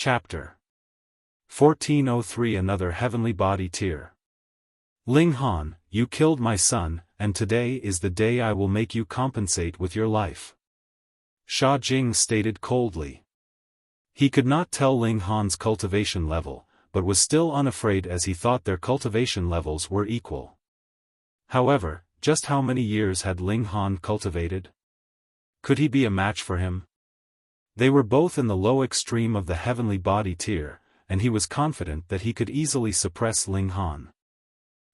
Chapter 1403 Another Heavenly Body Tier. Ling Han, you killed my son, and today is the day I will make you compensate with your life. Sha Jing stated coldly. He could not tell Ling Han's cultivation level, but was still unafraid as he thought their cultivation levels were equal. However, just how many years had Ling Han cultivated? Could he be a match for him? They were both in the low extreme of the heavenly body tier, and he was confident that he could easily suppress Ling Han.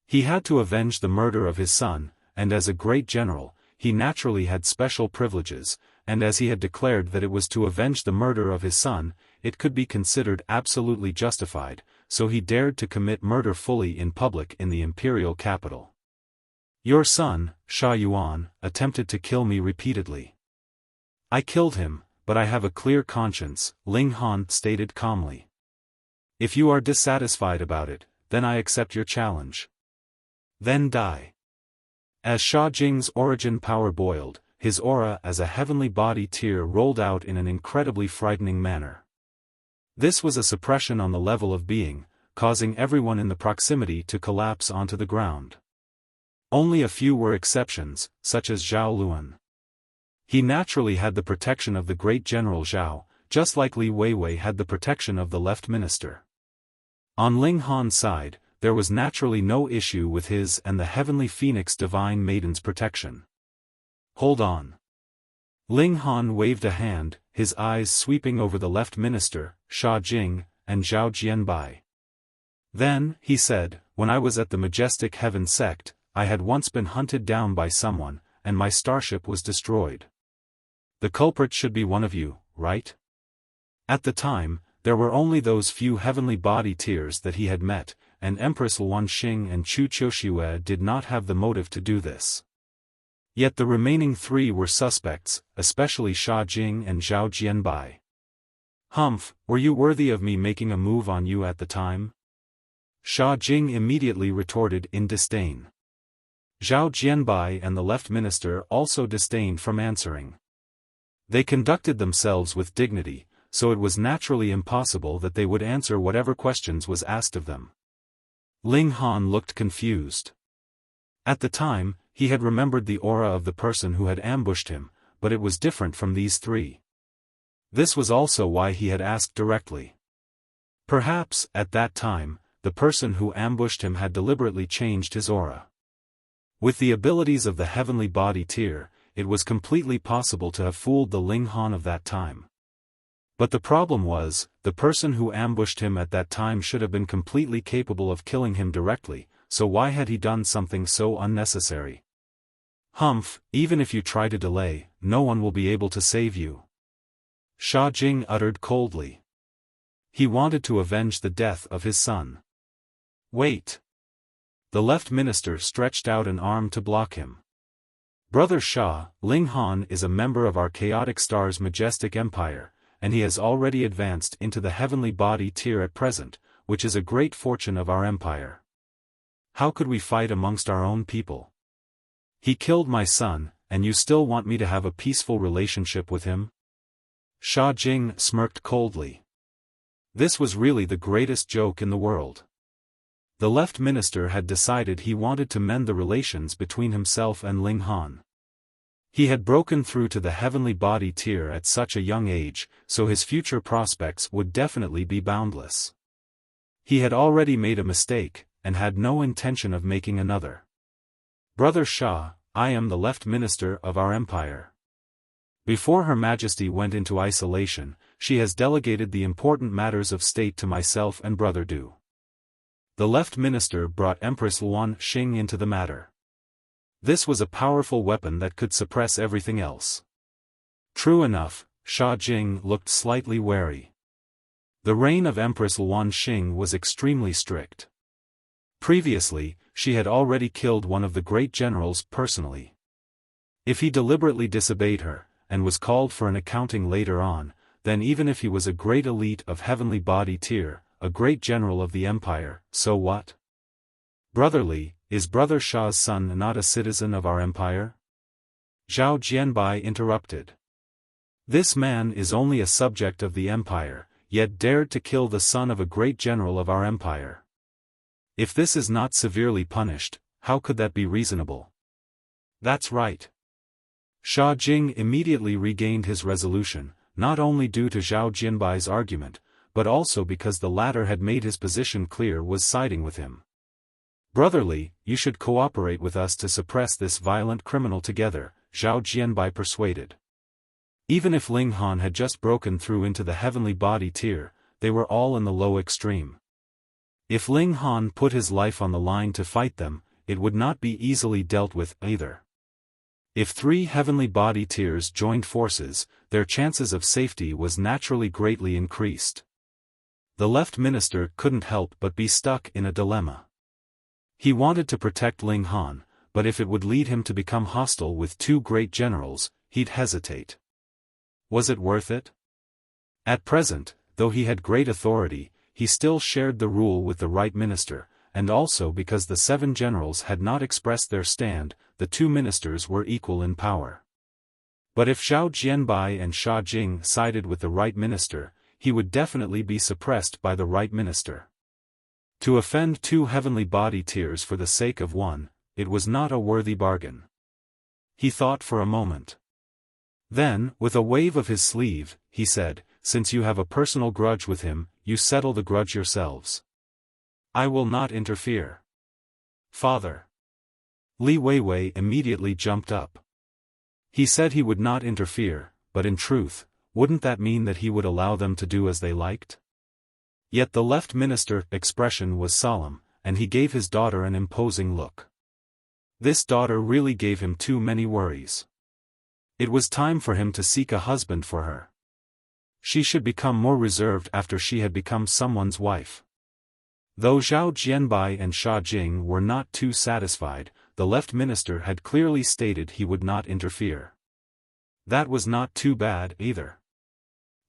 He had to avenge the murder of his son, and as a great general, he naturally had special privileges, and as he had declared that it was to avenge the murder of his son, it could be considered absolutely justified, so he dared to commit murder fully in public in the imperial capital. Your son, Sha Yuan, attempted to kill me repeatedly. I killed him, but I have a clear conscience, Ling Han stated calmly. If you are dissatisfied about it, then I accept your challenge. Then die. As Sha Jing's origin power boiled, his aura as a heavenly body tier rolled out in an incredibly frightening manner. This was a suppression on the level of being, causing everyone in the proximity to collapse onto the ground. Only a few were exceptions, such as Zhao Luan. He naturally had the protection of the great general Zhao, just like Li Weiwei had the protection of the left minister. On Ling Han's side, there was naturally no issue with his and the heavenly phoenix divine maiden's protection. Hold on. Ling Han waved a hand, his eyes sweeping over the left minister, Sha Jing, and Zhao Jianbai. Then, he said, when I was at the majestic heaven sect, I had once been hunted down by someone, and my starship was destroyed. The culprit should be one of you, right? At the time, there were only those few heavenly body tiers that he had met, and Empress Luan Xing and Chu Qiuxiue did not have the motive to do this. Yet the remaining three were suspects, especially Sha Jing and Zhao Jianbai. Humph, were you worthy of me making a move on you at the time? Sha Jing immediately retorted in disdain. Zhao Jianbai and the left minister also disdained from answering. They conducted themselves with dignity, so it was naturally impossible that they would answer whatever questions was asked of them. Ling Han looked confused. At the time, he had remembered the aura of the person who had ambushed him, but it was different from these three. This was also why he had asked directly. Perhaps, at that time, the person who ambushed him had deliberately changed his aura. With the abilities of the heavenly body tier, it was completely possible to have fooled the Ling Han of that time. But the problem was, the person who ambushed him at that time should have been completely capable of killing him directly, so why had he done something so unnecessary? Humph, even if you try to delay, no one will be able to save you. Sha Jing uttered coldly. He wanted to avenge the death of his son. Wait. The left minister stretched out an arm to block him. Brother Sha, Ling Han is a member of our chaotic star's majestic empire, and he has already advanced into the heavenly body tier at present, which is a great fortune of our empire. How could we fight amongst our own people? He killed my son, and you still want me to have a peaceful relationship with him? Sha Jing smirked coldly. This was really the greatest joke in the world. The left minister had decided he wanted to mend the relations between himself and Ling Han. He had broken through to the heavenly body tier at such a young age, so his future prospects would definitely be boundless. He had already made a mistake, and had no intention of making another. Brother Sha, I am the left minister of our empire. Before Her Majesty went into isolation, she has delegated the important matters of state to myself and Brother Du. The left minister brought Empress Luan Xing into the matter. This was a powerful weapon that could suppress everything else. True enough, Sha Jing looked slightly wary. The reign of Empress Luan Xing was extremely strict. Previously, she had already killed one of the great generals personally. If he deliberately disobeyed her, and was called for an accounting later on, then even if he was a great elite of heavenly body tier, a great general of the empire, so what? Brotherly, is Brother Sha's son not a citizen of our empire? Zhao Jianbai interrupted. This man is only a subject of the empire, yet dared to kill the son of a great general of our empire. If this is not severely punished, how could that be reasonable? That's right. Sha Jing immediately regained his resolution, not only due to Zhao Jianbai's argument, but also because the latter had made his position clear was siding with him. Brotherly, you should cooperate with us to suppress this violent criminal together, Zhao Jianbai persuaded. Even if Ling Han had just broken through into the heavenly body tier, they were all in the low extreme. If Ling Han put his life on the line to fight them, it would not be easily dealt with either. If 3 heavenly body tiers joined forces, their chances of safety was naturally greatly increased. The left minister couldn't help but be stuck in a dilemma. He wanted to protect Ling Han, but if it would lead him to become hostile with 2 great generals, he'd hesitate. Was it worth it? At present, though he had great authority, he still shared the rule with the right minister, and also because the 7 generals had not expressed their stand, the 2 ministers were equal in power. But if Zhao Jianbai and Sha Jing sided with the right minister, he would definitely be suppressed by the right minister. To offend 2 heavenly body tiers for the sake of one, it was not a worthy bargain. He thought for a moment. Then, with a wave of his sleeve, he said, "Since you have a personal grudge with him, you settle the grudge yourselves. I will not interfere." "Father." Li Weiwei immediately jumped up. He said he would not interfere, but in truth, wouldn't that mean that he would allow them to do as they liked? Yet the left minister's expression was solemn, and he gave his daughter an imposing look. This daughter really gave him too many worries. It was time for him to seek a husband for her. She should become more reserved after she had become someone's wife. Though Zhao Jianbai and Sha Jing were not too satisfied, the left minister had clearly stated he would not interfere. That was not too bad either.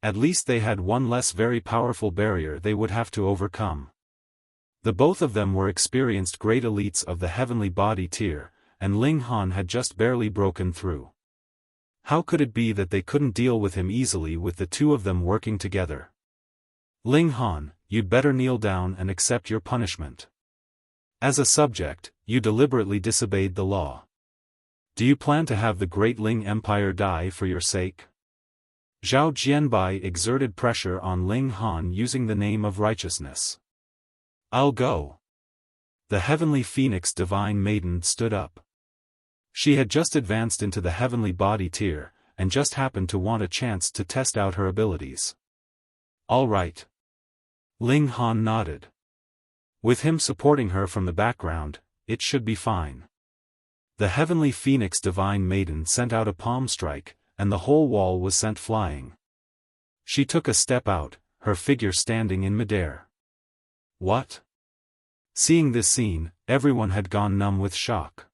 At least they had one less very powerful barrier they would have to overcome. The both of them were experienced great elites of the heavenly body tier, and Ling Han had just barely broken through. How could it be that they couldn't deal with him easily with the 2 of them working together? "Ling Han, you'd better kneel down and accept your punishment. As a subject, you deliberately disobeyed the law. Do you plan to have the great Ling Empire die for your sake?" Zhao Jianbai exerted pressure on Ling Han using the name of righteousness. "I'll go." The heavenly phoenix divine maiden stood up. She had just advanced into the heavenly body tier, and just happened to want a chance to test out her abilities. "All right." Ling Han nodded. With him supporting her from the background, it should be fine. The heavenly phoenix divine maiden sent out a palm strike, and the whole wall was sent flying. She took a step out, her figure standing in midair. What? Seeing this scene, everyone had gone numb with shock.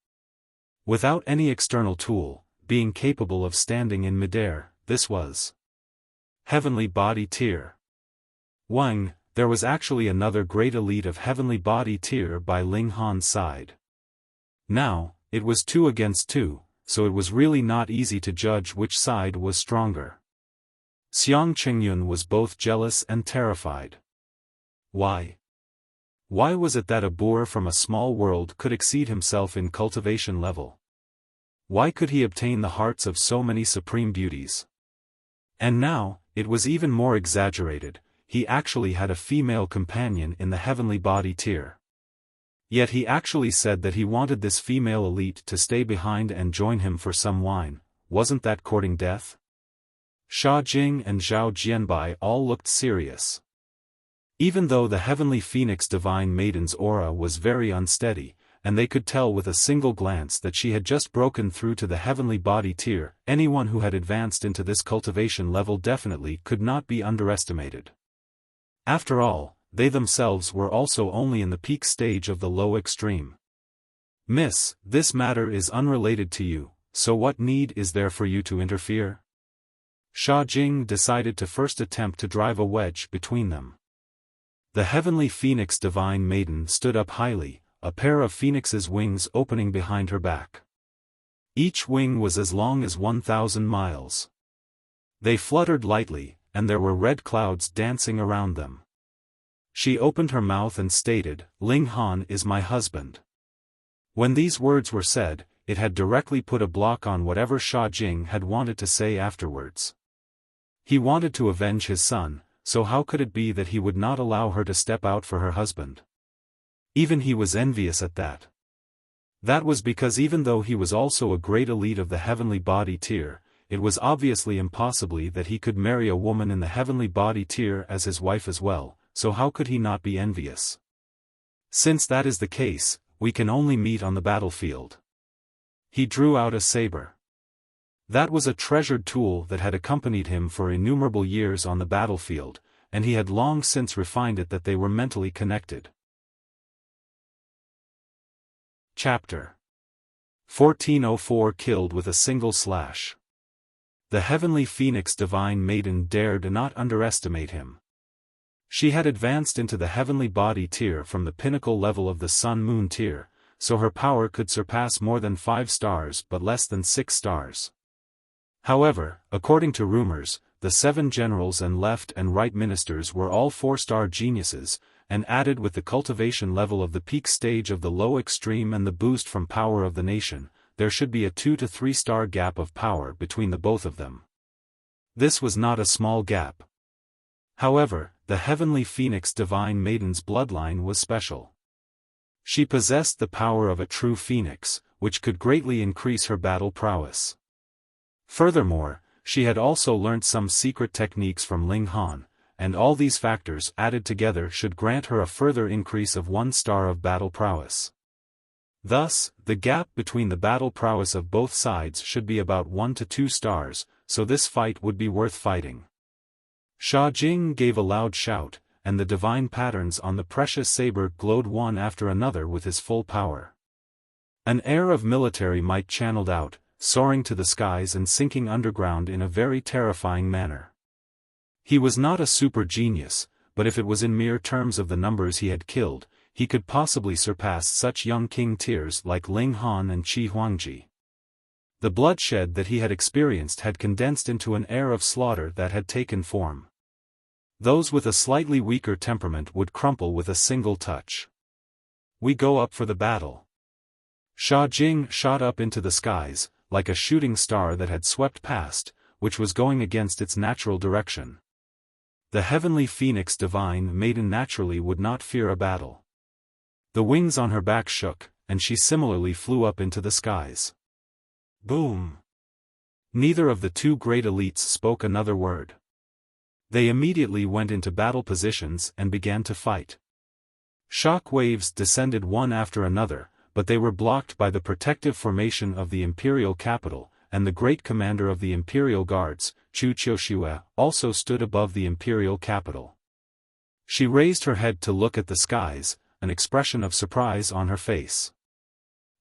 Without any external tool, being capable of standing in midair, this was heavenly body tier. Wang, there was actually another great elite of heavenly body tier by Ling Han's side. Now, it was 2 against 2, so it was really not easy to judge which side was stronger. Xiang Qingyun was both jealous and terrified. Why? Why was it that a boor from a small world could exceed himself in cultivation level? Why could he obtain the hearts of so many supreme beauties? And now, it was even more exaggerated, he actually had a female companion in the heavenly body tier. Yet he actually said that he wanted this female elite to stay behind and join him for some wine. Wasn't that courting death? Sha Jing and Zhao Jianbai all looked serious. Even though the heavenly phoenix divine maiden's aura was very unsteady, and they could tell with a single glance that she had just broken through to the heavenly body tier, anyone who had advanced into this cultivation level definitely could not be underestimated. After all, they themselves were also only in the peak stage of the low extreme. "Miss, this matter is unrelated to you, so what need is there for you to interfere?" Sha Jing decided to first attempt to drive a wedge between them. The heavenly phoenix divine maiden stood up highly, a pair of phoenix's wings opening behind her back. Each wing was as long as 1,000 miles. They fluttered lightly, and there were red clouds dancing around them. She opened her mouth and stated, "Ling Han is my husband." When these words were said, it had directly put a block on whatever Sha Jing had wanted to say afterwards. He wanted to avenge his son, so how could it be that he would not allow her to step out for her husband? Even he was envious at that. That was because even though he was also a great elite of the heavenly body tier, it was obviously impossible that he could marry a woman in the heavenly body tier as his wife as well, so how could he not be envious? Since that is the case, we can only meet on the battlefield. He drew out a saber. That was a treasured tool that had accompanied him for innumerable years on the battlefield, and he had long since refined it that they were mentally connected. Chapter 1404 Killed with a single slash. The heavenly phoenix divine maiden dared not underestimate him. She had advanced into the heavenly body tier from the pinnacle level of the sun-moon tier, so her power could surpass more than 5 stars but less than 6 stars. However, according to rumors, the 7 generals and left and right ministers were all 4-star geniuses, and added with the cultivation level of the peak stage of the low extreme and the boost from power of the nation, there should be a 2 to 3-star gap of power between the both of them. This was not a small gap. However, the heavenly phoenix divine maiden's bloodline was special. She possessed the power of a true phoenix, which could greatly increase her battle prowess. Furthermore, she had also learnt some secret techniques from Ling Han, and all these factors added together should grant her a further increase of 1 star of battle prowess. Thus, the gap between the battle prowess of both sides should be about 1 to 2 stars, so this fight would be worth fighting. Sha Jing gave a loud shout, and the divine patterns on the precious saber glowed one after another with his full power. An air of military might channeled out, soaring to the skies and sinking underground in a very terrifying manner. He was not a super genius, but if it was in mere terms of the numbers he had killed, he could possibly surpass such young king tiers like Ling Han and Qi Huangji. The bloodshed that he had experienced had condensed into an air of slaughter that had taken form. Those with a slightly weaker temperament would crumple with a single touch. We go up for the battle. Sha Jing shot up into the skies, like a shooting star that had swept past, which was going against its natural direction. The heavenly phoenix divine maiden naturally would not fear a battle. The wings on her back shook, and she similarly flew up into the skies. Boom! Neither of the 2 great elites spoke another word. They immediately went into battle positions and began to fight. Shock waves descended one after another, but they were blocked by the protective formation of the imperial capital, and the great commander of the imperial guards, Chu Qiushue, also stood above the imperial capital. She raised her head to look at the skies, an expression of surprise on her face.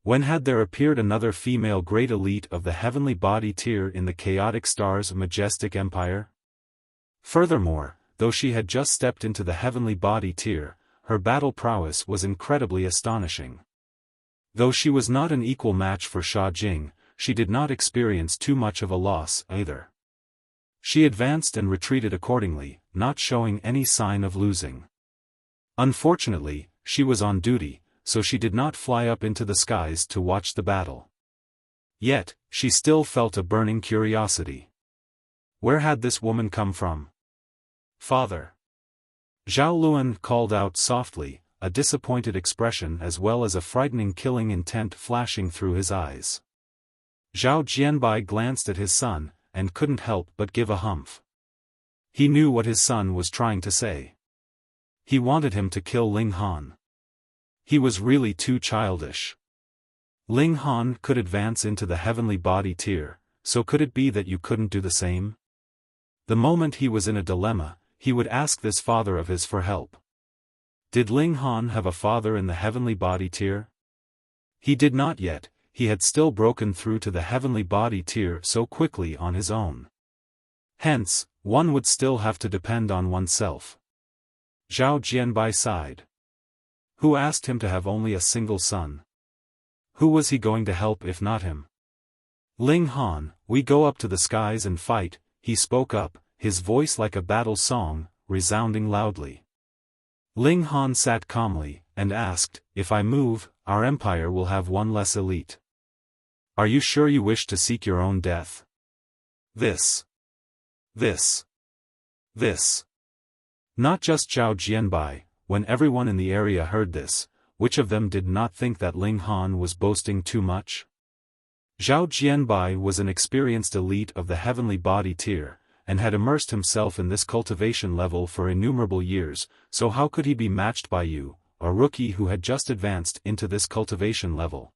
When had there appeared another female great elite of the heavenly body tier in the chaotic stars' majestic empire? Furthermore, though she had just stepped into the heavenly body tier, her battle prowess was incredibly astonishing. Though she was not an equal match for Sha Jing, she did not experience too much of a loss either. She advanced and retreated accordingly, not showing any sign of losing. Unfortunately, she was on duty, so she did not fly up into the skies to watch the battle. Yet, she still felt a burning curiosity. Where had this woman come from? Father! Zhao Luan called out softly, a disappointed expression as well as a frightening killing intent flashing through his eyes. Zhao Jianbai glanced at his son, and couldn't help but give a humph. He knew what his son was trying to say. He wanted him to kill Ling Han. He was really too childish. Ling Han could advance into the heavenly body tier, so could it be that you couldn't do the same? The moment he was in a dilemma, he would ask this father of his for help. Did Ling Han have a father in the heavenly body tier? He did not yet, he had still broken through to the heavenly body tier so quickly on his own. Hence, one would still have to depend on oneself. Zhao Jianbai sighed. Who asked him to have only a single son? Who was he going to help if not him? Ling Han, we go up to the skies and fight, he spoke up, his voice like a battle song, resounding loudly. Ling Han sat calmly, and asked, "If I move, our empire will have one less elite. Are you sure you wish to seek your own death?" This. Not just Zhao Jianbai. When everyone in the area heard this, which of them did not think that Ling Han was boasting too much? Zhao Jianbai was an experienced elite of the heavenly body tier, and had immersed himself in this cultivation level for innumerable years, so how could he be matched by you, a rookie who had just advanced into this cultivation level?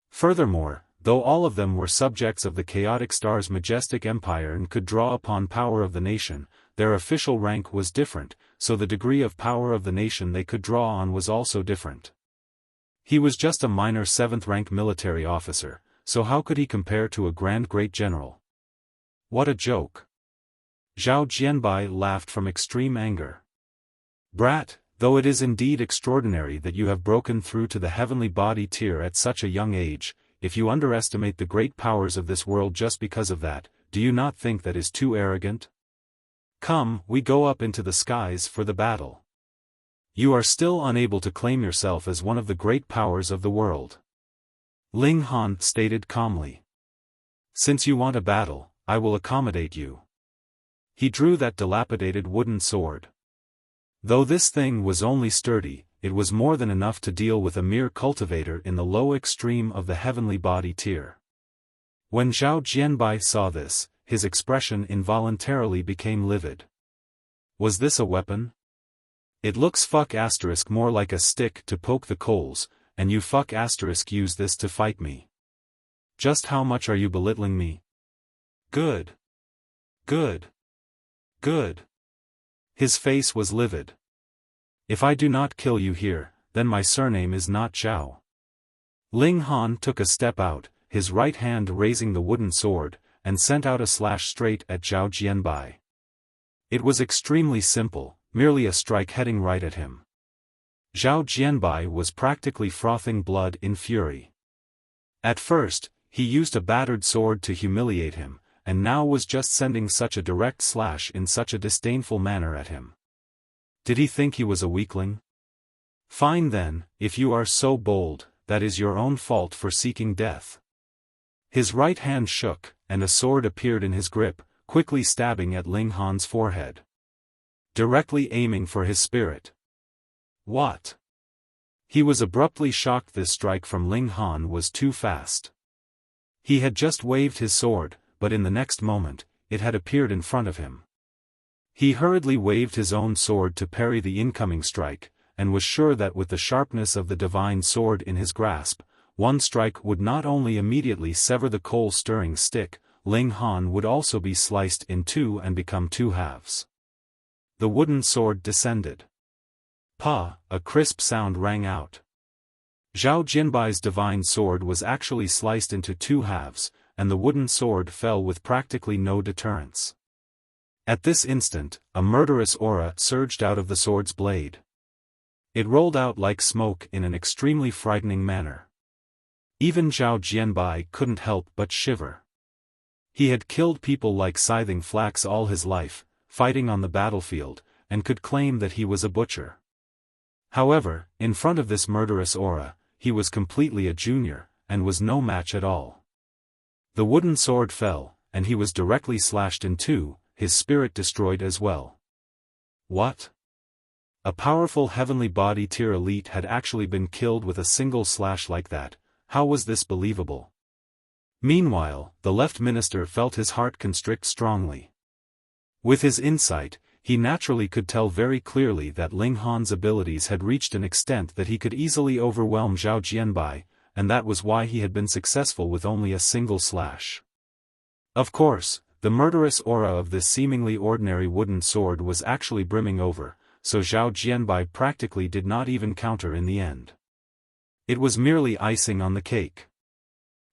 Furthermore, though all of them were subjects of the Chaotic Star's majestic empire and could draw upon power of the nation, their official rank was different, so the degree of power of the nation they could draw on was also different. He was just a minor 7th-rank military officer, so how could he compare to a grand great general? What a joke! Zhao Jianbai laughed from extreme anger. "Brat, though it is indeed extraordinary that you have broken through to the heavenly body tier at such a young age, if you underestimate the great powers of this world just because of that, do you not think that is too arrogant? Come, we go up into the skies for the battle. You are still unable to claim yourself as one of the great powers of the world." Ling Han stated calmly. "Since you want a battle, I will accommodate you." He drew that dilapidated wooden sword. Though this thing was only sturdy, it was more than enough to deal with a mere cultivator in the low extreme of the heavenly body tier. When Zhao Jianbai saw this, his expression involuntarily became livid. Was this a weapon? It looks more like a stick to poke the coals, and you use this to fight me. Just how much are you belittling me? Good. His face was livid. "If I do not kill you here, then my surname is not Zhao." Ling Han took a step out, his right hand raising the wooden sword, and sent out a slash straight at Zhao Jianbai. It was extremely simple, merely a strike heading right at him. Zhao Jianbai was practically frothing blood in fury. At first, he used a battered sword to humiliate him, and now was just sending such a direct slash in such a disdainful manner at him. Did he think he was a weakling? Fine then, if you are so bold, that is your own fault for seeking death. His right hand shook, and a sword appeared in his grip, quickly stabbing at Ling Han's forehead. Directly aiming for his spirit. What? He was abruptly shocked. This strike from Ling Han was too fast. He had just waved his sword, but in the next moment, it had appeared in front of him. He hurriedly waved his own sword to parry the incoming strike, and was sure that with the sharpness of the divine sword in his grasp, one strike would not only immediately sever the coal-stirring stick, Ling Han would also be sliced in two and become two halves. The wooden sword descended. Pa! A crisp sound rang out. Zhao Jianbai's divine sword was actually sliced into two halves, and the wooden sword fell with practically no deterrence. At this instant, a murderous aura surged out of the sword's blade. It rolled out like smoke in an extremely frightening manner. Even Zhao Jianbai couldn't help but shiver. He had killed people like scything flax all his life, fighting on the battlefield, and could claim that he was a butcher. However, in front of this murderous aura, he was completely a junior, and was no match at all. The wooden sword fell, and he was directly slashed in two, his spirit destroyed as well. What? A powerful heavenly body tier elite had actually been killed with a single slash like that. How was this believable? Meanwhile, the left minister felt his heart constrict strongly. With his insight, he naturally could tell very clearly that Ling Han's abilities had reached an extent that he could easily overwhelm Zhao Jianbai, and that was why he had been successful with only a single slash. Of course, the murderous aura of this seemingly ordinary wooden sword was actually brimming over, so Zhao Jianbai practically did not even counter in the end. It was merely icing on the cake.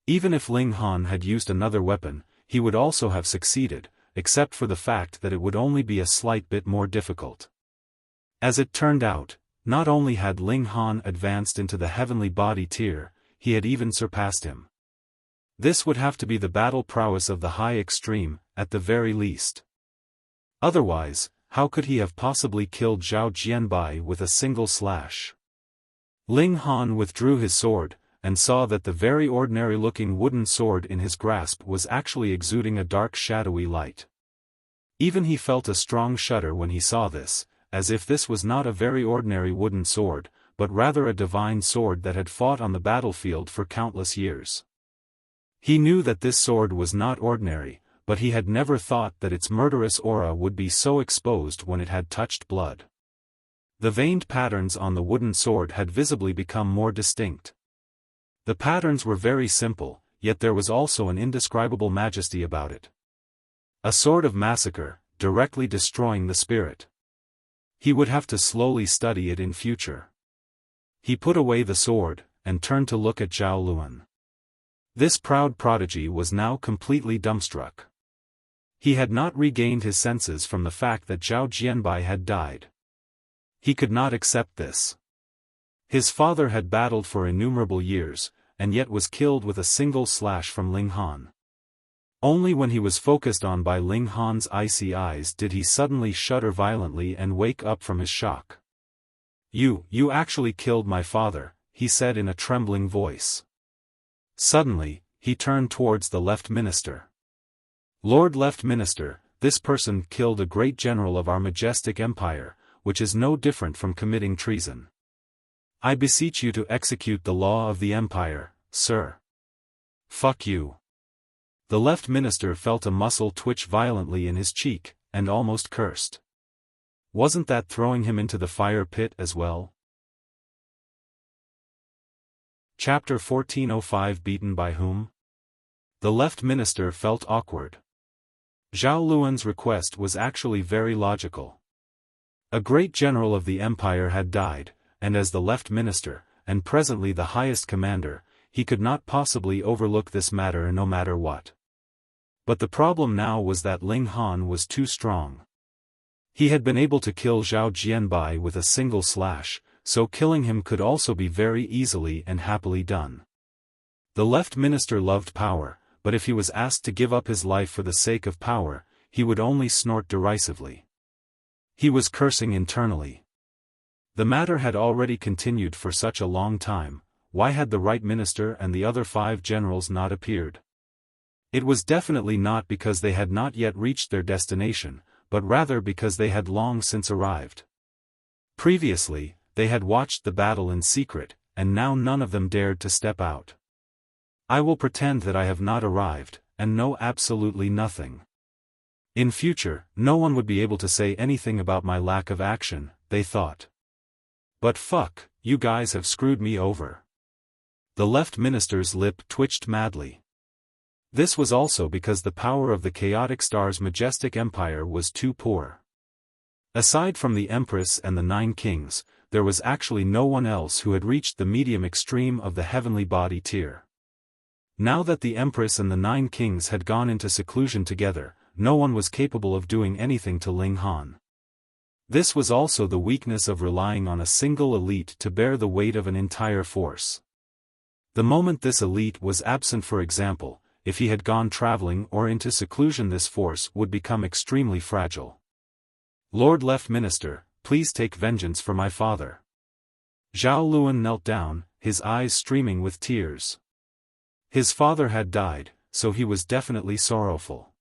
Even if Ling Han had used another weapon, he would also have succeeded, except for the fact that it would only be a slight bit more difficult. As it turned out, not only had Ling Han advanced into the heavenly body tier, he had even surpassed him. This would have to be the battle prowess of the high extreme, at the very least. Otherwise, how could he have possibly killed Zhao Jianbai with a single slash? Ling Han withdrew his sword, and saw that the very ordinary-looking wooden sword in his grasp was actually exuding a dark shadowy light. Even he felt a strong shudder when he saw this, as if this was not a very ordinary wooden sword, but rather a divine sword that had fought on the battlefield for countless years. He knew that this sword was not ordinary, but he had never thought that its murderous aura would be so exposed when it had touched blood. The veined patterns on the wooden sword had visibly become more distinct. The patterns were very simple, yet there was also an indescribable majesty about it. A sword of massacre, directly destroying the spirit. He would have to slowly study it in future. He put away the sword, and turned to look at Zhao Luan. This proud prodigy was now completely dumbstruck. He had not regained his senses from the fact that Zhao Jianbai had died. He could not accept this. His father had battled for innumerable years, and yet was killed with a single slash from Ling Han. Only when he was focused on by Ling Han's icy eyes did he suddenly shudder violently and wake up from his shock. You actually killed my father," he said in a trembling voice. Suddenly, he turned towards the Left Minister. "Lord Left Minister, this person killed a great general of our majestic empire, which is no different from committing treason. I beseech you to execute the law of the empire, sir." "Fuck you." The Left Minister felt a muscle twitch violently in his cheek, and almost cursed. Wasn't that throwing him into the fire pit as well? Chapter 1405 Beaten by whom? The Left Minister felt awkward. Zhao Luan's request was actually very logical. A great general of the empire had died, and as the Left Minister, and presently the highest commander, he could not possibly overlook this matter no matter what. But the problem now was that Ling Han was too strong. He had been able to kill Zhao Jianbai with a single slash, so killing him could also be very easily and happily done. The Left Minister loved power, but if he was asked to give up his life for the sake of power, he would only snort derisively. He was cursing internally. The matter had already continued for such a long time. Why had the right minister and the other 5 generals not appeared? It was definitely not because they had not yet reached their destination, but rather because they had long since arrived. Previously, they had watched the battle in secret, and now none of them dared to step out. "I will pretend that I have not arrived, and know absolutely nothing. In future, no one would be able to say anything about my lack of action," they thought. "But fuck, you guys have screwed me over." The Left Minister's lip twitched madly. This was also because the power of the chaotic star's majestic empire was too poor. Aside from the Empress and the 9 kings, there was actually no one else who had reached the medium extreme of the heavenly body tier. Now that the Empress and the 9 kings had gone into seclusion together, no one was capable of doing anything to Ling Han. This was also the weakness of relying on a single elite to bear the weight of an entire force. The moment this elite was absent, for example, if he had gone traveling or into seclusion, this force would become extremely fragile. "Lord Left Minister, please take vengeance for my father." Zhao Luan knelt down, his eyes streaming with tears. His father had died, so he was definitely sorrowful.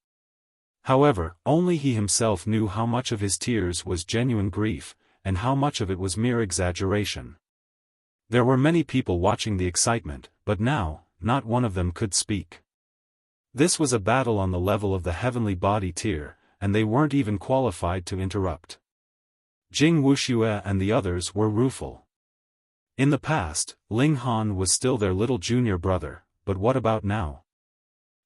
However, only he himself knew how much of his tears was genuine grief, and how much of it was mere exaggeration. There were many people watching the excitement, but now, not one of them could speak. This was a battle on the level of the heavenly body tier, and they weren't even qualified to interrupt. Jing Wuxia and the others were rueful. In the past, Ling Han was still their little junior brother, but what about now?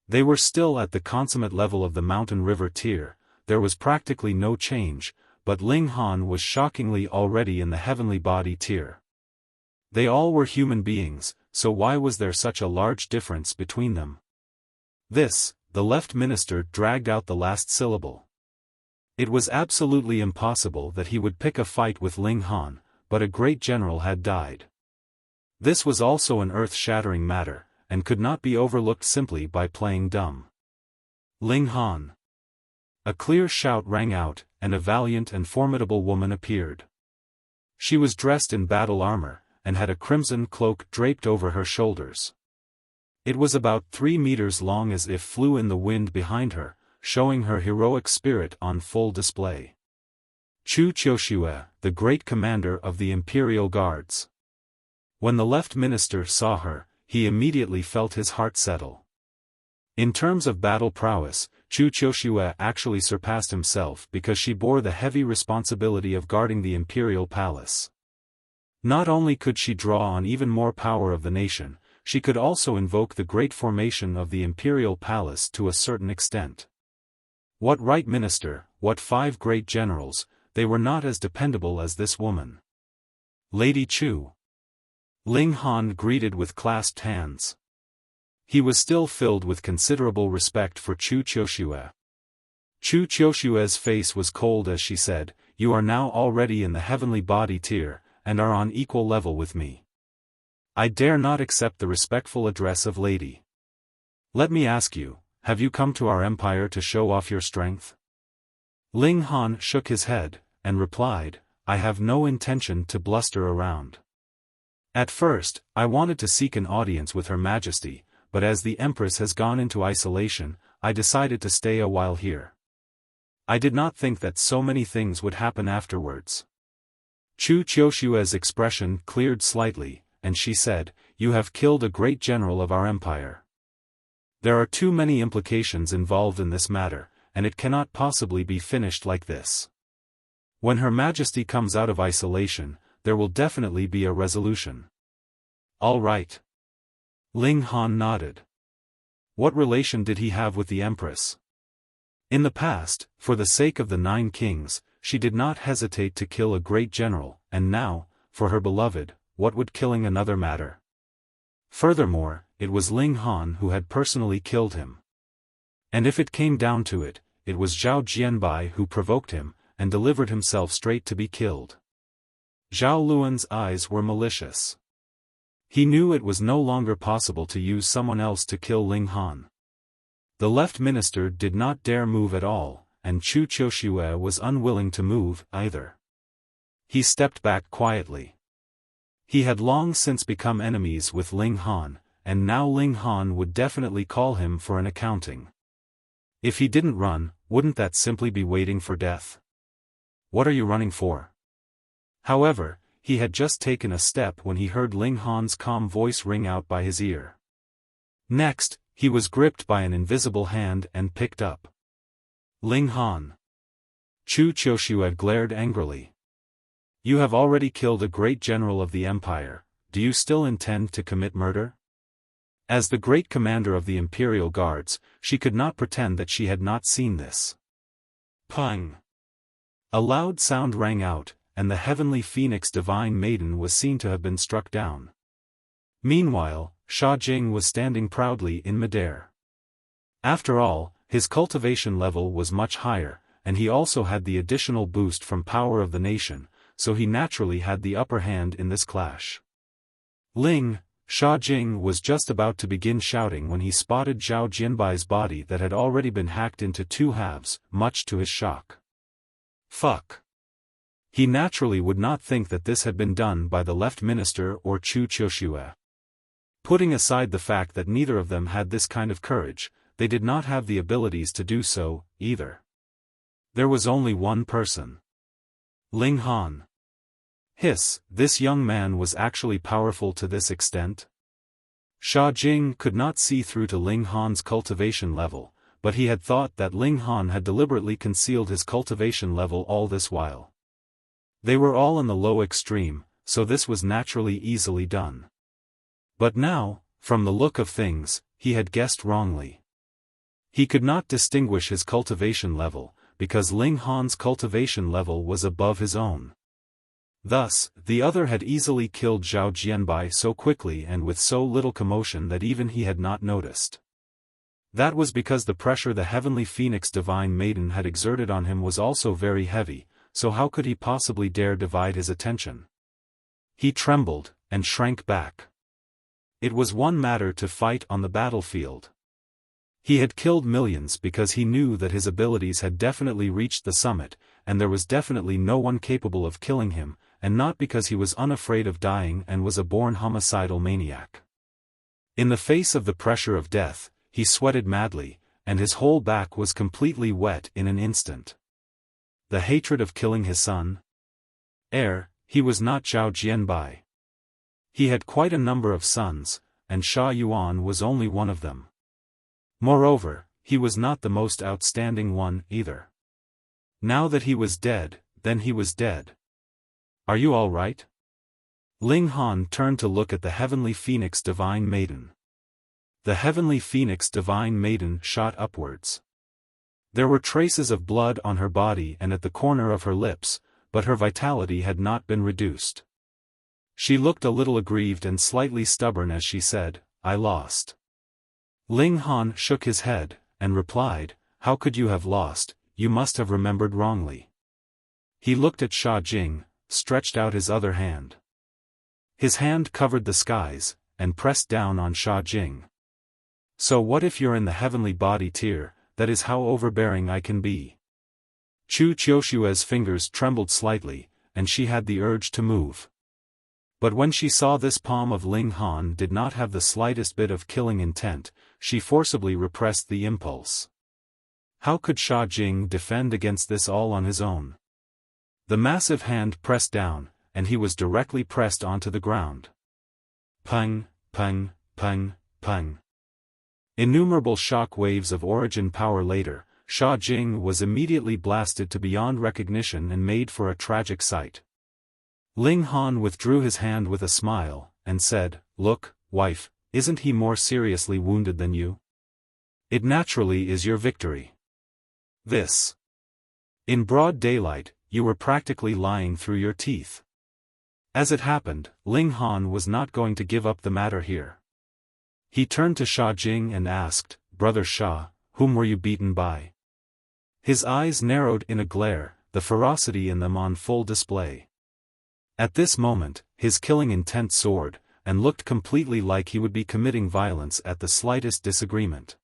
They were still at the consummate level of the mountain river tier. There was practically no change, but Ling Han was shockingly already in the heavenly body tier. They all were human beings, so why was there such a large difference between them? The Left Minister dragged out the last syllable. It was absolutely impossible that he would pick a fight with Ling Han, but a great general had died. This was also an earth-shattering matter, and could not be overlooked simply by playing dumb. Ling Han. A clear shout rang out, and a valiant and formidable woman appeared. She was dressed in battle armor, and had a crimson cloak draped over her shoulders. It was about 3 meters long, as if flew in the wind behind her, showing her heroic spirit on full display. Chu Qiushue, the great commander of the Imperial Guards. When the left minister saw her, he immediately felt his heart settle. In terms of battle prowess, Chu Qiushue actually surpassed himself because she bore the heavy responsibility of guarding the imperial palace. Not only could she draw on even more power of the nation, she could also invoke the great formation of the imperial palace to a certain extent. What right minister, what 5 great generals, they were not as dependable as this woman. Lady Chu. Ling Han greeted with clasped hands. He was still filled with considerable respect for Chu Qiushue. Chu Qiushue's face was cold as she said, "You are now already in the heavenly body tier, and are on equal level with me. I dare not accept the respectful address of lady. Let me ask you, have you come to our empire to show off your strength?" Ling Han shook his head, and replied, "I have no intention to bluster around. At first, I wanted to seek an audience with Her Majesty, but as the Empress has gone into isolation, I decided to stay a while here. I did not think that so many things would happen afterwards." Chu Qiushue's expression cleared slightly, and she said, "You have killed a great general of our empire. There are too many implications involved in this matter, and it cannot possibly be finished like this. When Her Majesty comes out of isolation, there will definitely be a resolution." "All right." Ling Han nodded. What relation did he have with the Empress? In the past, for the sake of the 9 kings, she did not hesitate to kill a great general, and now, for her beloved, what would killing another matter? Furthermore, it was Ling Han who had personally killed him. And if it came down to it, it was Zhao Jianbai who provoked him, and delivered himself straight to be killed. Zhao Luan's eyes were malicious. He knew it was no longer possible to use someone else to kill Ling Han. The left minister did not dare move at all, and Chu Qiushue was unwilling to move, either. He stepped back quietly. He had long since become enemies with Ling Han, and now Ling Han would definitely call him for an accounting. If he didn't run, wouldn't that simply be waiting for death? "What are you running for?" However, he had just taken a step when he heard Ling Han's calm voice ring out by his ear. Next, he was gripped by an invisible hand and picked up. "Ling Han." Chu Qiushue glared angrily. "You have already killed a great general of the empire, do you still intend to commit murder?" As the great commander of the Imperial Guards, she could not pretend that she had not seen this. Pang! A loud sound rang out, and the heavenly phoenix divine maiden was seen to have been struck down. Meanwhile, Sha Jing was standing proudly in midair. After all, his cultivation level was much higher, and he also had the additional boost from power of the nation, so he naturally had the upper hand in this clash. Sha Jing was just about to begin shouting when he spotted Zhao Jianbai's body that had already been hacked into 2 halves, much to his shock. Fuck! He naturally would not think that this had been done by the left minister or Chu Qiushue. Putting aside the fact that neither of them had this kind of courage, they did not have the abilities to do so, either. There was only one person. Ling Han. This young man was actually powerful to this extent? Sha Jing could not see through to Ling Han's cultivation level, but he had thought that Ling Han had deliberately concealed his cultivation level all this while. They were all in the low extreme, so this was naturally easily done. But now, from the look of things, he had guessed wrongly. He could not distinguish his cultivation level, because Ling Han's cultivation level was above his own. Thus, the other had easily killed Zhao Jianbai so quickly and with so little commotion that even he had not noticed. That was because the pressure the heavenly phoenix divine maiden had exerted on him was also very heavy, so how could he possibly dare divide his attention? He trembled, and shrank back. It was one matter to fight on the battlefield. He had killed millions because he knew that his abilities had definitely reached the summit, and there was definitely no one capable of killing him, and not because he was unafraid of dying and was a born homicidal maniac. In the face of the pressure of death, he sweated madly, and his whole back was completely wet in an instant. The hatred of killing his son? He was not Zhao Jianbai. He had quite a number of sons, and Sha Yuan was only one of them. Moreover, he was not the most outstanding one either. Now that he was dead, then he was dead. Are you all right? Ling Han turned to look at the heavenly phoenix divine maiden. The heavenly phoenix divine maiden shot upwards. There were traces of blood on her body and at the corner of her lips, but her vitality had not been reduced. She looked a little aggrieved and slightly stubborn as she said, "I lost." Ling Han shook his head, and replied, "How could you have lost? You must have remembered wrongly." He looked at Sha Jing, stretched out his other hand. His hand covered the skies, and pressed down on Sha Jing. "So what if you're in the heavenly body tier? That is how overbearing I can be." Chu Qiushue's fingers trembled slightly, and she had the urge to move. But when she saw this palm of Ling Han did not have the slightest bit of killing intent, she forcibly repressed the impulse. How could Sha Jing defend against this all on his own? The massive hand pressed down, and he was directly pressed onto the ground. Pung, pung, pung, pung. Innumerable shock waves of origin power later, Sha Jing was immediately blasted to beyond recognition and made for a tragic sight. Ling Han withdrew his hand with a smile, and said, "Look, wife, isn't he more seriously wounded than you? It naturally is your victory. This. In broad daylight, you were practically lying through your teeth." As it happened, Ling Han was not going to give up the matter here. He turned to Sha Jing and asked, "Brother Sha, whom were you beaten by?" His eyes narrowed in a glare, the ferocity in them on full display. At this moment, his killing intent soared, and looked completely like he would be committing violence at the slightest disagreement.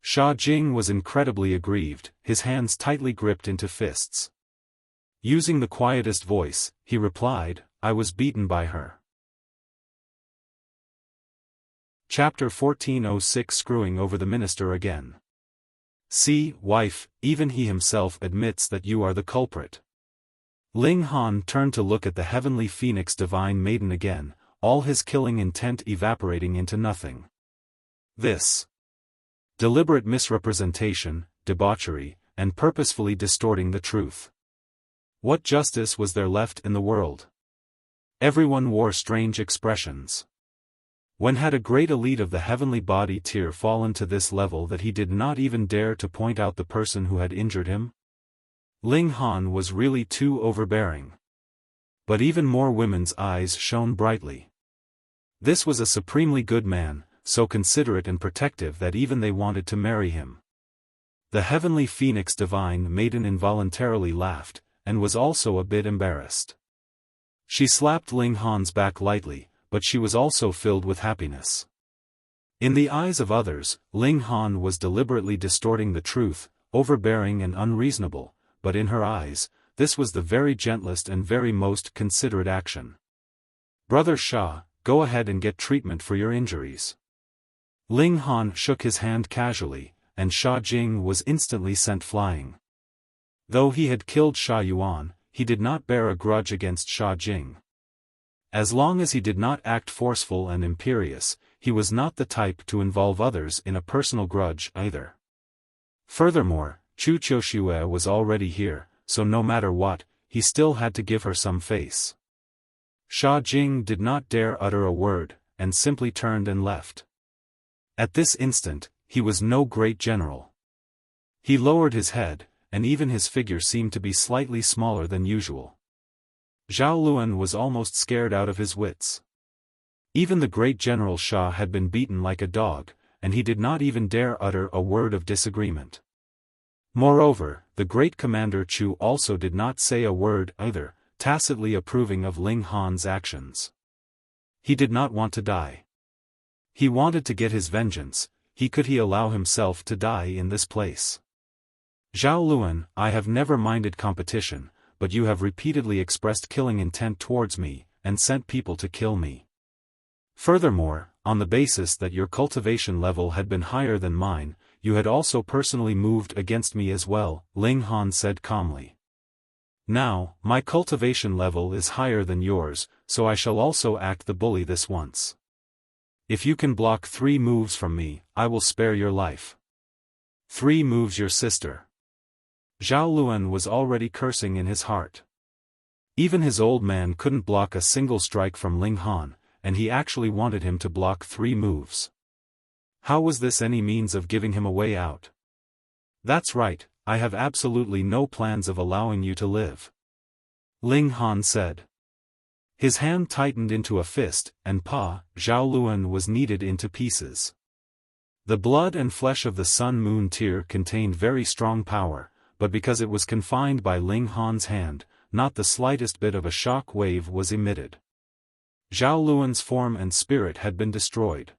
Sha Jing was incredibly aggrieved, his hands tightly gripped into fists. Using the quietest voice, he replied, "I was beaten by her." Chapter 1406 Screwing over the minister again. "See, wife, even he himself admits that you are the culprit." Ling Han turned to look at the heavenly phoenix divine maiden again, all his killing intent evaporating into nothing. This deliberate misrepresentation, debauchery, and purposefully distorting the truth. What justice was there left in the world? Everyone wore strange expressions. When had a great elite of the heavenly body tier fallen to this level that he did not even dare to point out the person who had injured him? Ling Han was really too overbearing. But even more women's eyes shone brightly. This was a supremely good man, so considerate and protective that even they wanted to marry him. The heavenly phoenix divine maiden involuntarily laughed, and was also a bit embarrassed. She slapped Ling Han's back lightly, but she was also filled with happiness. In the eyes of others, Ling Han was deliberately distorting the truth, overbearing and unreasonable, but in her eyes, this was the very gentlest and very most considerate action. "Brother Sha, go ahead and get treatment for your injuries." Ling Han shook his hand casually, and Sha Jing was instantly sent flying. Though he had killed Sha Yuan, he did not bear a grudge against Sha Jing. As long as he did not act forceful and imperious, he was not the type to involve others in a personal grudge either. Furthermore, Chu Qiushue was already here, so no matter what, he still had to give her some face. Sha Jing did not dare utter a word, and simply turned and left. At this instant, he was no great general. He lowered his head, and even his figure seemed to be slightly smaller than usual. Zhao Luan was almost scared out of his wits. Even the great General Sha had been beaten like a dog, and he did not even dare utter a word of disagreement. Moreover, the great Commander Chu also did not say a word either, tacitly approving of Ling Han's actions. He did not want to die. He wanted to get his vengeance, could he allow himself to die in this place? Zhao Luan, I have never minded competition, but you have repeatedly expressed killing intent towards me, and sent people to kill me. Furthermore, on the basis that your cultivation level had been higher than mine, you had also personally moved against me as well, Ling Han said calmly. Now, my cultivation level is higher than yours, so I shall also act the bully this once. If you can block 3 moves from me, I will spare your life. 3 moves your sister. Zhao Luan was already cursing in his heart. Even his old man couldn't block a single strike from Ling Han, and he actually wanted him to block 3 moves. How was this any means of giving him a way out? That's right, I have absolutely no plans of allowing you to live. Ling Han said. His hand tightened into a fist, and Zhao Luan was kneaded into pieces. The blood and flesh of the Sun Moon Tear contained very strong power, but because it was confined by Ling Han's hand, not the slightest bit of a shock wave was emitted. Zhao Luan's form and spirit had been destroyed.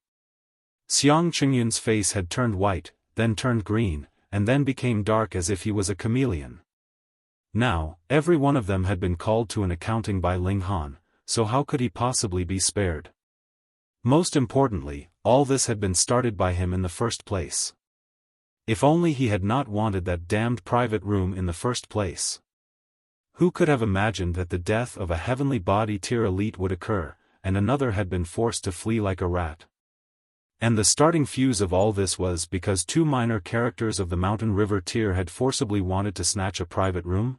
Xiang Qingyun's face had turned white, then turned green, and then became dark as if he was a chameleon. Now, every one of them had been called to an accounting by Ling Han, so how could he possibly be spared? Most importantly, all this had been started by him in the first place. If only he had not wanted that damned private room in the first place. Who could have imagined that the death of a heavenly body tier elite would occur, and another had been forced to flee like a rat? And the starting fuse of all this was because 2 minor characters of the Mountain River tier had forcibly wanted to snatch a private room?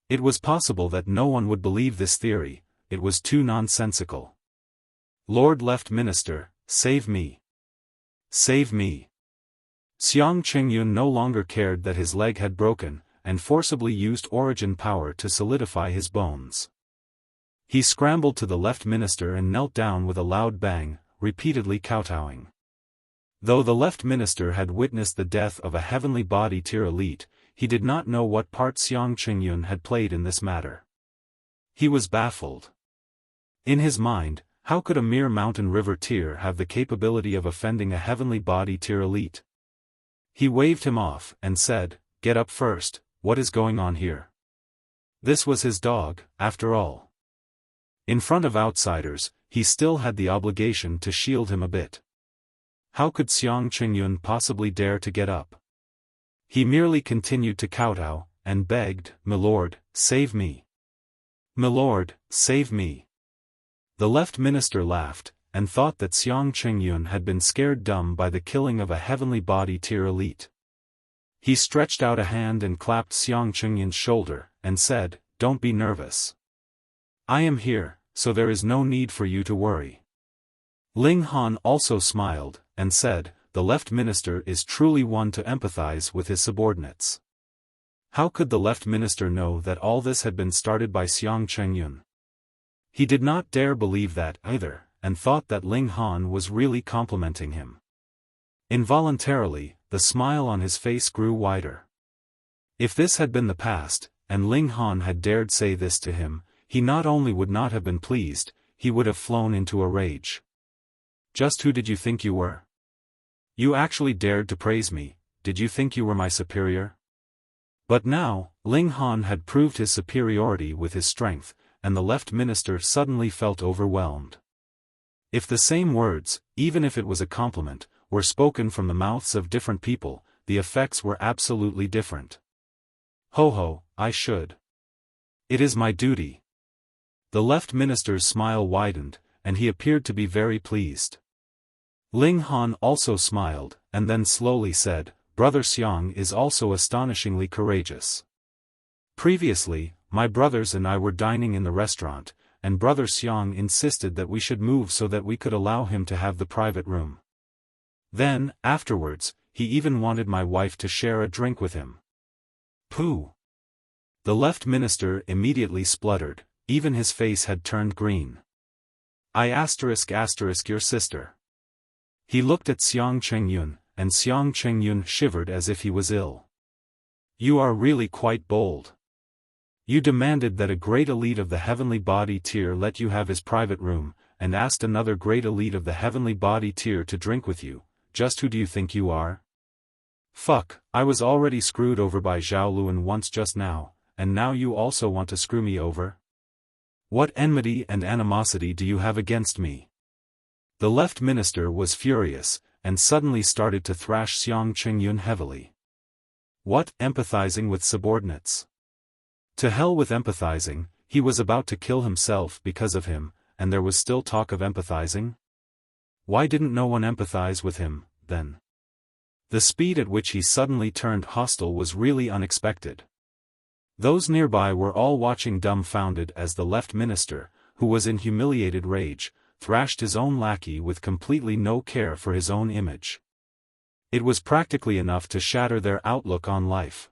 It was possible that no one would believe this theory, it was too nonsensical. Lord Left Minister, save me. Save me. Xiang Qingyun no longer cared that his leg had broken, and forcibly used origin power to solidify his bones. He scrambled to the Left Minister and knelt down with a loud bang, repeatedly kowtowing. Though the Left Minister had witnessed the death of a heavenly body tier elite, he did not know what part Xiang Qingyun had played in this matter. He was baffled. In his mind, how could a mere Mountain River tier have the capability of offending a heavenly body tier elite? He waved him off and said, "Get up first, what is going on here?" This was his dog, after all. In front of outsiders, he still had the obligation to shield him a bit. How could Xiang Qingyun possibly dare to get up? He merely continued to kowtow, and begged, "Milord, save me. Milord, save me." The Left Minister laughed, and thought that Xiang Qingyun had been scared dumb by the killing of a heavenly body tier elite. He stretched out a hand and clapped Xiang Qingyun's shoulder, and said, "Don't be nervous. I am here, so there is no need for you to worry." Ling Han also smiled, and said, "The Left Minister is truly one to empathize with his subordinates." How could the Left Minister know that all this had been started by Xiang Qingyun? He did not dare believe that either, and thought that Ling Han was really complimenting him. Involuntarily, the smile on his face grew wider. If this had been the past, and Ling Han had dared say this to him, he not only would not have been pleased, he would have flown into a rage. Just who did you think you were? You actually dared to praise me, did you think you were my superior? But now, Ling Han had proved his superiority with his strength, and the Left Minister suddenly felt overwhelmed. If the same words, even if it was a compliment, were spoken from the mouths of different people, the effects were absolutely different. Ho, I should. It is my duty. The Left Minister's smile widened, and he appeared to be very pleased. Ling Han also smiled, and then slowly said, "Brother Xiang is also astonishingly courageous. Previously, my brothers and I were dining in the restaurant, and Brother Xiang insisted that we should move so that we could allow him to have the private room. Then, afterwards, he even wanted my wife to share a drink with him." Pooh! The Left Minister immediately spluttered, even his face had turned green. "I asterisk your sister." He looked at Xiang Qingyun, and Xiang Qingyun shivered as if he was ill. "You are really quite bold. You demanded that a great elite of the heavenly body tier let you have his private room, and asked another great elite of the heavenly body tier to drink with you, just who do you think you are? Fuck, I was already screwed over by Zhao Luan once just now, and now you also want to screw me over? What enmity and animosity do you have against me? The left minister was furious, and suddenly started to thrash Xiang Qingyun heavily. What, empathizing with subordinates? To hell with empathizing, he was about to kill himself because of him, and there was still talk of empathizing? Why didn't no one empathize with him, then? The speed at which he suddenly turned hostile was really unexpected. Those nearby were all watching dumbfounded as the left minister, who was in humiliated rage, thrashed his own lackey with completely no care for his own image. It was practically enough to shatter their outlook on life.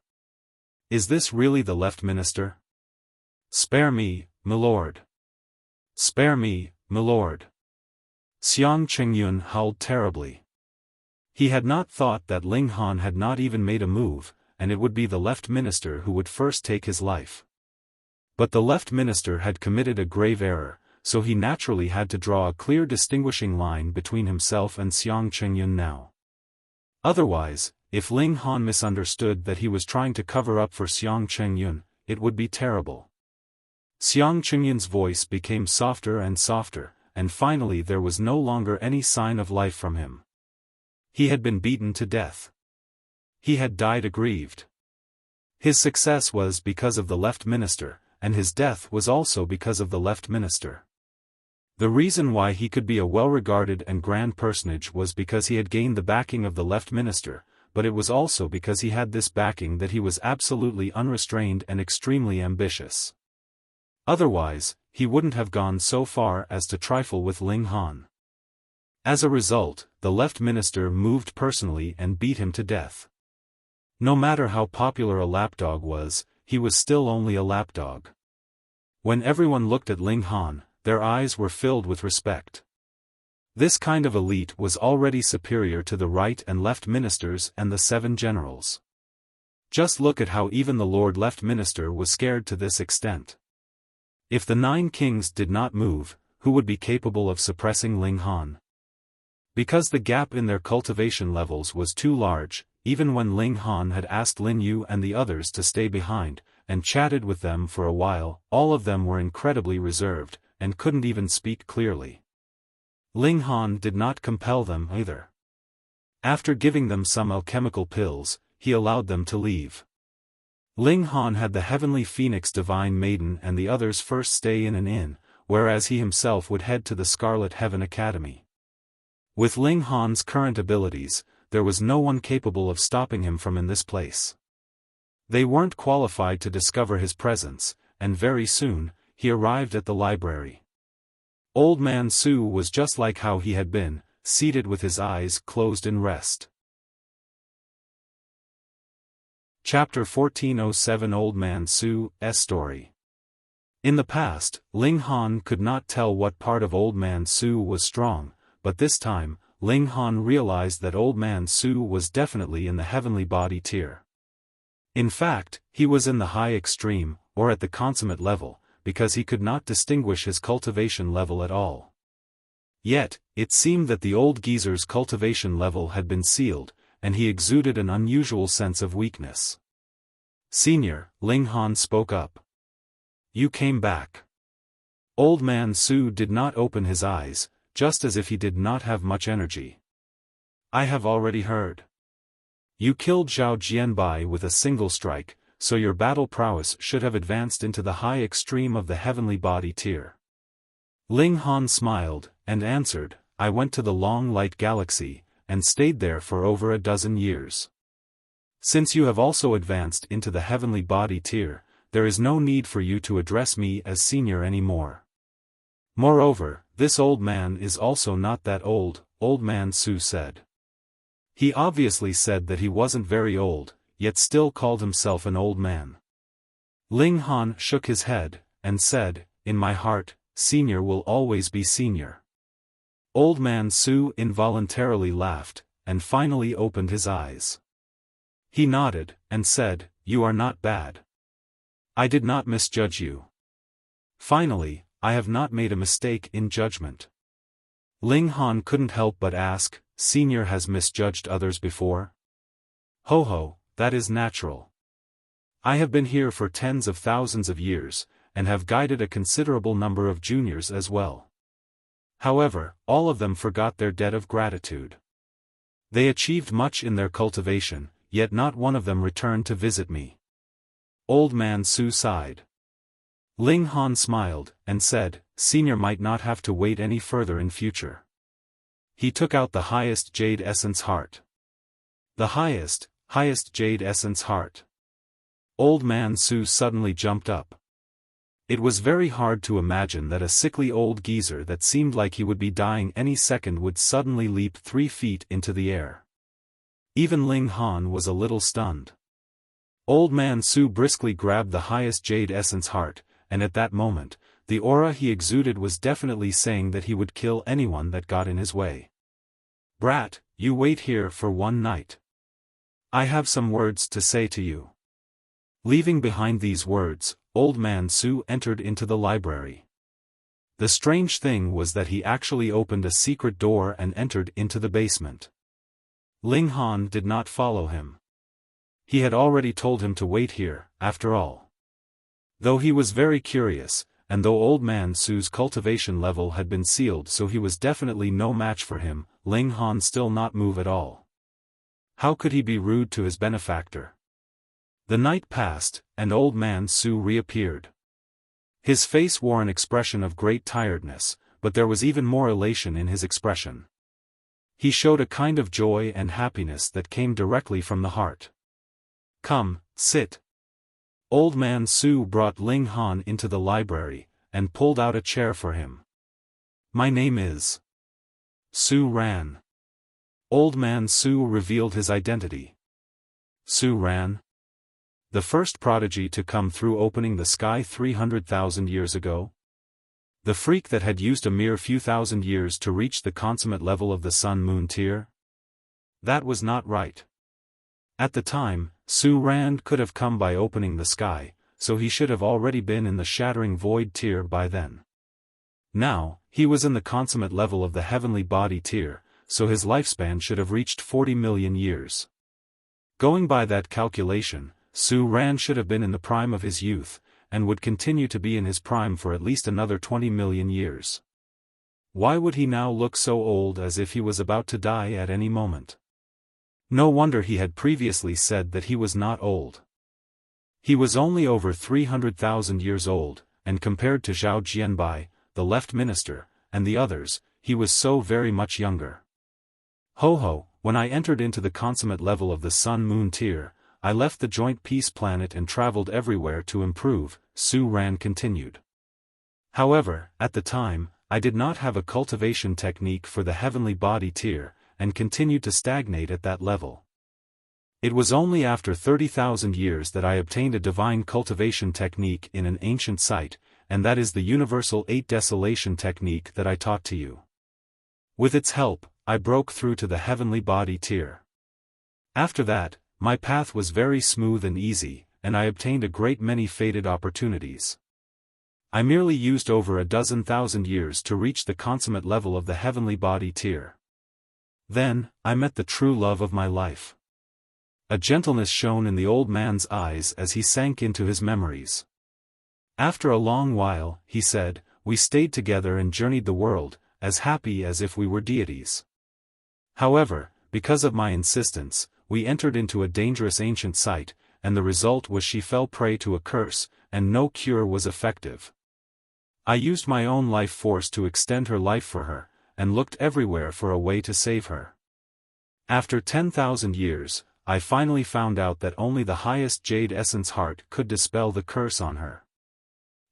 Is this really the left minister? Spare me, milord. Spare me, milord. Xiang Qingyun howled terribly. He had not thought that Ling Han had not even made a move, and it would be the left minister who would first take his life. But the left minister had committed a grave error, so he naturally had to draw a clear distinguishing line between himself and Xiang Qingyun now. Otherwise, if Ling Han misunderstood that he was trying to cover up for Xiang Qingyun, it would be terrible. Xiang Qingyun's voice became softer and softer, and finally there was no longer any sign of life from him. He had been beaten to death. He had died aggrieved. His success was because of the left minister, and his death was also because of the left minister. The reason why he could be a well-regarded and grand personage was because he had gained the backing of the left minister, but it was also because he had this backing that he was absolutely unrestrained and extremely ambitious. Otherwise, he wouldn't have gone so far as to trifle with Ling Han. As a result, the left minister moved personally and beat him to death. No matter how popular a lapdog was, he was still only a lapdog. When everyone looked at Ling Han, their eyes were filled with respect. This kind of elite was already superior to the right and left ministers and the 7 generals. Just look at how even the Lord Left Minister was scared to this extent. If the 9 kings did not move, who would be capable of suppressing Ling Han? Because the gap in their cultivation levels was too large, even when Ling Han had asked Lin Yu and the others to stay behind, and chatted with them for a while, all of them were incredibly reserved, and couldn't even speak clearly. Ling Han did not compel them either. After giving them some alchemical pills, he allowed them to leave. Ling Han had the heavenly phoenix divine maiden and the others first stay in an inn, whereas he himself would head to the Scarlet Heaven Academy. With Ling Han's current abilities, there was no one capable of stopping him from in this place. They weren't qualified to discover his presence, and very soon, he arrived at the library. Old Man Su was just like how he had been, seated with his eyes closed in rest. Chapter 1407 Old Man Su's Story. In the past, Ling Han could not tell what part of Old Man Su was strong, but this time, Ling Han realized that Old Man Su was definitely in the heavenly body tier. In fact, he was in the high extreme, or at the consummate level, because he could not distinguish his cultivation level at all. Yet, it seemed that the old geezer's cultivation level had been sealed, and he exuded an unusual sense of weakness. "Senior," Ling Han spoke up. "You came back." Old Man Su did not open his eyes, just as if he did not have much energy. "I have already heard. You killed Zhao Jianbai with a single strike, so your battle prowess should have advanced into the high extreme of the heavenly body tier." Ling Han smiled, and answered, "I went to the long light galaxy, and stayed there for over a dozen years. Since you have also advanced into the heavenly body tier, there is no need for you to address me as senior anymore. Moreover, this old man is also not that old," Old Man Su said. He obviously said that he wasn't very old, yet still called himself an old man. Ling Han shook his head, and said, "In my heart, senior will always be senior." Old Man Su involuntarily laughed, and finally opened his eyes. He nodded, and said, "You are not bad. I did not misjudge you. Finally, I have not made a mistake in judgment." Ling Han couldn't help but ask, Senior has misjudged others before? Ho ho, that is natural. I have been here for tens of thousands of years, and have guided a considerable number of juniors as well. However, all of them forgot their debt of gratitude. They achieved much in their cultivation, yet not one of them returned to visit me. Old Man Su sighed. Ling Han smiled, and said, Senior might not have to wait any further in future. He took out the highest jade essence heart. The highest jade essence heart. Old Man Su suddenly jumped up. It was very hard to imagine that a sickly old geezer that seemed like he would be dying any second would suddenly leap 3 feet into the air. Even Ling Han was a little stunned. Old Man Su briskly grabbed the highest jade essence heart, and at that moment, the aura he exuded was definitely saying that he would kill anyone that got in his way. Brat, you wait here for one night. I have some words to say to you. Leaving behind these words, Old Man Su entered into the library. The strange thing was that he actually opened a secret door and entered into the basement. Ling Han did not follow him. He had already told him to wait here, after all. Though he was very curious, and though Old Man Su's cultivation level had been sealed so he was definitely no match for him, Ling Han still not move at all. How could he be rude to his benefactor? The night passed, and Old Man Su reappeared. His face wore an expression of great tiredness, but there was even more elation in his expression. He showed a kind of joy and happiness that came directly from the heart. Come, sit. Old Man Su brought Ling Han into the library, and pulled out a chair for him. My name is Su Ran. Old Man Su revealed his identity. Su Ran? The first prodigy to come through opening the sky 300,000 years ago? The freak that had used a mere few thousand years to reach the consummate level of the Sun-Moon tier? That was not right. At the time, Su Ran could have come by opening the sky, so he should have already been in the shattering void tier by then. Now, he was in the consummate level of the heavenly body tier, so his lifespan should have reached 40 million years. Going by that calculation, Su Ran should have been in the prime of his youth, and would continue to be in his prime for at least another 20 million years. Why would he now look so old as if he was about to die at any moment? No wonder he had previously said that he was not old. He was only over 300,000 years old, and compared to Zhao Jianbai, the left minister, and the others, he was so very much younger. Ho ho, when I entered into the consummate level of the Sun-Moon tier, I left the joint peace planet and traveled everywhere to improve, Su Ran continued. However, at the time, I did not have a cultivation technique for the heavenly body tier, and continued to stagnate at that level. It was only after 30,000 years that I obtained a divine cultivation technique in an ancient site, and that is the universal 8 desolation technique that I taught to you. With its help, I broke through to the heavenly body tier. After that, my path was very smooth and easy, and I obtained a great many fated opportunities. I merely used over 12,000 years to reach the consummate level of the heavenly body tier. Then, I met the true love of my life. A gentleness shone in the old man's eyes as he sank into his memories. After a long while, he said, we stayed together and journeyed the world, as happy as if we were deities. However, because of my insistence, we entered into a dangerous ancient site, and the result was she fell prey to a curse, and no cure was effective. I used my own life force to extend her life for her, and looked everywhere for a way to save her. After 10,000 years, I finally found out that only the highest jade essence heart could dispel the curse on her.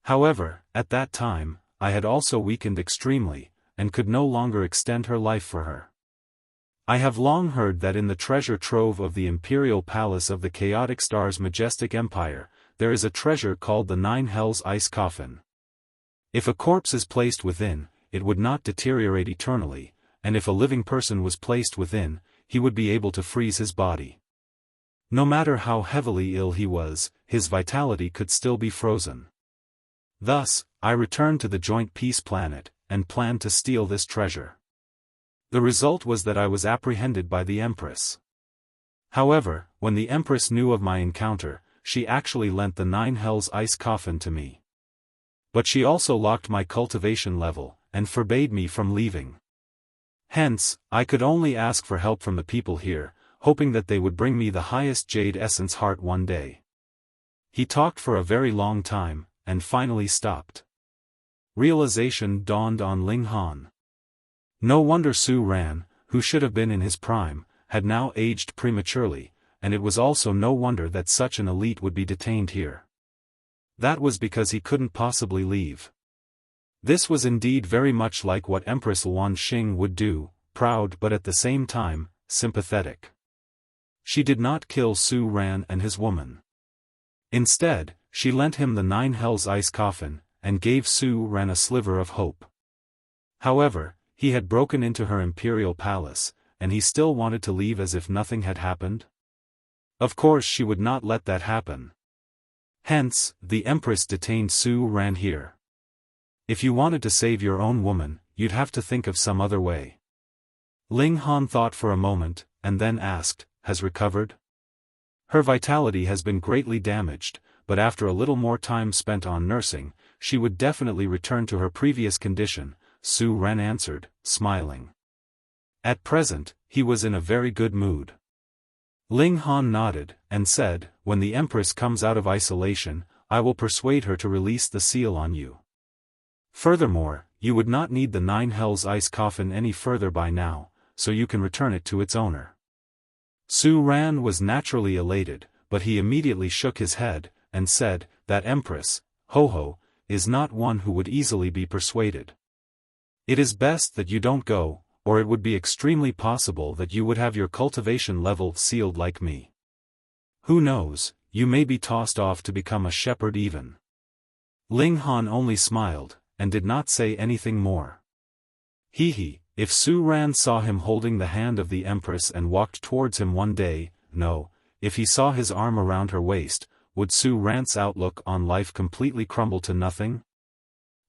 However, at that time, I had also weakened extremely, and could no longer extend her life for her. I have long heard that in the treasure trove of the imperial palace of the chaotic star's majestic empire, there is a treasure called the 9 Hells ice coffin. If a corpse is placed within, it would not deteriorate eternally, and if a living person was placed within, he would be able to freeze his body. No matter how heavily ill he was, his vitality could still be frozen. Thus, I returned to the joint peace planet, and planned to steal this treasure. The result was that I was apprehended by the Empress. However, when the Empress knew of my encounter, she actually lent the 9 Hells ice coffin to me. But she also locked my cultivation level, and forbade me from leaving. Hence, I could only ask for help from the people here, hoping that they would bring me the highest jade essence heart one day. He talked for a very long time, and finally stopped. Realization dawned on Ling Han. No wonder Su Ran, who should have been in his prime, had now aged prematurely, and it was also no wonder that such an elite would be detained here. That was because he couldn't possibly leave. This was indeed very much like what Empress Wan Xing would do, proud but at the same time, sympathetic. She did not kill Su Ran and his woman. Instead, she lent him the 9 Hells ice coffin, and gave Su Ran a sliver of hope. However, he had broken into her imperial palace, and he still wanted to leave as if nothing had happened? Of course she would not let that happen. Hence, the Empress detained Su Ran here. If you wanted to save your own woman, you'd have to think of some other way. Ling Han thought for a moment, and then asked, has recovered? Her vitality has been greatly damaged, but after a little more time spent on nursing, she would definitely return to her previous condition, Su Ran answered, smiling. At present, he was in a very good mood. Ling Han nodded, and said, when the Empress comes out of isolation, I will persuade her to release the seal on you. Furthermore, you would not need the 9 Hells ice coffin any further by now, so you can return it to its owner. Su Ran was naturally elated, but he immediately shook his head, and said, that Empress, Ho-Ho, is not one who would easily be persuaded. It is best that you don't go, or it would be extremely possible that you would have your cultivation level sealed like me. Who knows, you may be tossed off to become a shepherd even. Ling Han only smiled, and did not say anything more. If Su Ran saw him holding the hand of the Empress and walked towards him one day, no, if he saw his arm around her waist, would Su Ran's outlook on life completely crumble to nothing?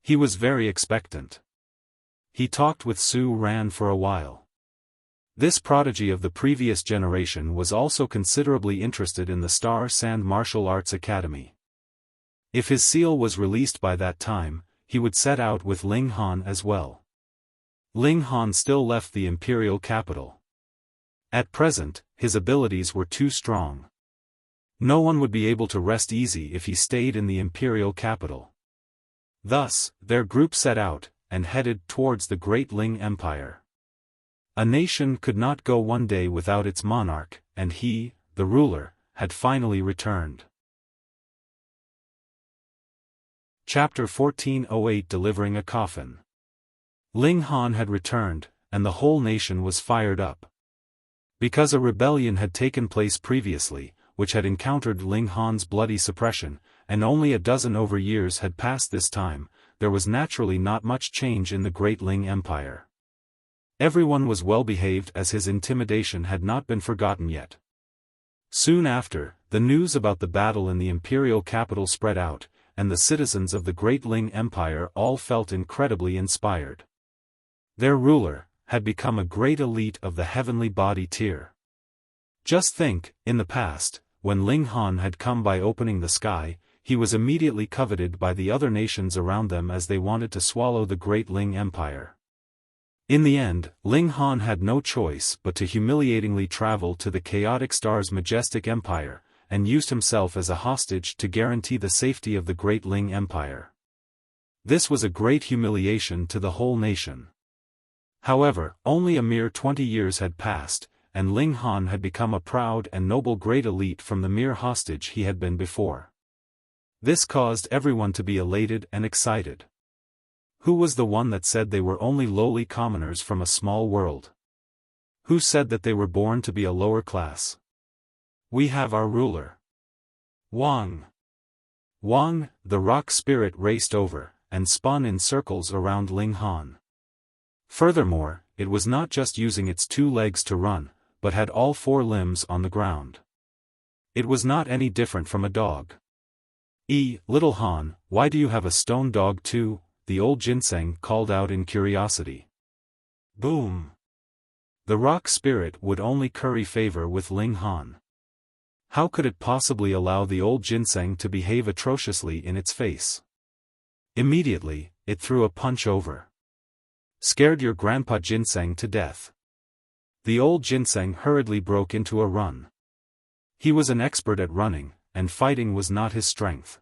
He was very expectant. He talked with Su Ran for a while. This prodigy of the previous generation was also considerably interested in the Star Sand Martial Arts Academy. If his seal was released by that time, he would set out with Ling Han as well. Ling Han still left the imperial capital. At present, his abilities were too strong. No one would be able to rest easy if he stayed in the imperial capital. Thus, their group set out, and headed towards the Great Ling Empire. A nation could not go one day without its monarch, and he, the ruler, had finally returned. Chapter 1408 Delivering a Coffin. Ling Han had returned, and the whole nation was fired up. Because a rebellion had taken place previously, which had encountered Ling Han's bloody suppression, and only a dozen over years had passed this time, there was naturally not much change in the Great Ling Empire. Everyone was well behaved as his intimidation had not been forgotten yet. Soon after, the news about the battle in the imperial capital spread out, and the citizens of the Great Ling Empire all felt incredibly inspired. Their ruler had become a great elite of the heavenly body tier. Just think, in the past, when Ling Han had come by opening the sky, he was immediately coveted by the other nations around them as they wanted to swallow the Great Ling Empire. In the end, Ling Han had no choice but to humiliatingly travel to the chaotic star's majestic empire, and used himself as a hostage to guarantee the safety of the Great Ling Empire. This was a great humiliation to the whole nation. However, only a mere 20 years had passed, and Ling Han had become a proud and noble great elite from the mere hostage he had been before. This caused everyone to be elated and excited. Who was the one that said they were only lowly commoners from a small world? Who said that they were born to be a lower class? We have our ruler. Wang. Wang, the rock spirit raced over, and spun in circles around Ling Han. Furthermore, it was not just using its 2 legs to run, but had all 4 limbs on the ground. It was not any different from a dog. Little Han, why do you have a stone dog too? The old ginseng called out in curiosity. Boom! The rock spirit would only curry favor with Ling Han. How could it possibly allow the old ginseng to behave atrociously in its face? Immediately, it threw a punch over. Scared your grandpa ginseng to death. The old ginseng hurriedly broke into a run. He was an expert at running, and fighting was not his strength.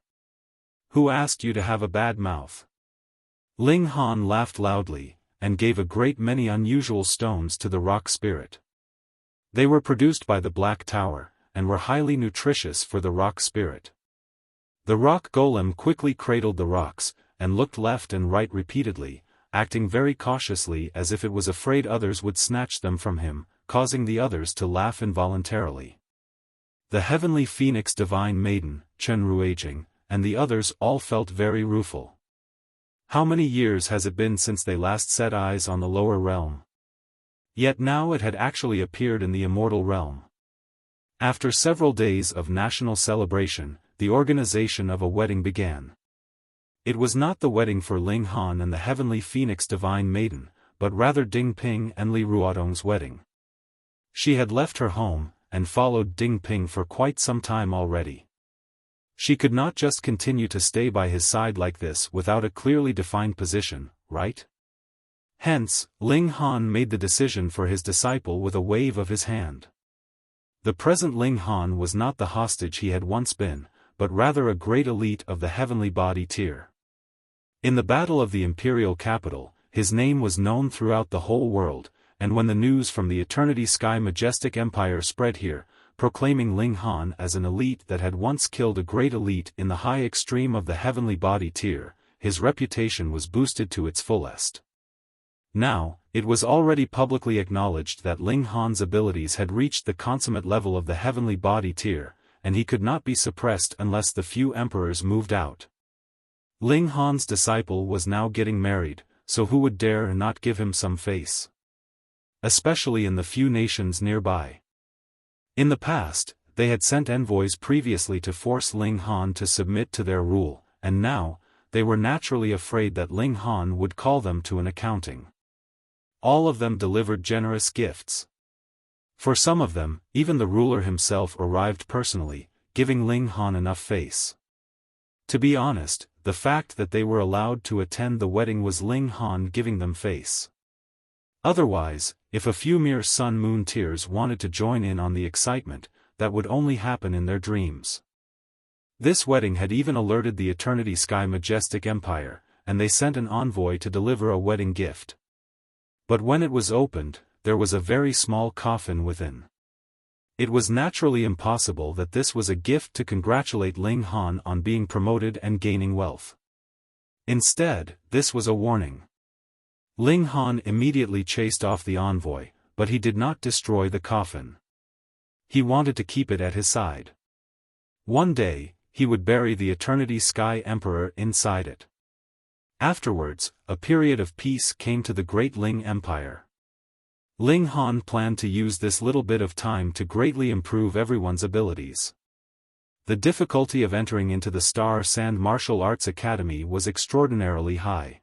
Who asked you to have a bad mouth? Ling Han laughed loudly, and gave a great many unusual stones to the rock spirit. They were produced by the Black Tower, and were highly nutritious for the rock spirit. The rock golem quickly cradled the rocks, and looked left and right repeatedly, acting very cautiously as if it was afraid others would snatch them from him, causing the others to laugh involuntarily. The heavenly phoenix divine maiden, Chen Ruijing, and the others all felt very rueful. How many years has it been since they last set eyes on the lower realm? Yet now it had actually appeared in the immortal realm. After several days of national celebration, the organization of a wedding began. It was not the wedding for Ling Han and the heavenly phoenix divine maiden, but rather Ding Ping and Li Ruotong's wedding. She had left her home, and followed Ding Ping for quite some time already. She could not just continue to stay by his side like this without a clearly defined position, right? Hence, Ling Han made the decision for his disciple with a wave of his hand. The present Ling Han was not the hostage he had once been, but rather a great elite of the heavenly body tier. In the battle of the imperial capital, his name was known throughout the whole world, and when the news from the Eternity Sky Majestic Empire spread here, proclaiming Ling Han as an elite that had once killed a great elite in the high extreme of the heavenly body tier, his reputation was boosted to its fullest. Now, it was already publicly acknowledged that Ling Han's abilities had reached the consummate level of the heavenly body tier, and he could not be suppressed unless the few emperors moved out. Ling Han's disciple was now getting married, so who would dare not give him some face? Especially in the few nations nearby. In the past, they had sent envoys previously to force Ling Han to submit to their rule, and now, they were naturally afraid that Ling Han would call them to an accounting. All of them delivered generous gifts. For some of them, even the ruler himself arrived personally, giving Ling Han enough face. To be honest, the fact that they were allowed to attend the wedding was Ling Han giving them face. Otherwise, if a few mere sun-moon tears wanted to join in on the excitement, that would only happen in their dreams. This wedding had even alerted the Eternity Sky Majestic Empire, and they sent an envoy to deliver a wedding gift. But when it was opened, there was a very small coffin within. It was naturally impossible that this was a gift to congratulate Ling Han on being promoted and gaining wealth. Instead, this was a warning. Ling Han immediately chased off the envoy, but he did not destroy the coffin. He wanted to keep it at his side. One day, he would bury the Eternity Sky Emperor inside it. Afterwards, a period of peace came to the Great Ling Empire. Ling Han planned to use this little bit of time to greatly improve everyone's abilities. The difficulty of entering into the Star Sand Martial Arts Academy was extraordinarily high.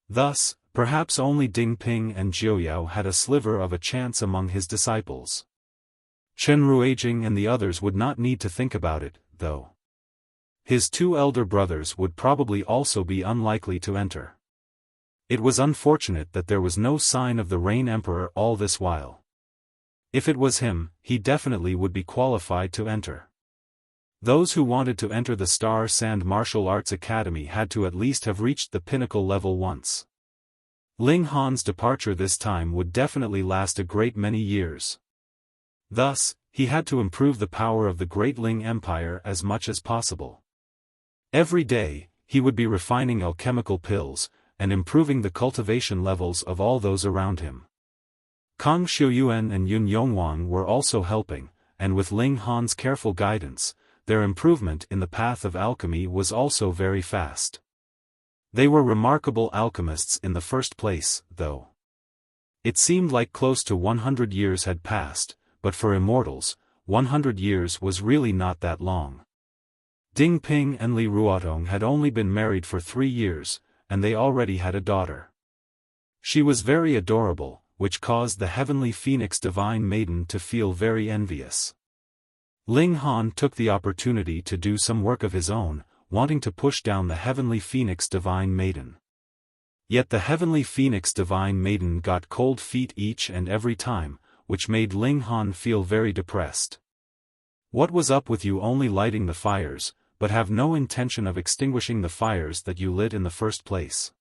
Thus, perhaps only Ding Ping and Jiuyao had a sliver of a chance among his disciples. Chen Ruijing and the others would not need to think about it, though. His two elder brothers would probably also be unlikely to enter. It was unfortunate that there was no sign of the Rain Emperor all this while. If it was him, he definitely would be qualified to enter. Those who wanted to enter the Star Sand Martial Arts Academy had to at least have reached the pinnacle level once. Ling Han's departure this time would definitely last a great many years. Thus, he had to improve the power of the Great Ling Empire as much as possible. Every day, he would be refining alchemical pills, and improving the cultivation levels of all those around him. Kang Xiuyuan and Yun Yongwang were also helping, and with Ling Han's careful guidance, their improvement in the path of alchemy was also very fast. They were remarkable alchemists in the first place, though. It seemed like close to 100 years had passed, but for immortals, 100 years was really not that long. Ding Ping and Li Ruotong had only been married for 3 years, and they already had a daughter. She was very adorable, which caused the heavenly phoenix divine maiden to feel very envious. Ling Han took the opportunity to do some work of his own, wanting to push down the heavenly phoenix divine maiden. Yet the heavenly phoenix divine maiden got cold feet each and every time, which made Ling Han feel very depressed. What was up with you only lighting the fires, but have no intention of extinguishing the fires that you lit in the first place?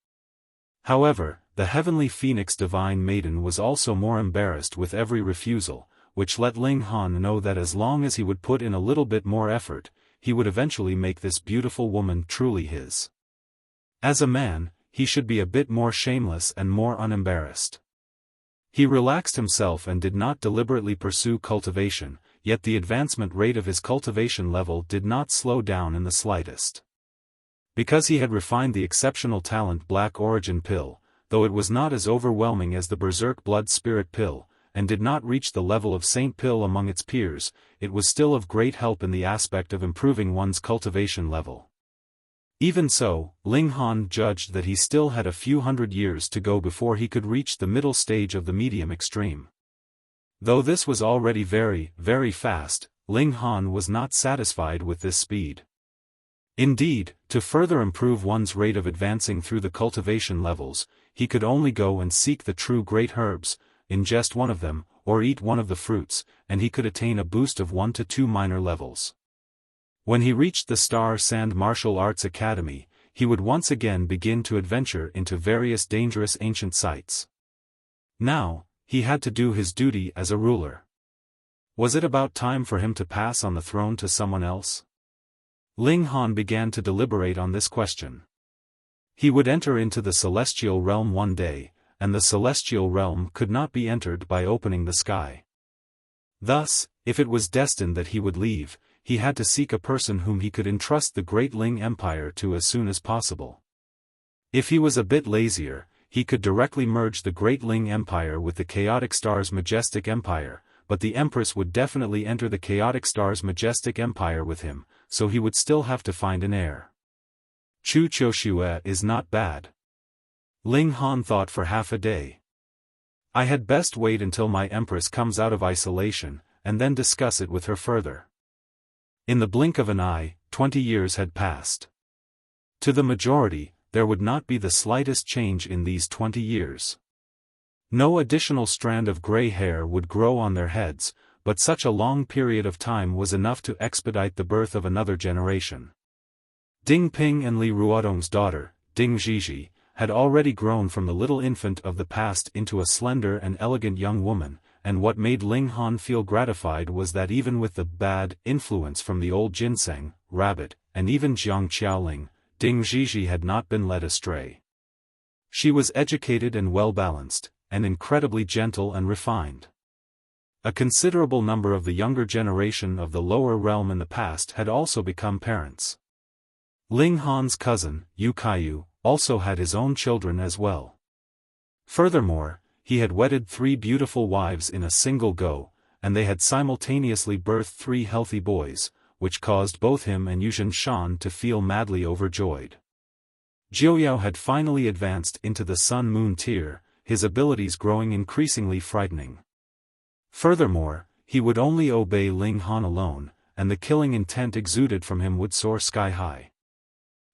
However, the heavenly phoenix divine maiden was also more embarrassed with every refusal, which let Ling Han know that as long as he would put in a little bit more effort, he would eventually make this beautiful woman truly his. As a man, he should be a bit more shameless and more unembarrassed. He relaxed himself and did not deliberately pursue cultivation, yet the advancement rate of his cultivation level did not slow down in the slightest. Because he had refined the exceptional talent Black Origin Pill, though it was not as overwhelming as the Berserk Blood Spirit Pill, and did not reach the level of Saint Pill among its peers, it was still of great help in the aspect of improving one's cultivation level. Even so, Ling Han judged that he still had a few hundred years to go before he could reach the middle stage of the medium extreme. Though this was already very, very fast, Ling Han was not satisfied with this speed. Indeed, to further improve one's rate of advancing through the cultivation levels, he could only go and seek the true great herbs, ingest one of them, or eat one of the fruits, and he could attain a boost of 1 to 2 minor levels. When he reached the Star Sand Martial Arts Academy, he would once again begin to adventure into various dangerous ancient sites. Now, he had to do his duty as a ruler. Was it about time for him to pass on the throne to someone else? Ling Han began to deliberate on this question. He would enter into the celestial realm one day, and the celestial realm could not be entered by opening the sky. Thus, if it was destined that he would leave, he had to seek a person whom he could entrust the Great Ling Empire to as soon as possible. If he was a bit lazier, he could directly merge the Great Ling Empire with the Chaotic Star's Majestic Empire, but the Empress would definitely enter the Chaotic Star's Majestic Empire with him, so he would still have to find an heir. Chu Qiushue is not bad. Ling Han thought for half a day. I had best wait until my Empress comes out of isolation, and then discuss it with her further. In the blink of an eye, 20 years had passed. To the majority, there would not be the slightest change in these 20 years. No additional strand of gray hair would grow on their heads, but such a long period of time was enough to expedite the birth of another generation. Ding Ping and Li Ruodong's daughter, Ding Zhizhi, had already grown from the little infant of the past into a slender and elegant young woman, and what made Ling Han feel gratified was that even with the bad influence from the old ginseng, rabbit, and even Jiang Qiaoling, Ding Zhizhi had not been led astray. She was educated and well-balanced, and incredibly gentle and refined. A considerable number of the younger generation of the lower realm in the past had also become parents. Ling Han's cousin, Yu Kaiyu, also had his own children as well. Furthermore, he had wedded 3 beautiful wives in a single go, and they had simultaneously birthed 3 healthy boys, which caused both him and Yuzhen Shan to feel madly overjoyed. Jiuyao had finally advanced into the Sun-Moon tier, his abilities growing increasingly frightening. Furthermore, he would only obey Ling Han alone, and the killing intent exuded from him would soar sky-high.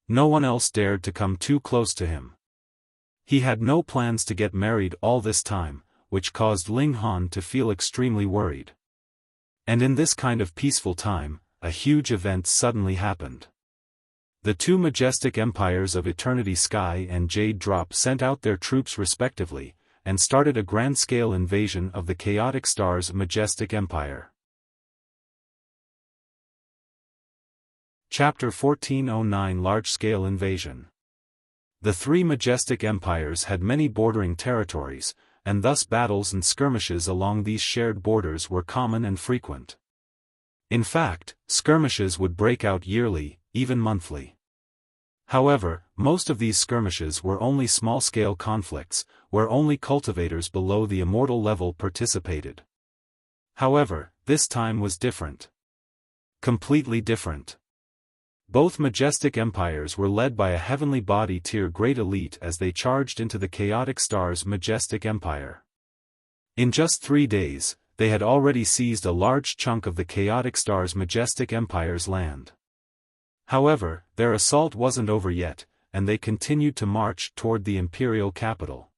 No one else dared to come too close to him. He had no plans to get married all this time, which caused Ling Han to feel extremely worried. And in this kind of peaceful time, a huge event suddenly happened. The 2 majestic empires of Eternity Sky and Jade Drop sent out their troops respectively, and started a grand-scale invasion of the Chaotic Star's Majestic Empire. Chapter 1409 Large-Scale Invasion. The 3 majestic empires had many bordering territories, and thus battles and skirmishes along these shared borders were common and frequent. In fact, skirmishes would break out yearly, even monthly. However, most of these skirmishes were only small-scale conflicts, where only cultivators below the immortal level participated. However, this time was different. Completely different. Both majestic empires were led by a heavenly body tier great elite as they charged into the Chaotic Star's Majestic Empire. In just 3 days, they had already seized a large chunk of the Chaotic Star's majestic empire's land. However, their assault wasn't over yet, and they continued to march toward the imperial capital.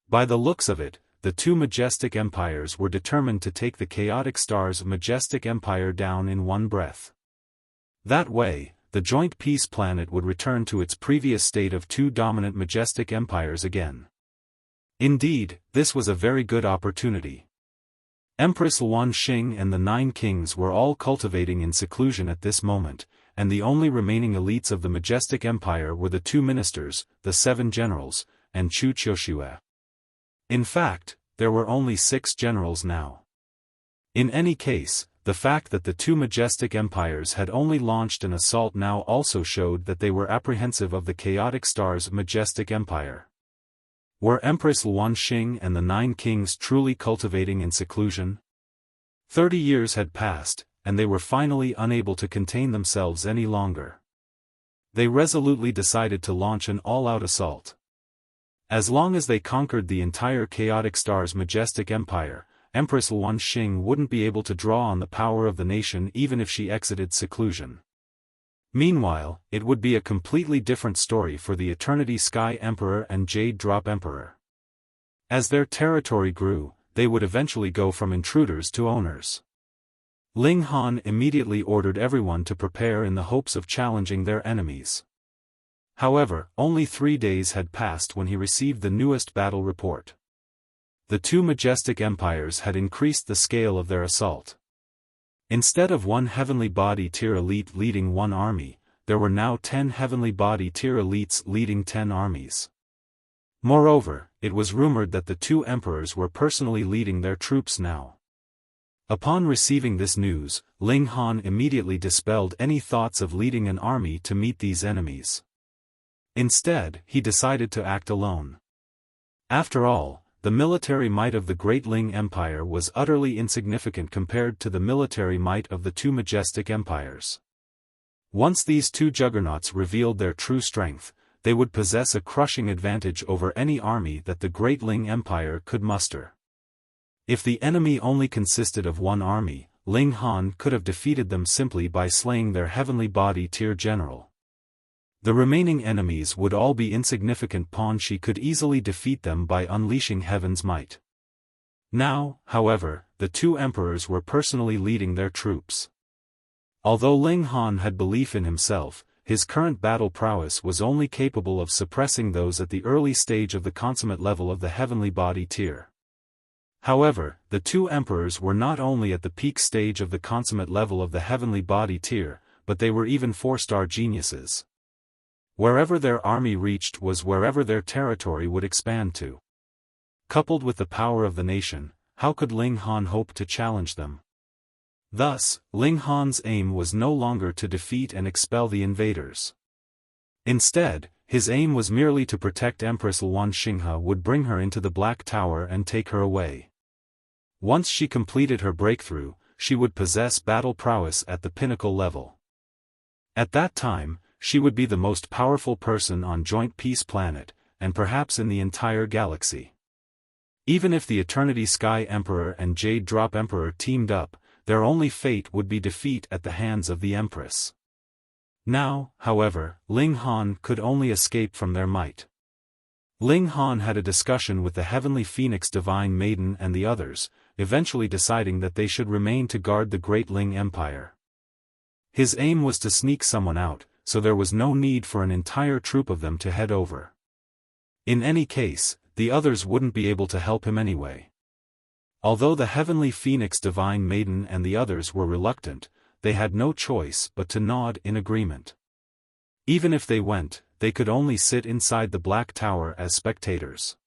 By the looks of it, the two majestic empires were determined to take the Chaotic Star's majestic empire down in one breath. That way, the joint peace planet would return to its previous state of two dominant majestic empires again. Indeed, this was a very good opportunity. Empress Wuxia and the 9 kings were all cultivating in seclusion at this moment, and the only remaining elites of the majestic empire were the 2 ministers, the 7 generals, and Chu Qiuxue. In fact, there were only 6 generals now. In any case, the fact that the 2 majestic empires had only launched an assault now also showed that they were apprehensive of the Chaotic Star's majestic empire. Were Empress Wuxia and the 9 kings truly cultivating in seclusion? 30 years had passed, and they were finally unable to contain themselves any longer. They resolutely decided to launch an all-out assault. As long as they conquered the entire Chaotic Star's majestic empire, Empress Wuxia wouldn't be able to draw on the power of the nation even if she exited seclusion. Meanwhile, it would be a completely different story for the Eternity Sky Emperor and Jade Drop Emperor. As their territory grew, they would eventually go from intruders to owners. Ling Han immediately ordered everyone to prepare in the hopes of challenging their enemies. However, only 3 days had passed when he received the newest battle report. The 2 majestic empires had increased the scale of their assault. Instead of 1 heavenly body tier elite leading 1 army, there were now 10 heavenly body tier elites leading 10 armies. Moreover, it was rumored that the 2 emperors were personally leading their troops now. Upon receiving this news, Ling Han immediately dispelled any thoughts of leading an army to meet these enemies. Instead, he decided to act alone. After all, the military might of the Great Ling Empire was utterly insignificant compared to the military might of the 2 majestic empires. Once these 2 juggernauts revealed their true strength, they would possess a crushing advantage over any army that the Great Ling Empire could muster. If the enemy only consisted of 1 army, Ling Han could have defeated them simply by slaying their heavenly body tier general. The remaining enemies would all be insignificant pawns. She could easily defeat them by unleashing heaven's might. Now, however, the 2 emperors were personally leading their troops. Although Ling Han had belief in himself, his current battle prowess was only capable of suppressing those at the early stage of the consummate level of the heavenly body tier. However, the 2 emperors were not only at the peak stage of the consummate level of the heavenly body tier, but they were even 4-star geniuses. Wherever their army reached was wherever their territory would expand to. Coupled with the power of the nation, how could Ling Han hope to challenge them? Thus, Ling Han's aim was no longer to defeat and expel the invaders. Instead, his aim was merely to protect Empress Wuxia would bring her into the Black Tower and take her away. Once she completed her breakthrough, she would possess battle prowess at the pinnacle level. At that time, she would be the most powerful person on Joint Peace Planet, and perhaps in the entire galaxy. Even if the Eternity Sky Emperor and Jade Drop Emperor teamed up, their only fate would be defeat at the hands of the Empress. Now, however, Ling Han could only escape from their might. Ling Han had a discussion with the Heavenly Phoenix Divine Maiden and the others, eventually deciding that they should remain to guard the Great Ling Empire. His aim was to sneak someone out, so there was no need for an entire troop of them to head over. In any case, the others wouldn't be able to help him anyway. Although the Heavenly Phoenix Divine Maiden and the others were reluctant, they had no choice but to nod in agreement. Even if they went, they could only sit inside the Black Tower as spectators.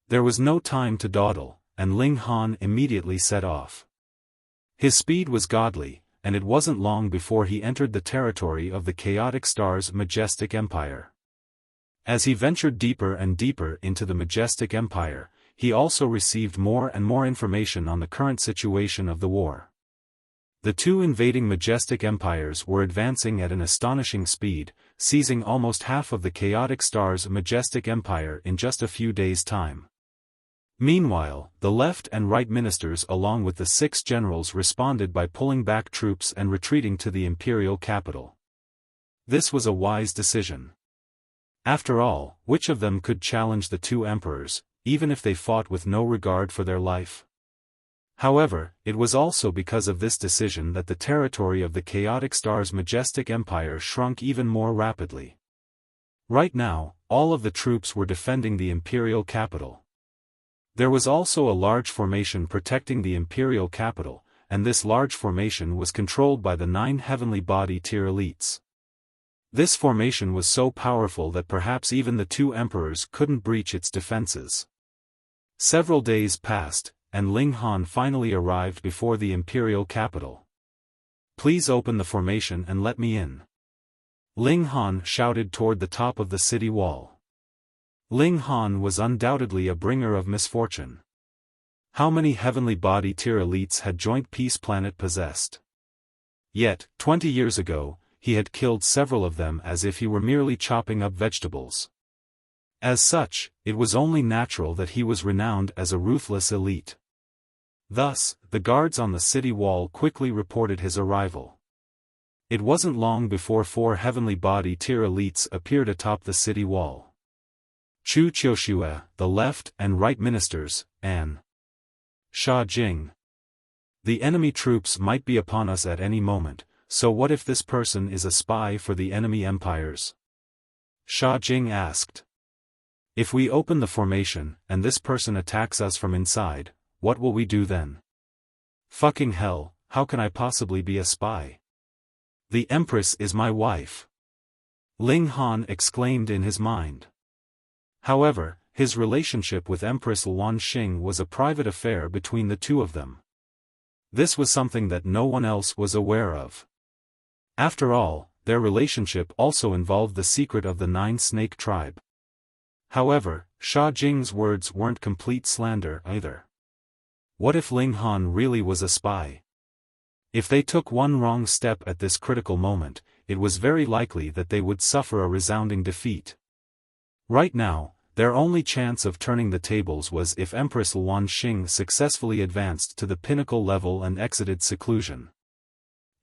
There was no time to dawdle, and Ling Han immediately set off. His speed was godly, and it wasn't long before he entered the territory of the Chaotic Star's majestic empire. As he ventured deeper and deeper into the majestic empire, he also received more and more information on the current situation of the war. The 2 invading majestic empires were advancing at an astonishing speed, seizing almost half of the Chaotic Star's majestic empire in just a few days' time. Meanwhile, the left and right ministers along with the 6 generals responded by pulling back troops and retreating to the imperial capital. This was a wise decision. After all, which of them could challenge the 2 emperors, even if they fought with no regard for their life? However, it was also because of this decision that the territory of the Chaotic Star's majestic empire shrunk even more rapidly. Right now, all of the troops were defending the imperial capital. There was also a large formation protecting the imperial capital, and this large formation was controlled by the 9 heavenly body tier elites. This formation was so powerful that perhaps even the 2 emperors couldn't breach its defenses. Several days passed, and Ling Han finally arrived before the imperial capital. "Please open the formation and let me in," Ling Han shouted toward the top of the city wall. Ling Han was undoubtedly a bringer of misfortune. How many heavenly body tier elites had Joint Peace Planet possessed? Yet, 20 years ago, he had killed several of them as if he were merely chopping up vegetables. As such, it was only natural that he was renowned as a ruthless elite. Thus, the guards on the city wall quickly reported his arrival. It wasn't long before 4 heavenly body tier elites appeared atop the city wall. Chu Qiushue, the left and right ministers, and Sha Jing. The enemy troops might be upon us at any moment, so what if this person is a spy for the enemy empires? Sha Jing asked. If we open the formation, and this person attacks us from inside, what will we do then? Fucking hell, how can I possibly be a spy? The Empress is my wife. Ling Han exclaimed in his mind. However, his relationship with Empress Luan Xing was a private affair between the 2 of them. This was something that no one else was aware of. After all, their relationship also involved the secret of the 9 snake tribe. However, Sha Jing's words weren't complete slander either. What if Ling Han really was a spy? If they took one wrong step at this critical moment, it was very likely that they would suffer a resounding defeat. Right now, their only chance of turning the tables was if Empress Luan Xing successfully advanced to the pinnacle level and exited seclusion.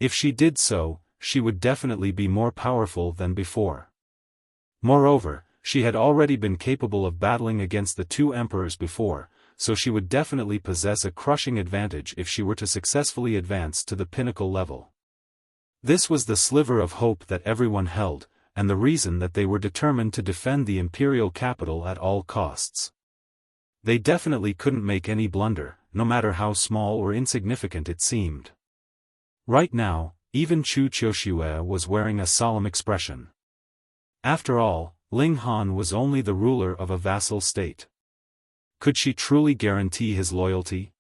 If she did so, she would definitely be more powerful than before. Moreover, she had already been capable of battling against the 2 emperors before, so she would definitely possess a crushing advantage if she were to successfully advance to the pinnacle level. This was the sliver of hope that everyone held, and the reason that they were determined to defend the imperial capital at all costs. They definitely couldn't make any blunder, no matter how small or insignificant it seemed. Right now, even Chu Qiushue was wearing a solemn expression. After all, Ling Han was only the ruler of a vassal state. Could she truly guarantee his loyalty?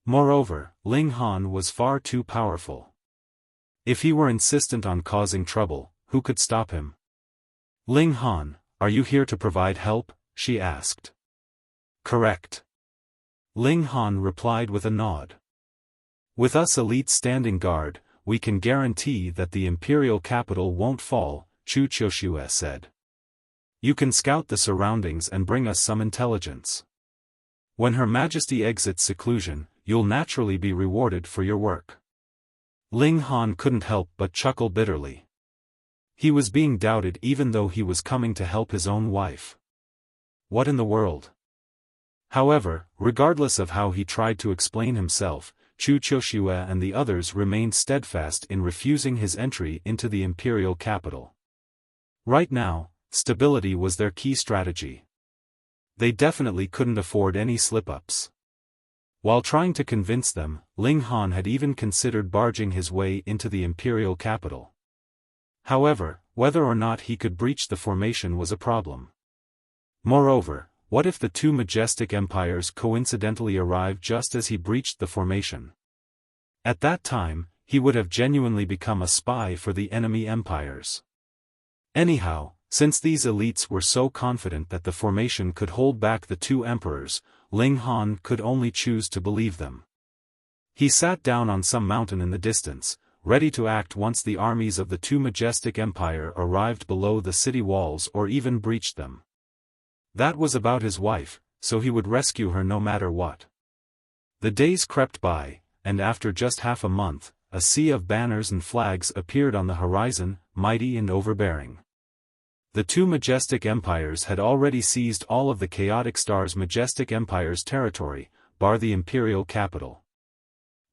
Moreover, Ling Han was far too powerful. If he were insistent on causing trouble, who could stop him? Ling Han, are you here to provide help? She asked. Correct. Ling Han replied with a nod. With us elites standing guard, we can guarantee that the imperial capital won't fall, Chu Qiushue said. You can scout the surroundings and bring us some intelligence. When Her Majesty exits seclusion, you'll naturally be rewarded for your work. Ling Han couldn't help but chuckle bitterly. He was being doubted even though he was coming to help his own wife. What in the world? However, regardless of how he tried to explain himself, Chu Qiushue and the others remained steadfast in refusing his entry into the imperial capital. Right now, stability was their key strategy. They definitely couldn't afford any slip-ups. While trying to convince them, Ling Han had even considered barging his way into the imperial capital. However, whether or not he could breach the formation was a problem. Moreover, what if the 2 majestic empires coincidentally arrived just as he breached the formation? At that time, he would have genuinely become a spy for the enemy empires. Anyhow, since these elites were so confident that the formation could hold back the 2 emperors, Ling Han could only choose to believe them. He sat down on some mountain in the distance, ready to act once the armies of the 2 majestic empire arrived below the city walls or even breached them. That was about his wife, so he would rescue her no matter what. The days crept by, and after just half a month, a sea of banners and flags appeared on the horizon, mighty and overbearing. The two majestic empires had already seized all of the chaotic star's majestic empire's territory, bar the imperial capital.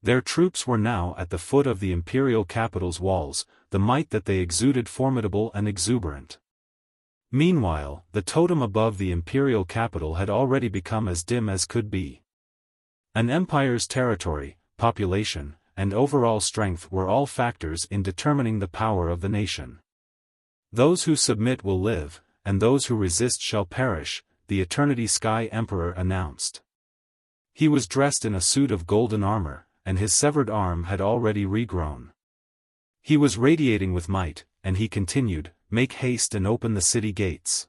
Their troops were now at the foot of the imperial capital's walls, the might that they exuded formidable and exuberant. Meanwhile, the totem above the imperial capital had already become as dim as could be. An empire's territory, population, and overall strength were all factors in determining the power of the nation. Those who submit will live, and those who resist shall perish, the Eternity Sky Emperor announced. He was dressed in a suit of golden armor, and his severed arm had already regrown. He was radiating with might, and he continued, "Make haste and open the city gates.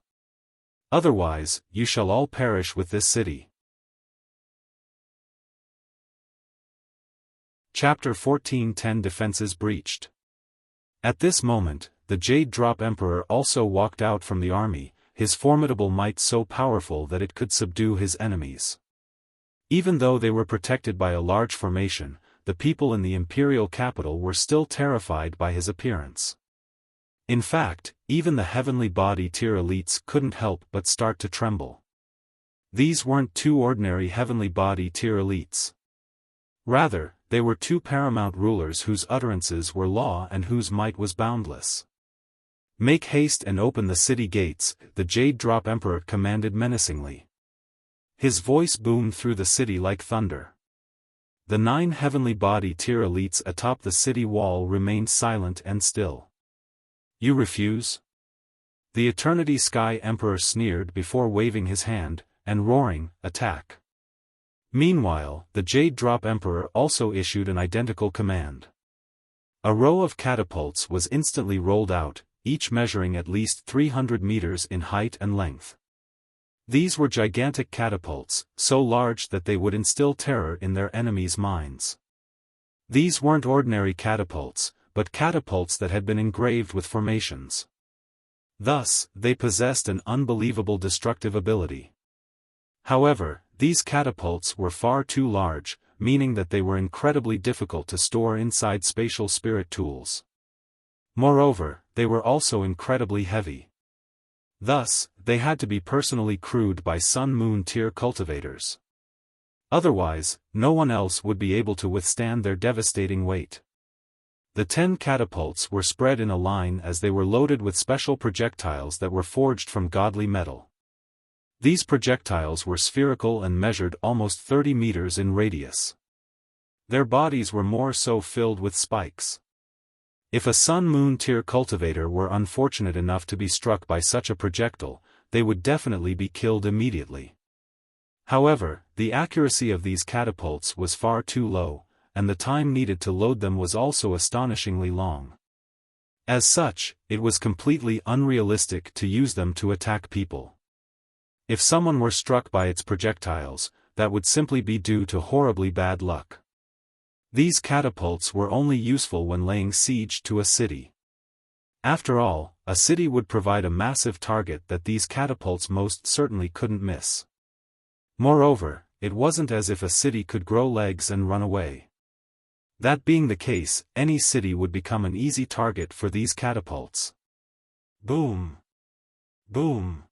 Otherwise, you shall all perish with this city." Chapter 14:10 Defenses breached. At this moment, the Jade Drop Emperor also walked out from the army, his formidable might so powerful that it could subdue his enemies. Even though they were protected by a large formation, the people in the imperial capital were still terrified by his appearance. In fact, even the heavenly body tier elites couldn't help but start to tremble. These weren't two ordinary heavenly body tier elites. Rather, they were two paramount rulers whose utterances were law and whose might was boundless. "Make haste and open the city gates," the Jade Drop Emperor commanded menacingly. His voice boomed through the city like thunder. The 9 heavenly body tier elites atop the city wall remained silent and still. "You refuse?" The Eternity Sky Emperor sneered before waving his hand, and roaring, "Attack!" Meanwhile, the Jade Drop Emperor also issued an identical command. A row of catapults was instantly rolled out, each measuring at least 300 meters in height and length. These were gigantic catapults, so large that they would instill terror in their enemies' minds. These weren't ordinary catapults, but catapults that had been engraved with formations. Thus, they possessed an unbelievable destructive ability. However, these catapults were far too large, meaning that they were incredibly difficult to store inside spatial spirit tools. Moreover, they were also incredibly heavy. Thus, they had to be personally crewed by Sun-Moon tier cultivators. Otherwise, no one else would be able to withstand their devastating weight. The 10 catapults were spread in a line as they were loaded with special projectiles that were forged from godly metal. These projectiles were spherical and measured almost 30 meters in radius. Their bodies were more so filled with spikes. If a Sun-Moon tier cultivator were unfortunate enough to be struck by such a projectile, they would definitely be killed immediately. However, the accuracy of these catapults was far too low, and the time needed to load them was also astonishingly long. As such, it was completely unrealistic to use them to attack people. If someone were struck by its projectiles, that would simply be due to horribly bad luck. These catapults were only useful when laying siege to a city. After all, a city would provide a massive target that these catapults most certainly couldn't miss. Moreover, it wasn't as if a city could grow legs and run away. That being the case, any city would become an easy target for these catapults. Boom! Boom!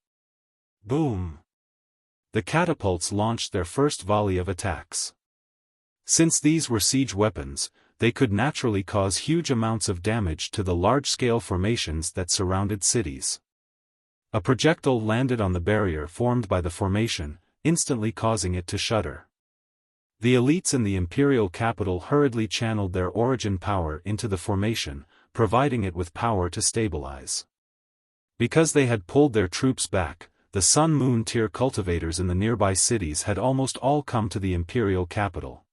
Boom! The catapults launched their first volley of attacks. Since these were siege weapons, they could naturally cause huge amounts of damage to the large-scale formations that surrounded cities. A projectile landed on the barrier formed by the formation, instantly causing it to shudder. The elites in the imperial capital hurriedly channeled their origin power into the formation, providing it with power to stabilize. Because they had pulled their troops back, the Sun-Moon tier cultivators in the nearby cities had almost all come to the imperial capital.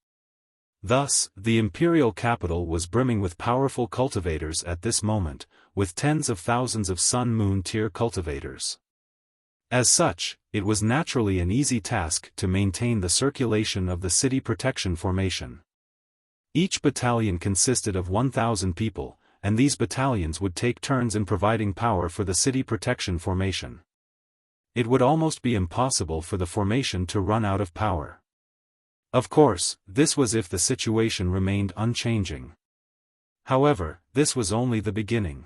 Thus, the imperial capital was brimming with powerful cultivators at this moment, with tens of thousands of Sun-Moon tier cultivators. As such, it was naturally an easy task to maintain the circulation of the city protection formation. Each battalion consisted of 1,000 people, and these battalions would take turns in providing power for the city protection formation. It would almost be impossible for the formation to run out of power. Of course, this was if the situation remained unchanging. However, this was only the beginning.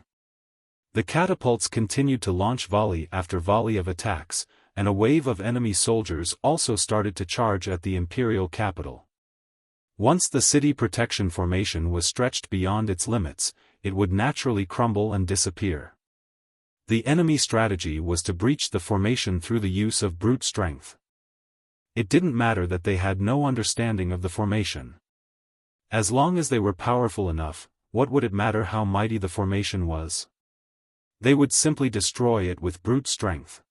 The catapults continued to launch volley after volley of attacks, and a wave of enemy soldiers also started to charge at the imperial capital. Once the city protection formation was stretched beyond its limits, it would naturally crumble and disappear. The enemy strategy was to breach the formation through the use of brute strength. It didn't matter that they had no understanding of the formation. As long as they were powerful enough, what would it matter how mighty the formation was? They would simply destroy it with brute strength.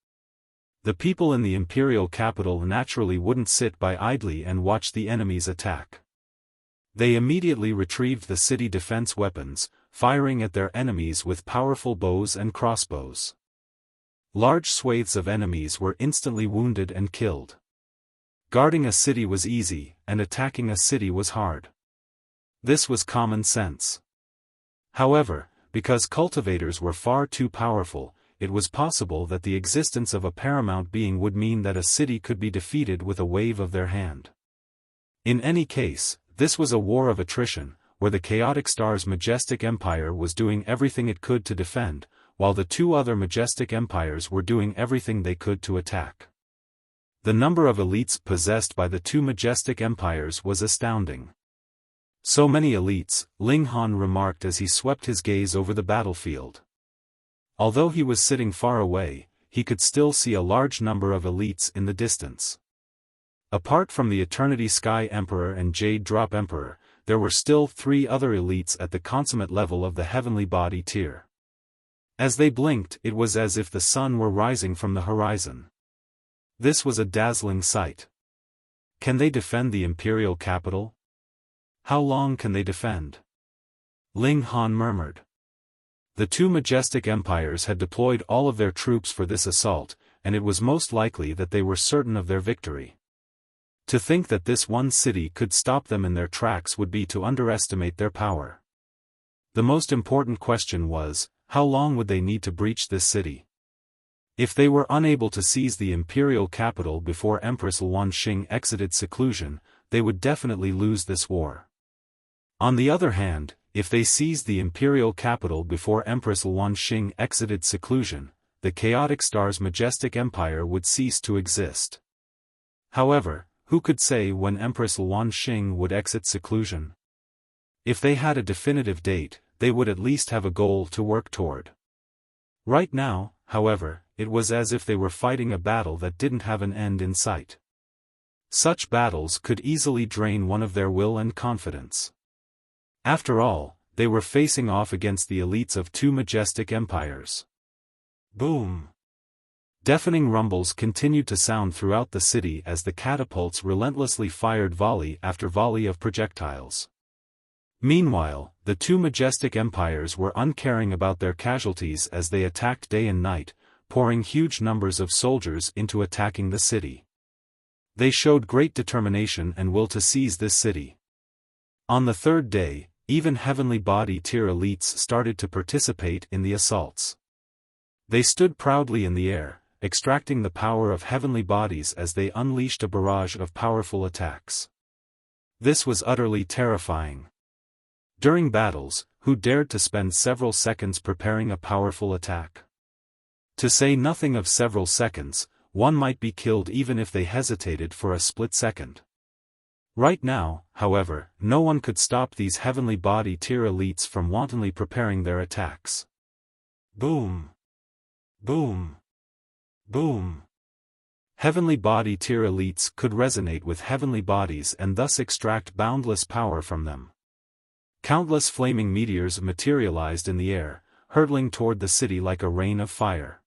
The people in the imperial capital naturally wouldn't sit by idly and watch the enemies attack. They immediately retrieved the city defense weapons, firing at their enemies with powerful bows and crossbows. Large swathes of enemies were instantly wounded and killed. Guarding a city was easy, and attacking a city was hard. This was common sense. However, because cultivators were far too powerful, it was possible that the existence of a paramount being would mean that a city could be defeated with a wave of their hand. In any case, this was a war of attrition, where the Chaotic Star's majestic empire was doing everything it could to defend, while the two other majestic empires were doing everything they could to attack. The number of elites possessed by the two majestic empires was astounding. So many elites, Ling Han remarked as he swept his gaze over the battlefield. Although he was sitting far away, he could still see a large number of elites in the distance. Apart from the Eternity Sky Emperor and Jade Drop Emperor, there were still 3 other elites at the consummate level of the heavenly body tier. As they blinked, it was as if the sun were rising from the horizon. This was a dazzling sight. Can they defend the imperial capital? How long can they defend? Ling Han murmured. The two majestic empires had deployed all of their troops for this assault, and it was most likely that they were certain of their victory. To think that this one city could stop them in their tracks would be to underestimate their power. The most important question was, how long would they need to breach this city? If they were unable to seize the imperial capital before Empress Luanxing exited seclusion, they would definitely lose this war. On the other hand, if they seized the imperial capital before Empress Luanxing exited seclusion, the Chaotic Star's majestic empire would cease to exist. However, who could say when Empress Luanxing would exit seclusion? If they had a definitive date, they would at least have a goal to work toward. Right now, however, it was as if they were fighting a battle that didn't have an end in sight. Such battles could easily drain one of their will and confidence. After all, they were facing off against the elites of two majestic empires. Boom! Deafening rumbles continued to sound throughout the city as the catapults relentlessly fired volley after volley of projectiles. Meanwhile, the two majestic empires were uncaring about their casualties as they attacked day and night, pouring huge numbers of soldiers into attacking the city. They showed great determination and will to seize this city. On the third day, even heavenly body tier elites started to participate in the assaults. They stood proudly in the air, extracting the power of heavenly bodies as they unleashed a barrage of powerful attacks. This was utterly terrifying. During battles, who dared to spend several seconds preparing a powerful attack? To say nothing of several seconds, one might be killed even if they hesitated for a split second. Right now, however, no one could stop these heavenly body tier elites from wantonly preparing their attacks. Boom! Boom! Boom! Heavenly body tier elites could resonate with heavenly bodies and thus extract boundless power from them. Countless flaming meteors materialized in the air, hurtling toward the city like a rain of fire.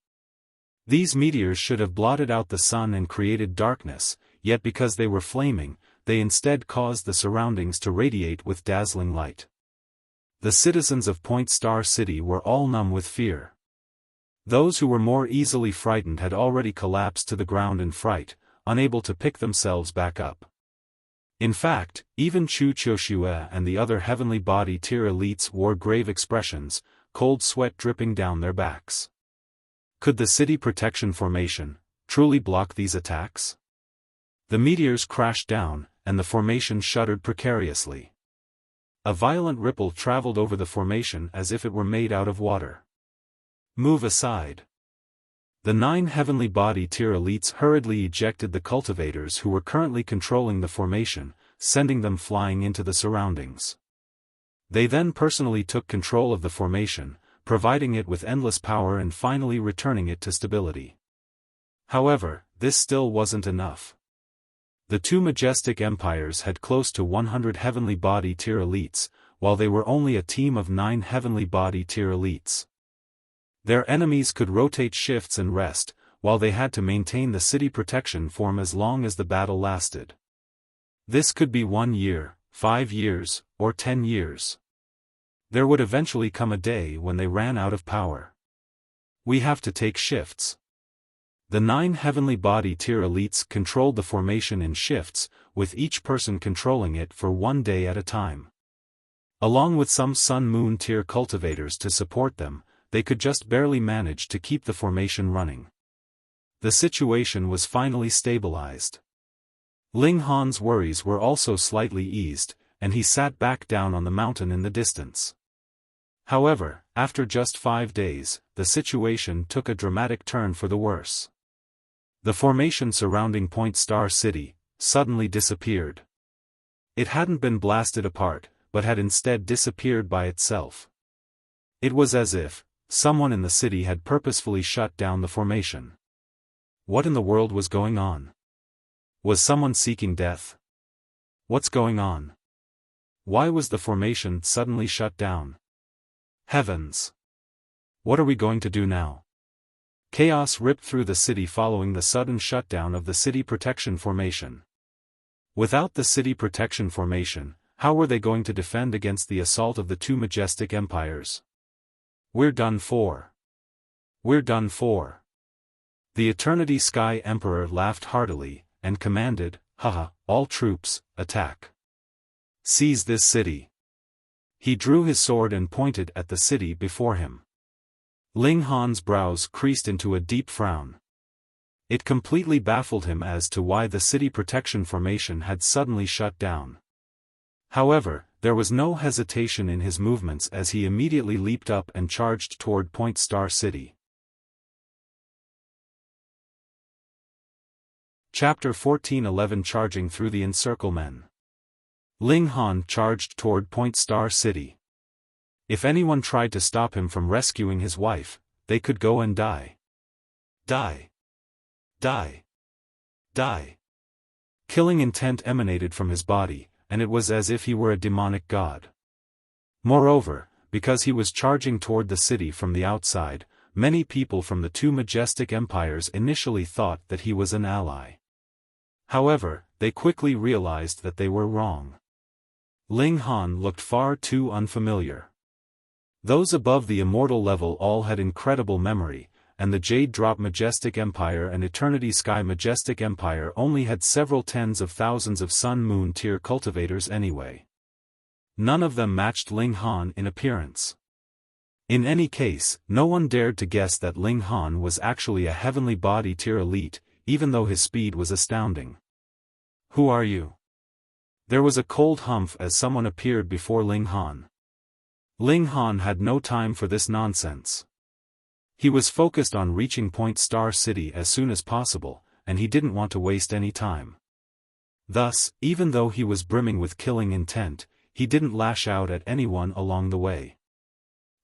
These meteors should have blotted out the sun and created darkness, yet because they were flaming, they instead caused the surroundings to radiate with dazzling light. The citizens of Point Star City were all numb with fear. Those who were more easily frightened had already collapsed to the ground in fright, unable to pick themselves back up. In fact, even Chu Qiuxue and the other heavenly body tier elites wore grave expressions, cold sweat dripping down their backs. Could the city protection formation, truly block these attacks? The meteors crashed down, and the formation shuddered precariously. A violent ripple traveled over the formation as if it were made out of water. Move aside. The 9 heavenly body tier elites hurriedly ejected the cultivators who were currently controlling the formation, sending them flying into the surroundings. They then personally took control of the formation, providing it with endless power and finally returning it to stability. However, this still wasn't enough. The 2 majestic empires had close to 100 heavenly body tier elites, while they were only a team of 9 heavenly body tier elites. Their enemies could rotate shifts and rest, while they had to maintain the city protection form as long as the battle lasted. This could be 1 year, 5 years, or 10 years. There would eventually come a day when they ran out of power. We have to take shifts. The 9 heavenly body tier elites controlled the formation in shifts, with each person controlling it for 1 day at a time. Along with some sun-moon tier cultivators to support them, they could just barely manage to keep the formation running. The situation was finally stabilized. Ling Han's worries were also slightly eased, and he sat back down on the mountain in the distance. However, after just 5 days, the situation took a dramatic turn for the worse. The formation surrounding Point Star City suddenly disappeared. It hadn't been blasted apart, but had instead disappeared by itself. It was as if someone in the city had purposefully shut down the formation. What in the world was going on? Was someone seeking death? What's going on? Why was the formation suddenly shut down? Heavens! What are we going to do now? Chaos ripped through the city following the sudden shutdown of the city protection formation. Without the city protection formation, how were they going to defend against the assault of the 2 majestic empires? We're done for. We're done for. The Eternity Sky Emperor laughed heartily, and commanded, "Haha, all troops, attack. Seize this city." He drew his sword and pointed at the city before him. Ling Han's brows creased into a deep frown. It completely baffled him as to why the city protection formation had suddenly shut down. However, there was no hesitation in his movements as he immediately leaped up and charged toward Point Star City. Chapter 14:11 Charging through the Encirclemen. Ling Han charged toward Point Star City. If anyone tried to stop him from rescuing his wife, they could go and die. Die. Die. Die. Killing intent emanated from his body, and it was as if he were a demonic god. Moreover, because he was charging toward the city from the outside, many people from the 2 majestic empires initially thought that he was an ally. However, they quickly realized that they were wrong. Ling Han looked far too unfamiliar. Those above the immortal level all had incredible memory, and the Jade Drop Majestic Empire and Eternity Sky Majestic Empire only had several tens of thousands of Sun-Moon tier cultivators anyway. None of them matched Ling Han in appearance. In any case, no one dared to guess that Ling Han was actually a heavenly body tier elite, even though his speed was astounding. "Who are you?" There was a cold humph as someone appeared before Ling Han. Ling Han had no time for this nonsense. He was focused on reaching Point Star City as soon as possible, and he didn't want to waste any time. Thus, even though he was brimming with killing intent, he didn't lash out at anyone along the way.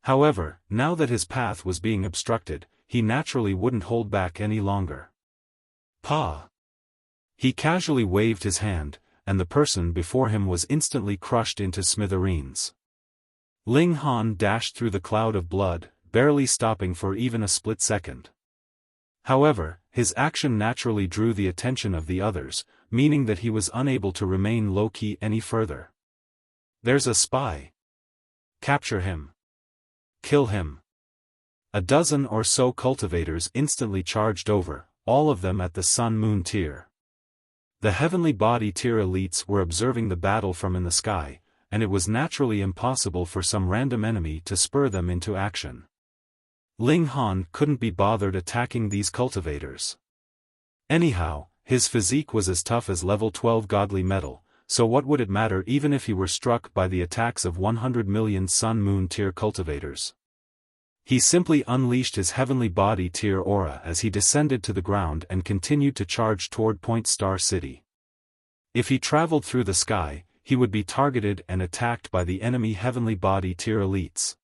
However, now that his path was being obstructed, he naturally wouldn't hold back any longer. "Pa!" He casually waved his hand, and the person before him was instantly crushed into smithereens. Ling Han dashed through the cloud of blood, barely stopping for even a split second. However, his action naturally drew the attention of the others, meaning that he was unable to remain low-key any further. "There's a spy. Capture him. Kill him." A dozen or so cultivators instantly charged over, all of them at the Sun-Moon tier. The heavenly body tier elites were observing the battle from in the sky, and it was naturally impossible for some random enemy to spur them into action. Ling Han couldn't be bothered attacking these cultivators. Anyhow, his physique was as tough as level 12 godly metal, so what would it matter even if he were struck by the attacks of 100 million Sun-Moon tier cultivators? He simply unleashed his heavenly body tier aura as he descended to the ground and continued to charge toward Point Star City. If he traveled through the sky, he would be targeted and attacked by the enemy heavenly body tier elites.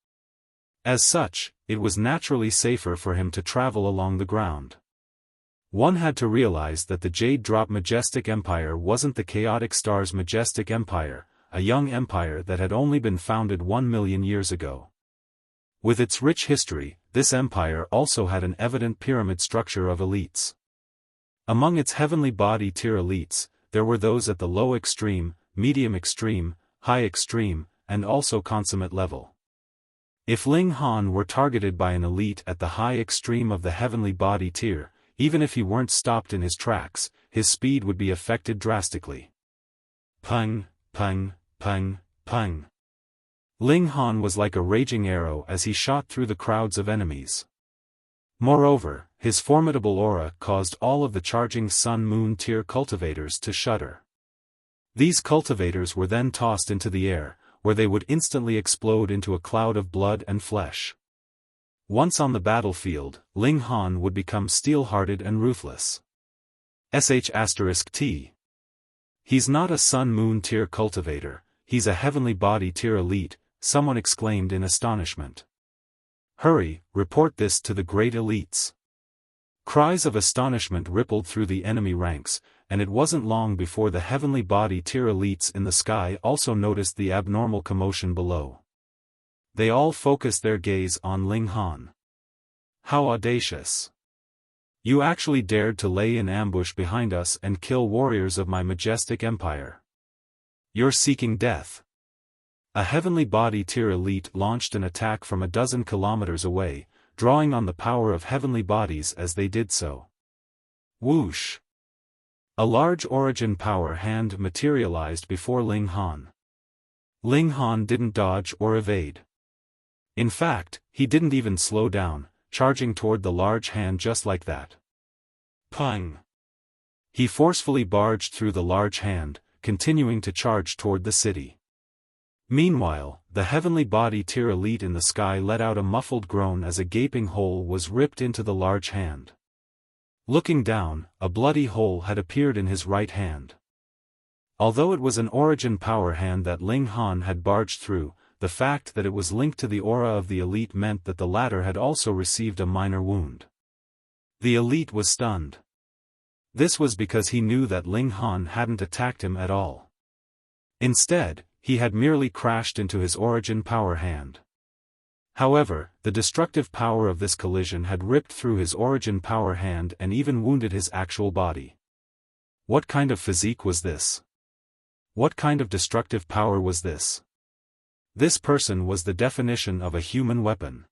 As such, it was naturally safer for him to travel along the ground. One had to realize that the Jade Drop Majestic Empire wasn't the Chaotic Star's Majestic Empire, a young empire that had only been founded 1 million years ago. With its rich history, this empire also had an evident pyramid structure of elites. Among its heavenly body tier elites, there were those at the low extreme, medium extreme, high extreme, and also consummate level. If Ling Han were targeted by an elite at the high extreme of the heavenly body tier, even if he weren't stopped in his tracks, his speed would be affected drastically. Pung, pung, pung, pung. Ling Han was like a raging arrow as he shot through the crowds of enemies. Moreover, his formidable aura caused all of the charging Sun-Moon tier cultivators to shudder. These cultivators were then tossed into the air, where they would instantly explode into a cloud of blood and flesh. Once on the battlefield, Ling Han would become steel-hearted and ruthless. *T. He's not a Sun-Moon tier cultivator, he's a heavenly body tier elite, someone exclaimed in astonishment. Hurry, report this to the great elites. Cries of astonishment rippled through the enemy ranks, and it wasn't long before the heavenly body tier elites in the sky also noticed the abnormal commotion below. They all focused their gaze on Ling Han. How audacious! You actually dared to lay in ambush behind us and kill warriors of my majestic empire. You're seeking death. A heavenly body tier elite launched an attack from a dozen kilometers away, drawing on the power of heavenly bodies as they did so. Whoosh! A large origin power hand materialized before Ling Han. Ling Han didn't dodge or evade. In fact, he didn't even slow down, charging toward the large hand just like that. Pung! He forcefully barged through the large hand, continuing to charge toward the city. Meanwhile, the heavenly body tier elite in the sky let out a muffled groan as a gaping hole was ripped into the large hand. Looking down, a bloody hole had appeared in his right hand. Although it was an origin power hand that Ling Han had barged through, the fact that it was linked to the aura of the elite meant that the latter had also received a minor wound. The elite was stunned. This was because he knew that Ling Han hadn't attacked him at all. Instead, he had merely crashed into his origin power hand. However, the destructive power of this collision had ripped through his origin power hand and even wounded his actual body. What kind of physique was this? What kind of destructive power was this? This person was the definition of a human weapon.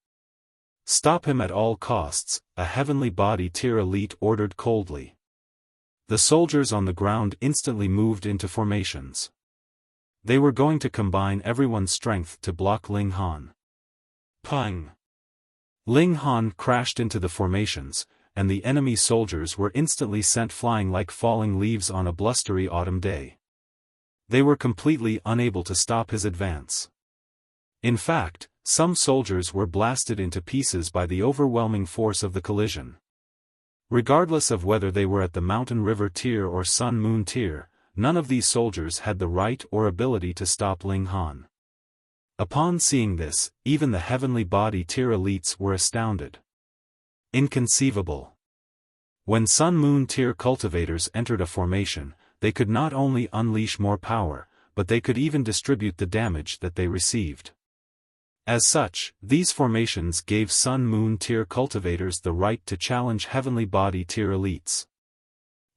Stop him at all costs, a heavenly body tier elite ordered coldly. The soldiers on the ground instantly moved into formations. They were going to combine everyone's strength to block Ling Han. Pung! Ling Han crashed into the formations, and the enemy soldiers were instantly sent flying like falling leaves on a blustery autumn day. They were completely unable to stop his advance. In fact, some soldiers were blasted into pieces by the overwhelming force of the collision. Regardless of whether they were at the Mountain River tier or Sun-Moon tier, none of these soldiers had the right or ability to stop Ling Han. Upon seeing this, even the heavenly body tier elites were astounded. Inconceivable. When Sun-Moon tier cultivators entered a formation, they could not only unleash more power, but they could even distribute the damage that they received. As such, these formations gave Sun-Moon tier cultivators the right to challenge heavenly body tier elites.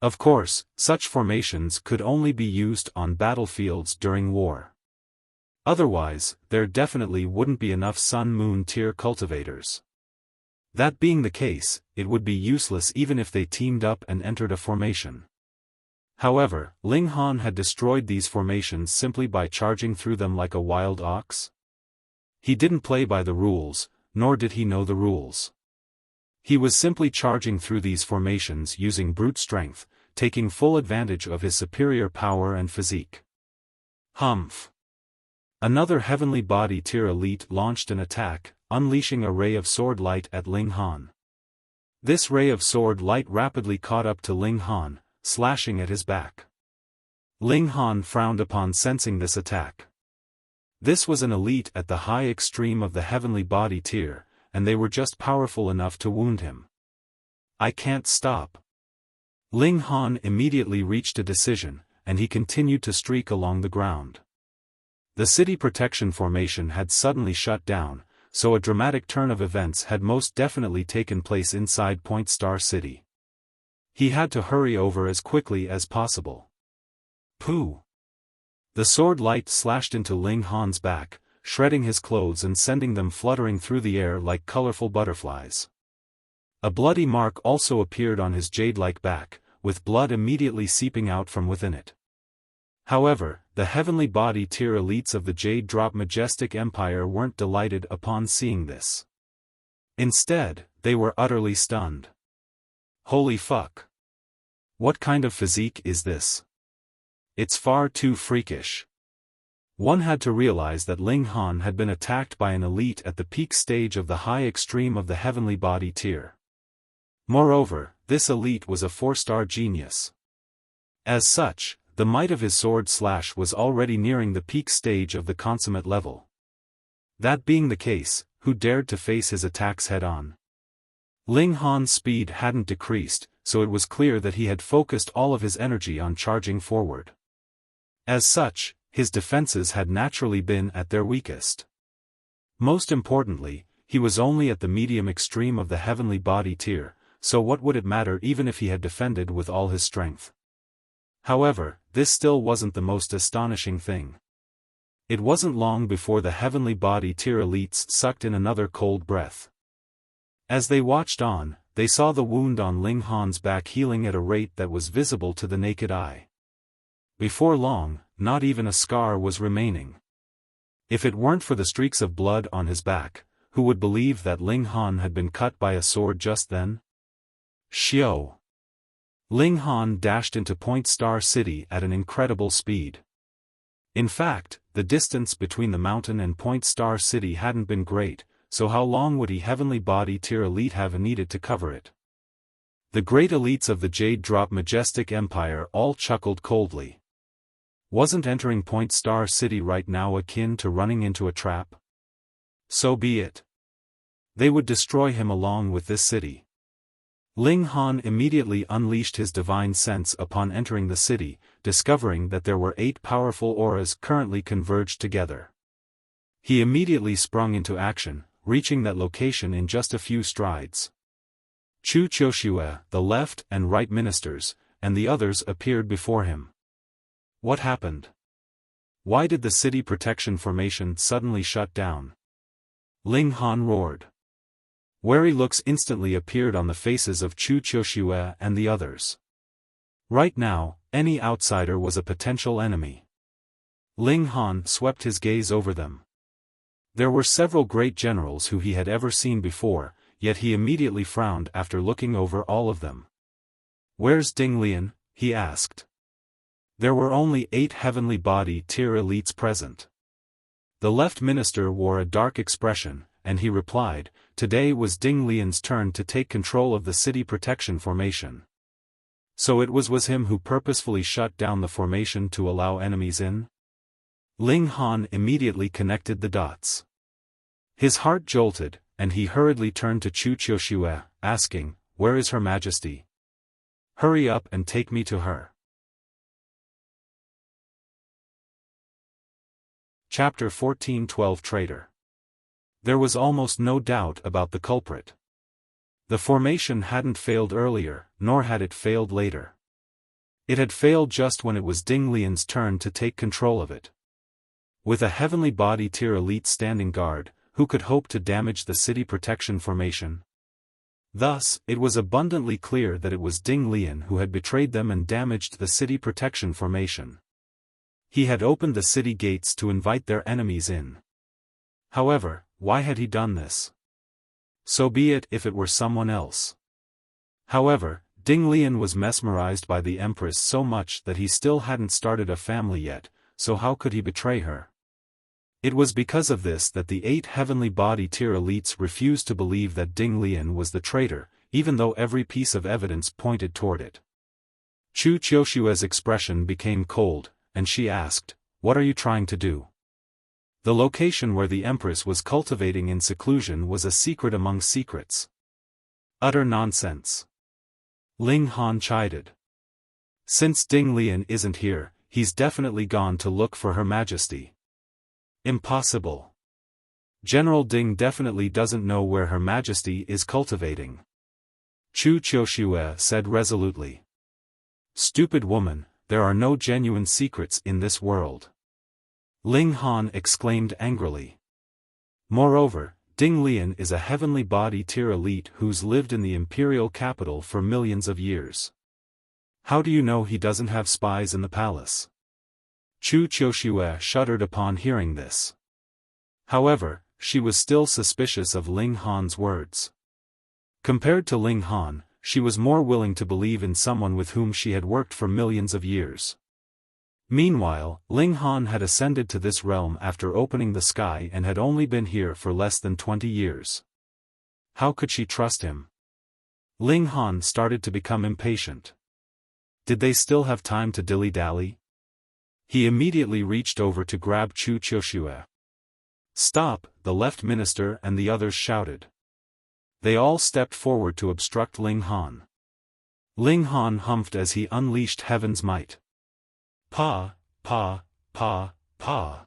Of course, such formations could only be used on battlefields during war. Otherwise, there definitely wouldn't be enough Sun-Moon tier cultivators. That being the case, it would be useless even if they teamed up and entered a formation. However, Ling Han had destroyed these formations simply by charging through them like a wild ox. He didn't play by the rules, nor did he know the rules. He was simply charging through these formations using brute strength, taking full advantage of his superior power and physique. Humph! Another heavenly body tier elite launched an attack, unleashing a ray of sword light at Ling Han. This ray of sword light rapidly caught up to Ling Han, slashing at his back. Ling Han frowned upon sensing this attack. This was an elite at the high extreme of the heavenly body tier, and they were just powerful enough to wound him. I can't stop. Ling Han immediately reached a decision, and he continued to streak along the ground. The city protection formation had suddenly shut down, so a dramatic turn of events had most definitely taken place inside Point Star City. He had to hurry over as quickly as possible. Pooh! The sword light slashed into Ling Han's back, shredding his clothes and sending them fluttering through the air like colorful butterflies. A bloody mark also appeared on his jade-like back, with blood immediately seeping out from within it. However, the heavenly body tier elites of the Jade Drop Majestic Empire weren't delighted upon seeing this. Instead, they were utterly stunned. Holy fuck! What kind of physique is this? It's far too freakish. One had to realize that Ling Han had been attacked by an elite at the peak stage of the high extreme of the heavenly body tier. Moreover, this elite was a 4-star genius. As such, the might of his sword slash was already nearing the peak stage of the consummate level. That being the case, who dared to face his attacks head-on? Ling Han's speed hadn't decreased, so it was clear that he had focused all of his energy on charging forward. As such, his defenses had naturally been at their weakest. Most importantly, he was only at the medium extreme of the heavenly body tier, so what would it matter even if he had defended with all his strength? However, this still wasn't the most astonishing thing. It wasn't long before the heavenly body tier elites sucked in another cold breath. As they watched on, they saw the wound on Ling Han's back healing at a rate that was visible to the naked eye. Before long, not even a scar was remaining. If it weren't for the streaks of blood on his back, who would believe that Ling Han had been cut by a sword just then? Xiao! Ling Han dashed into Point Star City at an incredible speed. In fact, the distance between the mountain and Point Star City hadn't been great, so how long would he heavenly body tier elite have needed to cover it? The great elites of the Jade Drop Majestic Empire all chuckled coldly. Wasn't entering Point Star City right now akin to running into a trap? So be it. They would destroy him along with this city. Ling Han immediately unleashed his divine sense upon entering the city, discovering that there were 8 powerful auras currently converged together. He immediately sprung into action, reaching that location in just a few strides. Chu Qiushue, the left and right ministers, and the others appeared before him. What happened? Why did the city protection formation suddenly shut down? Ling Han roared. Wary looks instantly appeared on the faces of Chu Qiushue and the others. Right now, any outsider was a potential enemy. Ling Han swept his gaze over them. There were several great generals who he had ever seen before, yet he immediately frowned after looking over all of them. Where's Ding Lian? He asked. There were only 8 heavenly body tier elites present. The left minister wore a dark expression, and he replied, today was Ding Lian's turn to take control of the city protection formation. So it was him who purposefully shut down the formation to allow enemies in? Ling Han immediately connected the dots. His heart jolted, and he hurriedly turned to Chu Qiushue, asking, where is Her Majesty? Hurry up and take me to her. Chapter 14-12 Traitor. There was almost no doubt about the culprit. The formation hadn't failed earlier, nor had it failed later. It had failed just when it was Ding Lian's turn to take control of it. With a heavenly body tier elite standing guard, who could hope to damage the city protection formation? Thus, it was abundantly clear that it was Ding Lian who had betrayed them and damaged the city protection formation. He had opened the city gates to invite their enemies in. However, why had he done this? So be it if it were someone else. However, Ding Lian was mesmerized by the Empress so much that he still hadn't started a family yet, so how could he betray her? It was because of this that the 8 heavenly body tier elites refused to believe that Ding Lian was the traitor, even though every piece of evidence pointed toward it. Chu Qiushue's expression became cold, and she asked, "What are you trying to do?" The location where the Empress was cultivating in seclusion was a secret among secrets. Utter nonsense. Ling Han chided. Since Ding Lian isn't here, he's definitely gone to look for Her Majesty. Impossible. General Ding definitely doesn't know where Her Majesty is cultivating. Chu Qiushue said resolutely. Stupid woman, there are no genuine secrets in this world. Ling Han exclaimed angrily. Moreover, Ding Lian is a heavenly body tier elite who's lived in the imperial capital for millions of years. How do you know he doesn't have spies in the palace? Chu Qiushue shuddered upon hearing this. However, she was still suspicious of Ling Han's words. Compared to Ling Han, she was more willing to believe in someone with whom she had worked for millions of years. Meanwhile, Ling Han had ascended to this realm after opening the sky and had only been here for less than 20 years. How could she trust him? Ling Han started to become impatient. Did they still have time to dilly-dally? He immediately reached over to grab Chu Qiushue. Stop, the left minister and the others shouted. They all stepped forward to obstruct Ling Han. Ling Han humphed as he unleashed heaven's might. Pa, pa, pa, pa.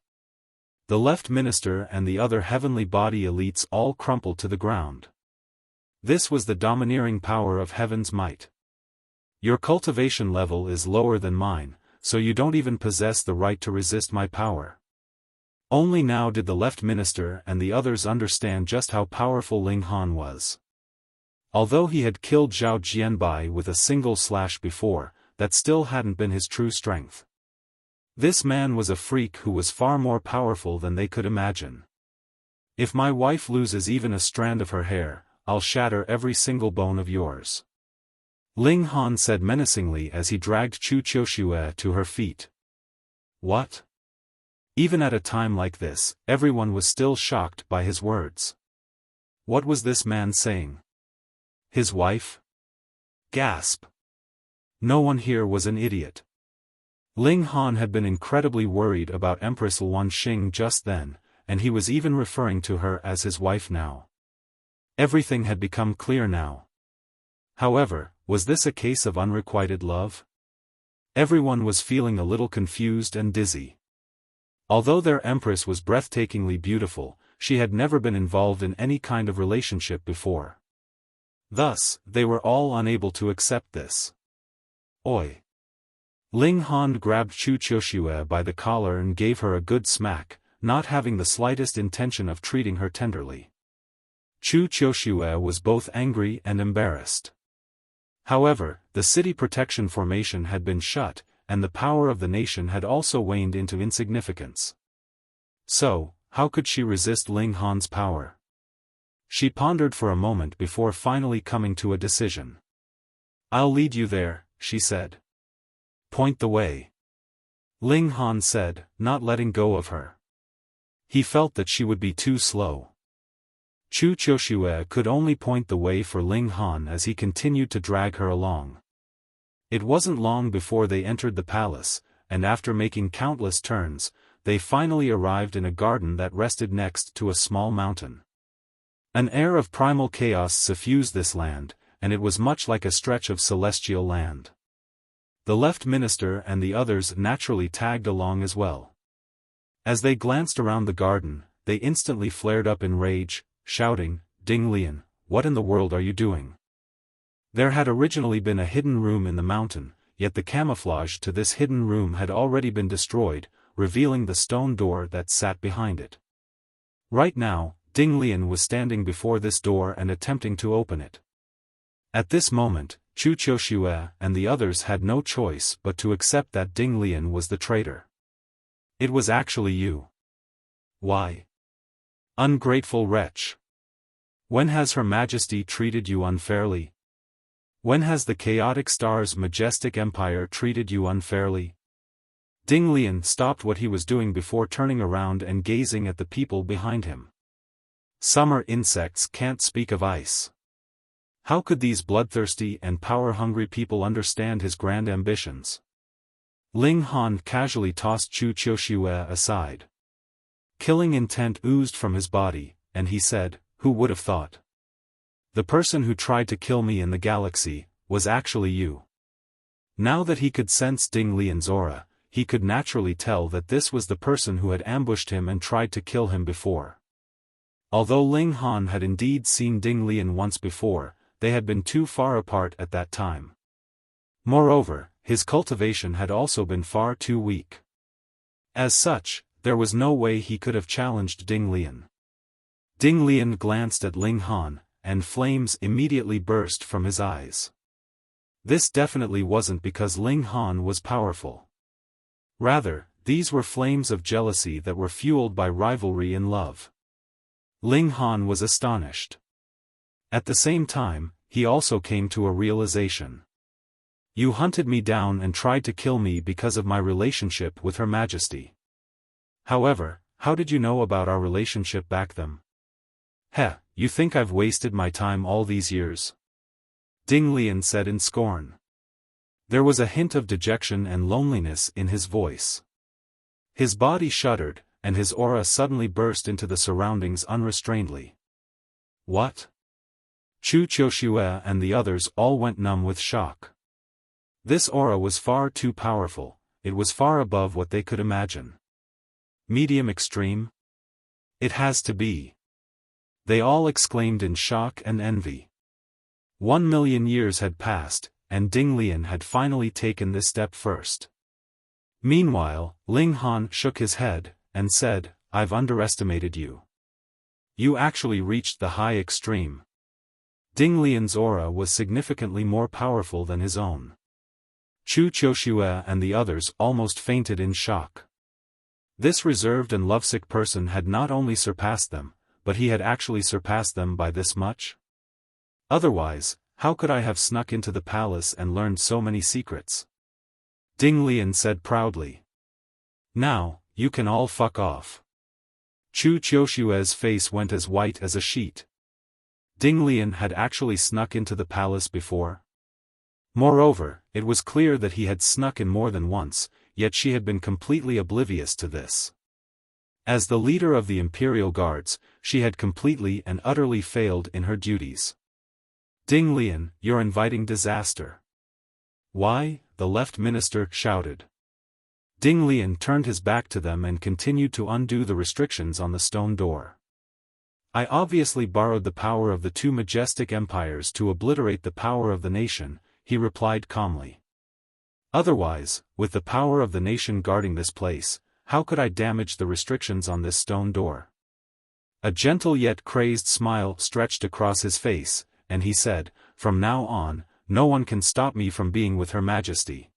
The left minister and the other heavenly body elites all crumpled to the ground. This was the domineering power of heaven's might. Your cultivation level is lower than mine, so you don't even possess the right to resist my power. Only now did the left minister and the others understand just how powerful Ling Han was. Although he had killed Zhao Jianbai with a single slash before, that still hadn't been his true strength. This man was a freak who was far more powerful than they could imagine. If my wife loses even a strand of her hair, I'll shatter every single bone of yours. Ling Han said menacingly as he dragged Chu Qiushue to her feet. What? Even at a time like this, everyone was still shocked by his words. What was this man saying? His wife? Gasp. No one here was an idiot. Ling Han had been incredibly worried about Empress Luan Xing just then, and he was even referring to her as his wife now. Everything had become clear now. However, was this a case of unrequited love? Everyone was feeling a little confused and dizzy. Although their Empress was breathtakingly beautiful, she had never been involved in any kind of relationship before. Thus, they were all unable to accept this. Oi! Ling Han grabbed Chu Qiushue by the collar and gave her a good smack, not having the slightest intention of treating her tenderly. Chu Qiushue was both angry and embarrassed. However, the city protection formation had been shut, and the power of the nation had also waned into insignificance. So, how could she resist Ling Han's power? She pondered for a moment before finally coming to a decision. I'll lead you there, she said. Point the way. Ling Han said, not letting go of her. He felt that she would be too slow. Chu Qiushue could only point the way for Ling Han as he continued to drag her along. It wasn't long before they entered the palace, and after making countless turns, they finally arrived in a garden that rested next to a small mountain. An air of primal chaos suffused this land, and it was much like a stretch of celestial land. The left minister and the others naturally tagged along as well. As they glanced around the garden, they instantly flared up in rage, shouting, Ding Lian, what in the world are you doing? There had originally been a hidden room in the mountain, yet the camouflage to this hidden room had already been destroyed, revealing the stone door that sat behind it. Right now, Ding Lian was standing before this door and attempting to open it. At this moment, Chu Qiushue and the others had no choice but to accept that Ding Lian was the traitor. It was actually you. Why? Ungrateful wretch. When has Her Majesty treated you unfairly? When has the chaotic star's majestic empire treated you unfairly? Ding Lian stopped what he was doing before turning around and gazing at the people behind him. Summer insects can't speak of ice. How could these bloodthirsty and power-hungry people understand his grand ambitions? Ling Han casually tossed Chu Qiushue aside. Killing intent oozed from his body, and he said, "Who would have thought? The person who tried to kill me in the galaxy was actually you." Now that he could sense Ding Lian's aura, he could naturally tell that this was the person who had ambushed him and tried to kill him before. Although Ling Han had indeed seen Ding Lian once before, they had been too far apart at that time. Moreover, his cultivation had also been far too weak. As such, there was no way he could have challenged Ding Lian. Ding Lian glanced at Ling Han, and flames immediately burst from his eyes. This definitely wasn't because Ling Han was powerful. Rather, these were flames of jealousy that were fueled by rivalry in love. Ling Han was astonished. At the same time, he also came to a realization. You hunted me down and tried to kill me because of my relationship with Her Majesty. However, how did you know about our relationship back then? Heh, you think I've wasted my time all these years? Ding Lian said in scorn. There was a hint of dejection and loneliness in his voice. His body shuddered, and his aura suddenly burst into the surroundings unrestrainedly. What? Chu Qiushue and the others all went numb with shock. This aura was far too powerful, it was far above what they could imagine. Medium extreme? It has to be. They all exclaimed in shock and envy. 1,000,000 years had passed, and Ding Lian had finally taken this step first. Meanwhile, Ling Han shook his head, and said, I've underestimated you. You actually reached the high extreme. Ding Lian's aura was significantly more powerful than his own. Chu Qiushue and the others almost fainted in shock. This reserved and lovesick person had not only surpassed them, but he had actually surpassed them by this much? Otherwise, how could I have snuck into the palace and learned so many secrets? Ding Lian said proudly. Now, you can all fuck off. Chu Qiushue's face went as white as a sheet. Ding Lian had actually snuck into the palace before. Moreover, it was clear that he had snuck in more than once, yet she had been completely oblivious to this. As the leader of the Imperial Guards, she had completely and utterly failed in her duties. Ding Lian, you're inviting disaster. Why? The left minister shouted. Ding Lian turned his back to them and continued to undo the restrictions on the stone door. I obviously borrowed the power of the two majestic empires to obliterate the power of the nation, he replied calmly. Otherwise, with the power of the nation guarding this place, how could I damage the restrictions on this stone door? A gentle yet crazed smile stretched across his face, and he said, From now on, no one can stop me from being with Her Majesty.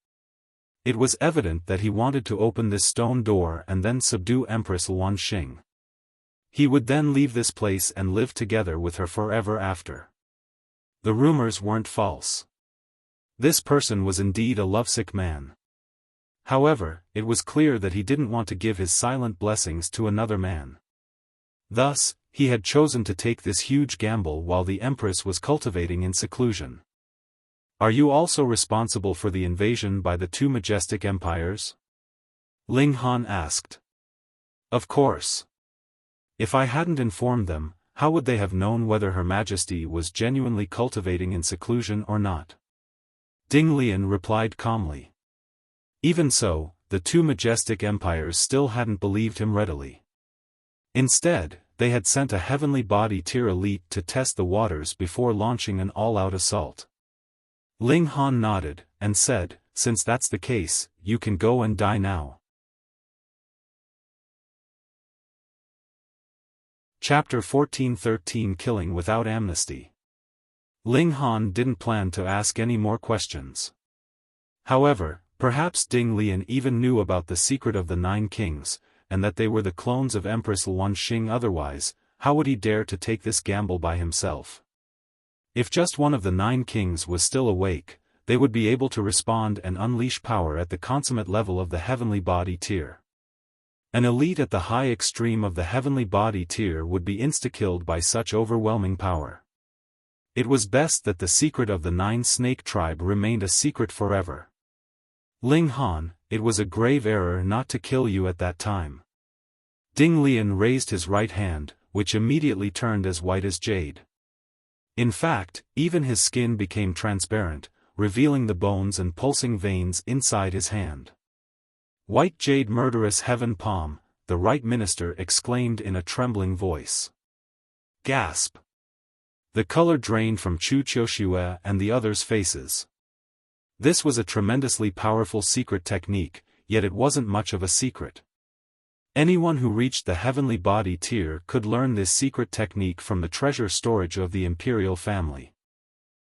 It was evident that he wanted to open this stone door and then subdue Empress Luan Xing. He would then leave this place and live together with her forever after. The rumors weren't false. This person was indeed a lovesick man. However, it was clear that he didn't want to give his silent blessings to another man. Thus, he had chosen to take this huge gamble while the Empress was cultivating in seclusion. Are you also responsible for the invasion by the two majestic empires? Ling Han asked. Of course. If I hadn't informed them, how would they have known whether Her Majesty was genuinely cultivating in seclusion or not? Ding Lian replied calmly. Even so, the two majestic empires still hadn't believed him readily. Instead, they had sent a heavenly body tier elite to test the waters before launching an all-out assault. Ling Han nodded, and said, Since that's the case, you can go and die now. Chapter 1413 Killing Without Amnesty. Ling Han didn't plan to ask any more questions. However, perhaps Ding Lian even knew about the secret of the 9 kings, and that they were the clones of Empress Luan Xing. Otherwise, how would he dare to take this gamble by himself? If just one of the 9 kings was still awake, they would be able to respond and unleash power at the consummate level of the heavenly body tier. An elite at the high extreme of the heavenly body tier would be insta-killed by such overwhelming power. It was best that the secret of the 9 snake tribe remained a secret forever. Ling Han, it was a grave error not to kill you at that time. Ding Lian raised his right hand, which immediately turned as white as jade. In fact, even his skin became transparent, revealing the bones and pulsing veins inside his hand. White jade murderous heaven palm, the right minister exclaimed in a trembling voice. Gasp! The color drained from Chu Qiuxue and the others' faces. This was a tremendously powerful secret technique, yet it wasn't much of a secret. Anyone who reached the heavenly body tier could learn this secret technique from the treasure storage of the imperial family.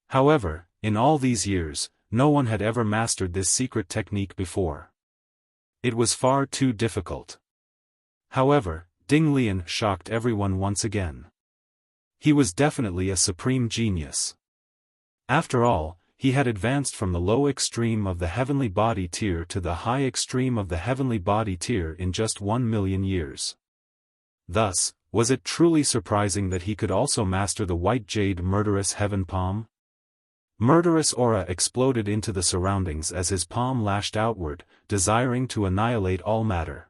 However, in all these years, no one had ever mastered this secret technique before. It was far too difficult. However, Ding Lian shocked everyone once again. He was definitely a supreme genius. After all, he had advanced from the low extreme of the heavenly body tier to the high extreme of the heavenly body tier in just 1,000,000 years. Thus, was it truly surprising that he could also master the white jade murderous heaven palm? Murderous aura exploded into the surroundings as his palm lashed outward, desiring to annihilate all matter.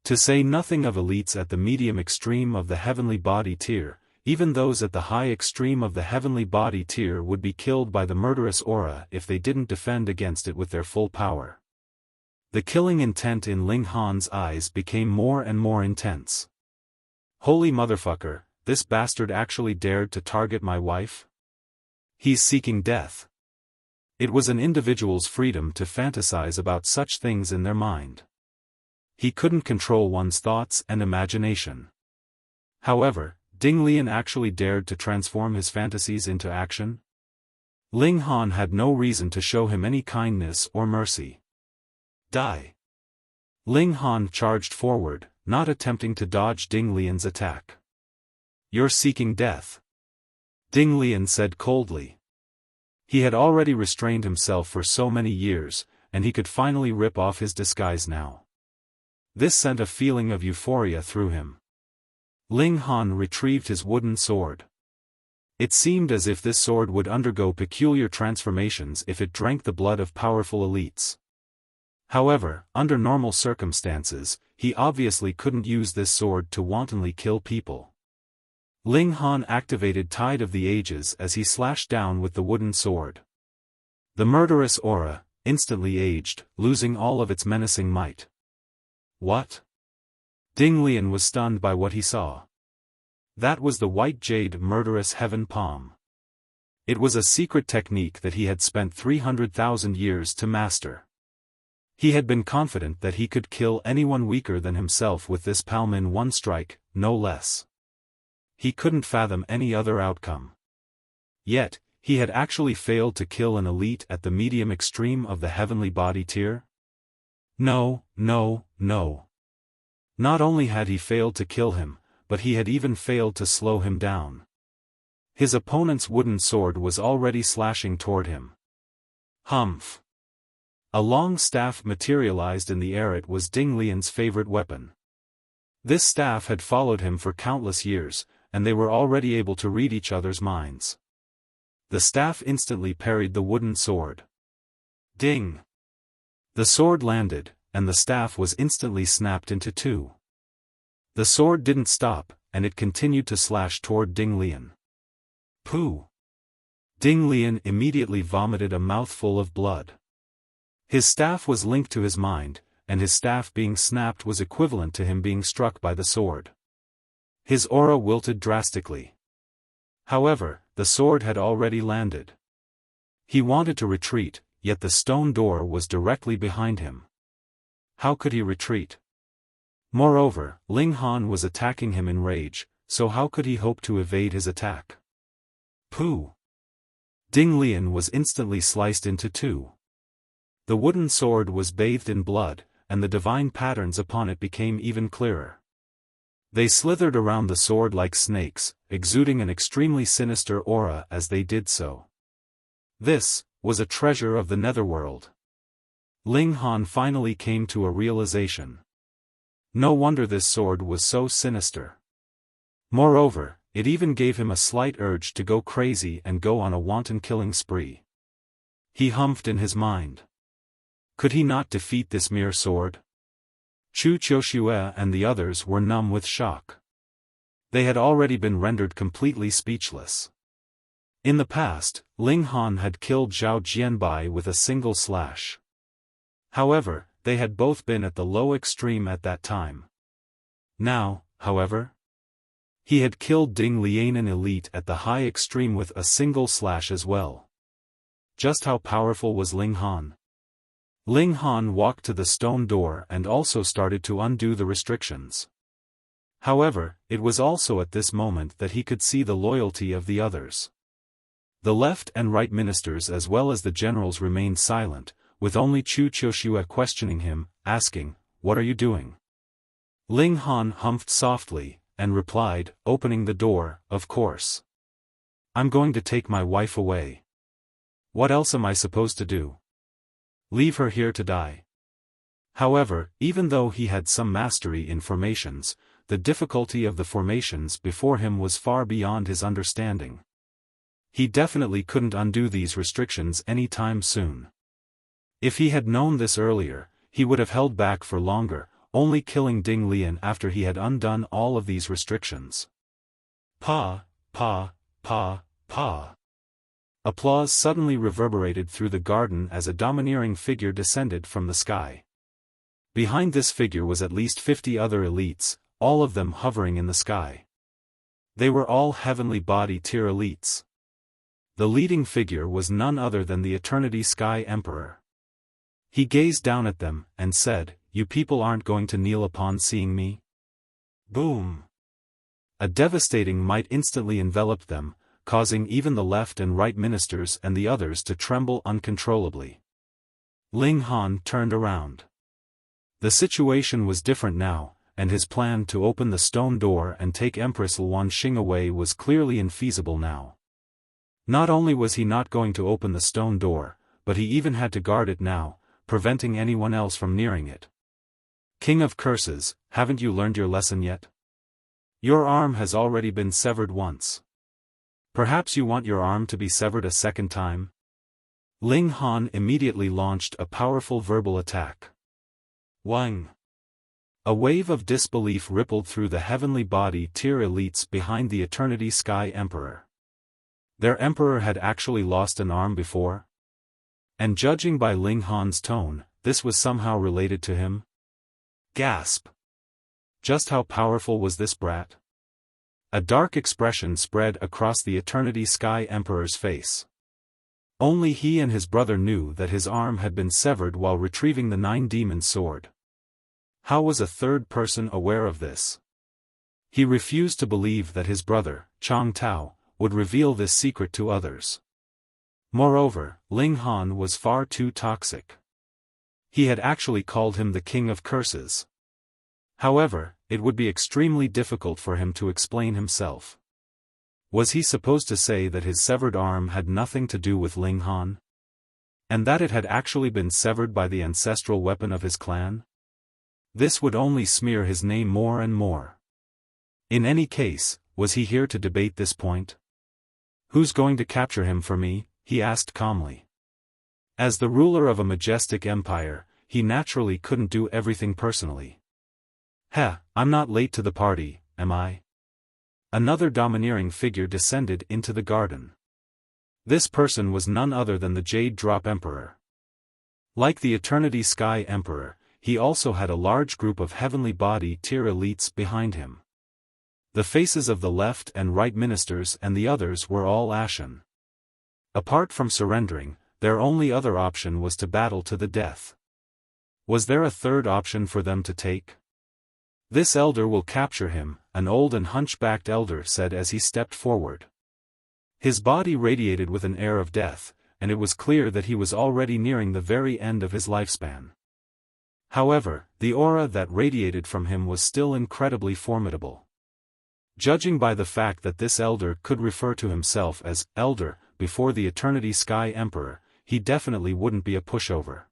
To say nothing of elites at the medium extreme of the heavenly body tier, even those at the high extreme of the heavenly body tier would be killed by the murderous aura if they didn't defend against it with their full power. The killing intent in Ling Han's eyes became more and more intense. Holy motherfucker, this bastard actually dared to target my wife? He's seeking death. It was an individual's freedom to fantasize about such things in their mind. He couldn't control one's thoughts and imagination. However, Ding Lian actually dared to transform his fantasies into action? Ling Han had no reason to show him any kindness or mercy. Die! Ling Han charged forward, not attempting to dodge Ding Lian's attack. You're seeking death. Ding Lian said coldly. He had already restrained himself for so many years, and he could finally rip off his disguise now. This sent a feeling of euphoria through him. Ling Han retrieved his wooden sword. It seemed as if this sword would undergo peculiar transformations if it drank the blood of powerful elites. However, under normal circumstances, he obviously couldn't use this sword to wantonly kill people. Ling Han activated Tide of the Ages as he slashed down with the wooden sword. The murderous aura, instantly aged, losing all of its menacing might. What? Ding Lian was stunned by what he saw. That was the white jade murderous heaven palm. It was a secret technique that he had spent 300,000 years to master. He had been confident that he could kill anyone weaker than himself with this palm in one strike, no less. He couldn't fathom any other outcome. Yet, he had actually failed to kill an elite at the medium extreme of the heavenly body tier? No, no, no. Not only had he failed to kill him, but he had even failed to slow him down. His opponent's wooden sword was already slashing toward him. Humph! A long staff materialized in the air. It was Ding Lian's favorite weapon. This staff had followed him for countless years, and they were already able to read each other's minds. The staff instantly parried the wooden sword. Ding! The sword landed, and the staff was instantly snapped into two. The sword didn't stop, and it continued to slash toward Ding Lian. Pooh! Ding Lian immediately vomited a mouthful of blood. His staff was linked to his mind, and his staff being snapped was equivalent to him being struck by the sword. His aura wilted drastically. However, the sword had already landed. He wanted to retreat, yet the stone door was directly behind him. How could he retreat? Moreover, Ling Han was attacking him in rage, so how could he hope to evade his attack? Pooh! Ding Lian was instantly sliced into two. The wooden sword was bathed in blood, and the divine patterns upon it became even clearer. They slithered around the sword like snakes, exuding an extremely sinister aura as they did so. This was a treasure of the netherworld. Ling Han finally came to a realization. No wonder this sword was so sinister. Moreover, it even gave him a slight urge to go crazy and go on a wanton killing spree. He humphed in his mind. Could he not defeat this mere sword? Chu Qiuxue and the others were numb with shock. They had already been rendered completely speechless. In the past, Ling Han had killed Zhao Jianbai with a single slash. However, they had both been at the low extreme at that time. Now, however, he had killed Ding Lianen elite at the high extreme with a single slash as well. Just how powerful was Ling Han? Ling Han walked to the stone door and also started to undo the restrictions. However, it was also at this moment that he could see the loyalty of the others. The left and right ministers as well as the generals remained silent, with only Chu Qiuxue questioning him, asking, "What are you doing?" Ling Han humphed softly, and replied, opening the door, "Of course. I'm going to take my wife away. What else am I supposed to do? Leave her here to die?" However, even though he had some mastery in formations, the difficulty of the formations before him was far beyond his understanding. He definitely couldn't undo these restrictions any time soon. If he had known this earlier, he would have held back for longer, only killing Ding Lian after he had undone all of these restrictions. Pa, pa, pa, pa. Applause suddenly reverberated through the garden as a domineering figure descended from the sky. Behind this figure was at least 50 other elites, all of them hovering in the sky. They were all heavenly body tier elites. The leading figure was none other than the Eternity Sky Emperor. He gazed down at them, and said, "You people aren't going to kneel upon seeing me?" Boom! A devastating might instantly enveloped them, causing even the left and right ministers and the others to tremble uncontrollably. Ling Han turned around. The situation was different now, and his plan to open the stone door and take Empress Luanxing away was clearly infeasible now. Not only was he not going to open the stone door, but he even had to guard it now, preventing anyone else from nearing it. King of Curses, haven't you learned your lesson yet? Your arm has already been severed once. Perhaps you want your arm to be severed a second time? Ling Han immediately launched a powerful verbal attack. Wang! A wave of disbelief rippled through the heavenly body tier elites behind the Eternity Sky Emperor. Their emperor had actually lost an arm before? And judging by Ling Han's tone, this was somehow related to him? Gasp! Just how powerful was this brat? A dark expression spread across the Eternity Sky Emperor's face. Only he and his brother knew that his arm had been severed while retrieving the Nine Demon Sword. How was a third person aware of this? He refused to believe that his brother, Chang Tao, would reveal this secret to others. Moreover, Ling Han was far too toxic. He had actually called him the King of Curses. However, it would be extremely difficult for him to explain himself. Was he supposed to say that his severed arm had nothing to do with Ling Han? And that it had actually been severed by the ancestral weapon of his clan? This would only smear his name more and more. In any case, was he here to debate this point? "Who's going to capture him for me?" he asked calmly. As the ruler of a majestic empire, he naturally couldn't do everything personally. I'm not late to the party, am I? Another domineering figure descended into the garden. This person was none other than the Jade Drop Emperor. Like the Eternity Sky Emperor, he also had a large group of heavenly body tier elites behind him. The faces of the left and right ministers and the others were all ashen. Apart from surrendering, their only other option was to battle to the death. Was there a third option for them to take? "This elder will capture him," an old and hunchbacked elder said as he stepped forward. His body radiated with an air of death, and it was clear that he was already nearing the very end of his lifespan. However, the aura that radiated from him was still incredibly formidable. Judging by the fact that this elder could refer to himself as Elder before the Eternity Sky Emperor, he definitely wouldn't be a pushover.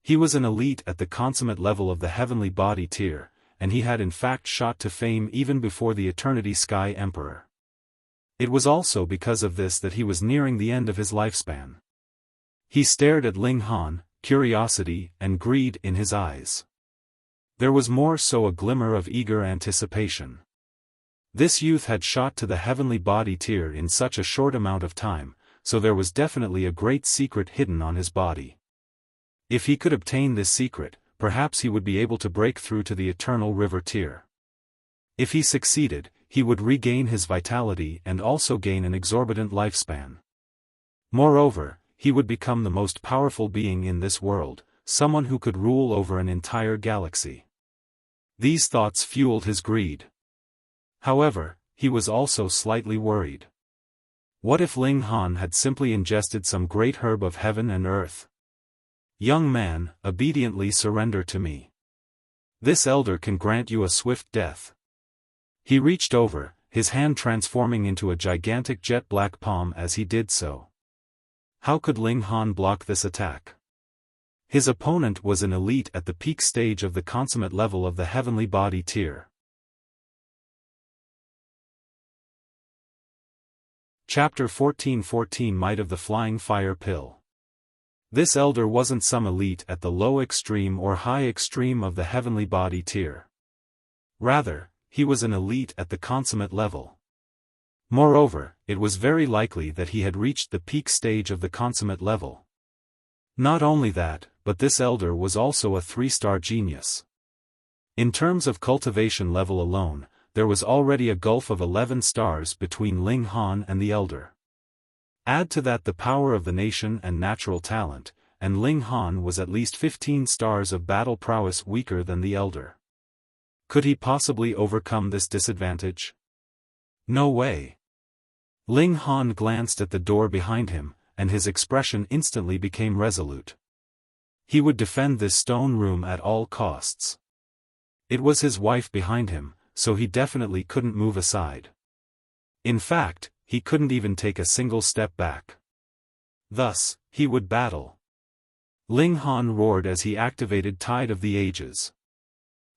He was an elite at the consummate level of the heavenly body tier, and he had in fact shot to fame even before the Eternity Sky Emperor. It was also because of this that he was nearing the end of his lifespan. He stared at Ling Han, curiosity and greed in his eyes. There was more so a glimmer of eager anticipation. This youth had shot to the heavenly body tier in such a short amount of time, so there was definitely a great secret hidden on his body. If he could obtain this secret, perhaps he would be able to break through to the Eternal River tier. If he succeeded, he would regain his vitality and also gain an exorbitant lifespan. Moreover, he would become the most powerful being in this world, someone who could rule over an entire galaxy. These thoughts fueled his greed. However, he was also slightly worried. What if Ling Han had simply ingested some great herb of heaven and earth? Young man, obediently surrender to me. This elder can grant you a swift death. He reached over, his hand transforming into a gigantic jet-black palm as he did so. How could Ling Han block this attack? His opponent was an elite at the peak stage of the consummate level of the heavenly body tier. Chapter 1414 Might of the Flying Fire Pill. This elder wasn't some elite at the low extreme or high extreme of the heavenly body tier. Rather, he was an elite at the consummate level. Moreover, it was very likely that he had reached the peak stage of the consummate level. Not only that, but this elder was also a 3-star genius. In terms of cultivation level alone, there was already a gulf of 11 stars between Ling Han and the elder. Add to that the power of the nation and natural talent, and Ling Han was at least 15 stars of battle prowess weaker than the elder. Could he possibly overcome this disadvantage? No way. Ling Han glanced at the door behind him, and his expression instantly became resolute. He would defend this stone room at all costs. It was his wife behind him, so he definitely couldn't move aside. In fact, he couldn't even take a single step back. Thus, he would battle. Ling Han roared as he activated Tide of the Ages.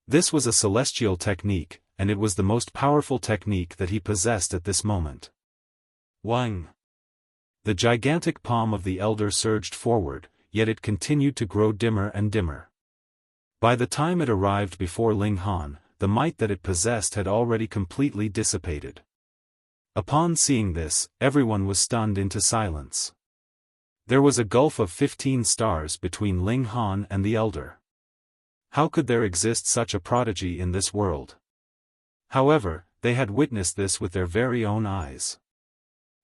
This was a celestial technique, and it was the most powerful technique that he possessed at this moment. Wang! The gigantic palm of the elder surged forward, yet it continued to grow dimmer and dimmer. By the time it arrived before Ling Han, the might that it possessed had already completely dissipated. Upon seeing this, everyone was stunned into silence. There was a gulf of 15 stars between Ling Han and the elder. How could there exist such a prodigy in this world? However, they had witnessed this with their very own eyes.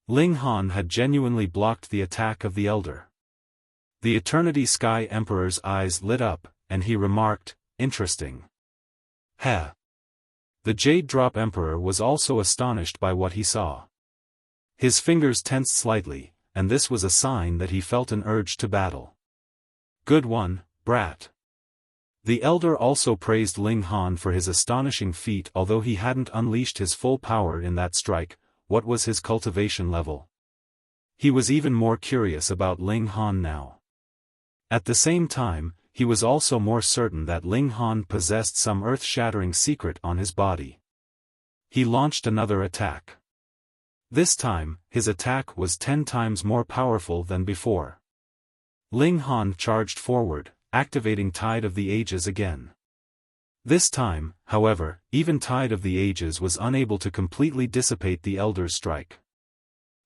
Ling Han had genuinely blocked the attack of the elder. The Eternity Sky Emperor's eyes lit up, and he remarked, "Interesting." Heh. The Jade Drop Emperor was also astonished by what he saw. His fingers tensed slightly, and this was a sign that he felt an urge to battle. Good one, brat. The elder also praised Ling Han for his astonishing feat. Although he hadn't unleashed his full power in that strike, what was his cultivation level? He was even more curious about Ling Han now. At the same time, he was also more certain that Ling Han possessed some earth-shattering secret on his body. He launched another attack. This time, his attack was 10 times more powerful than before. Ling Han charged forward, activating Tide of the Ages again. This time, however, even Tide of the Ages was unable to completely dissipate the elder's strike.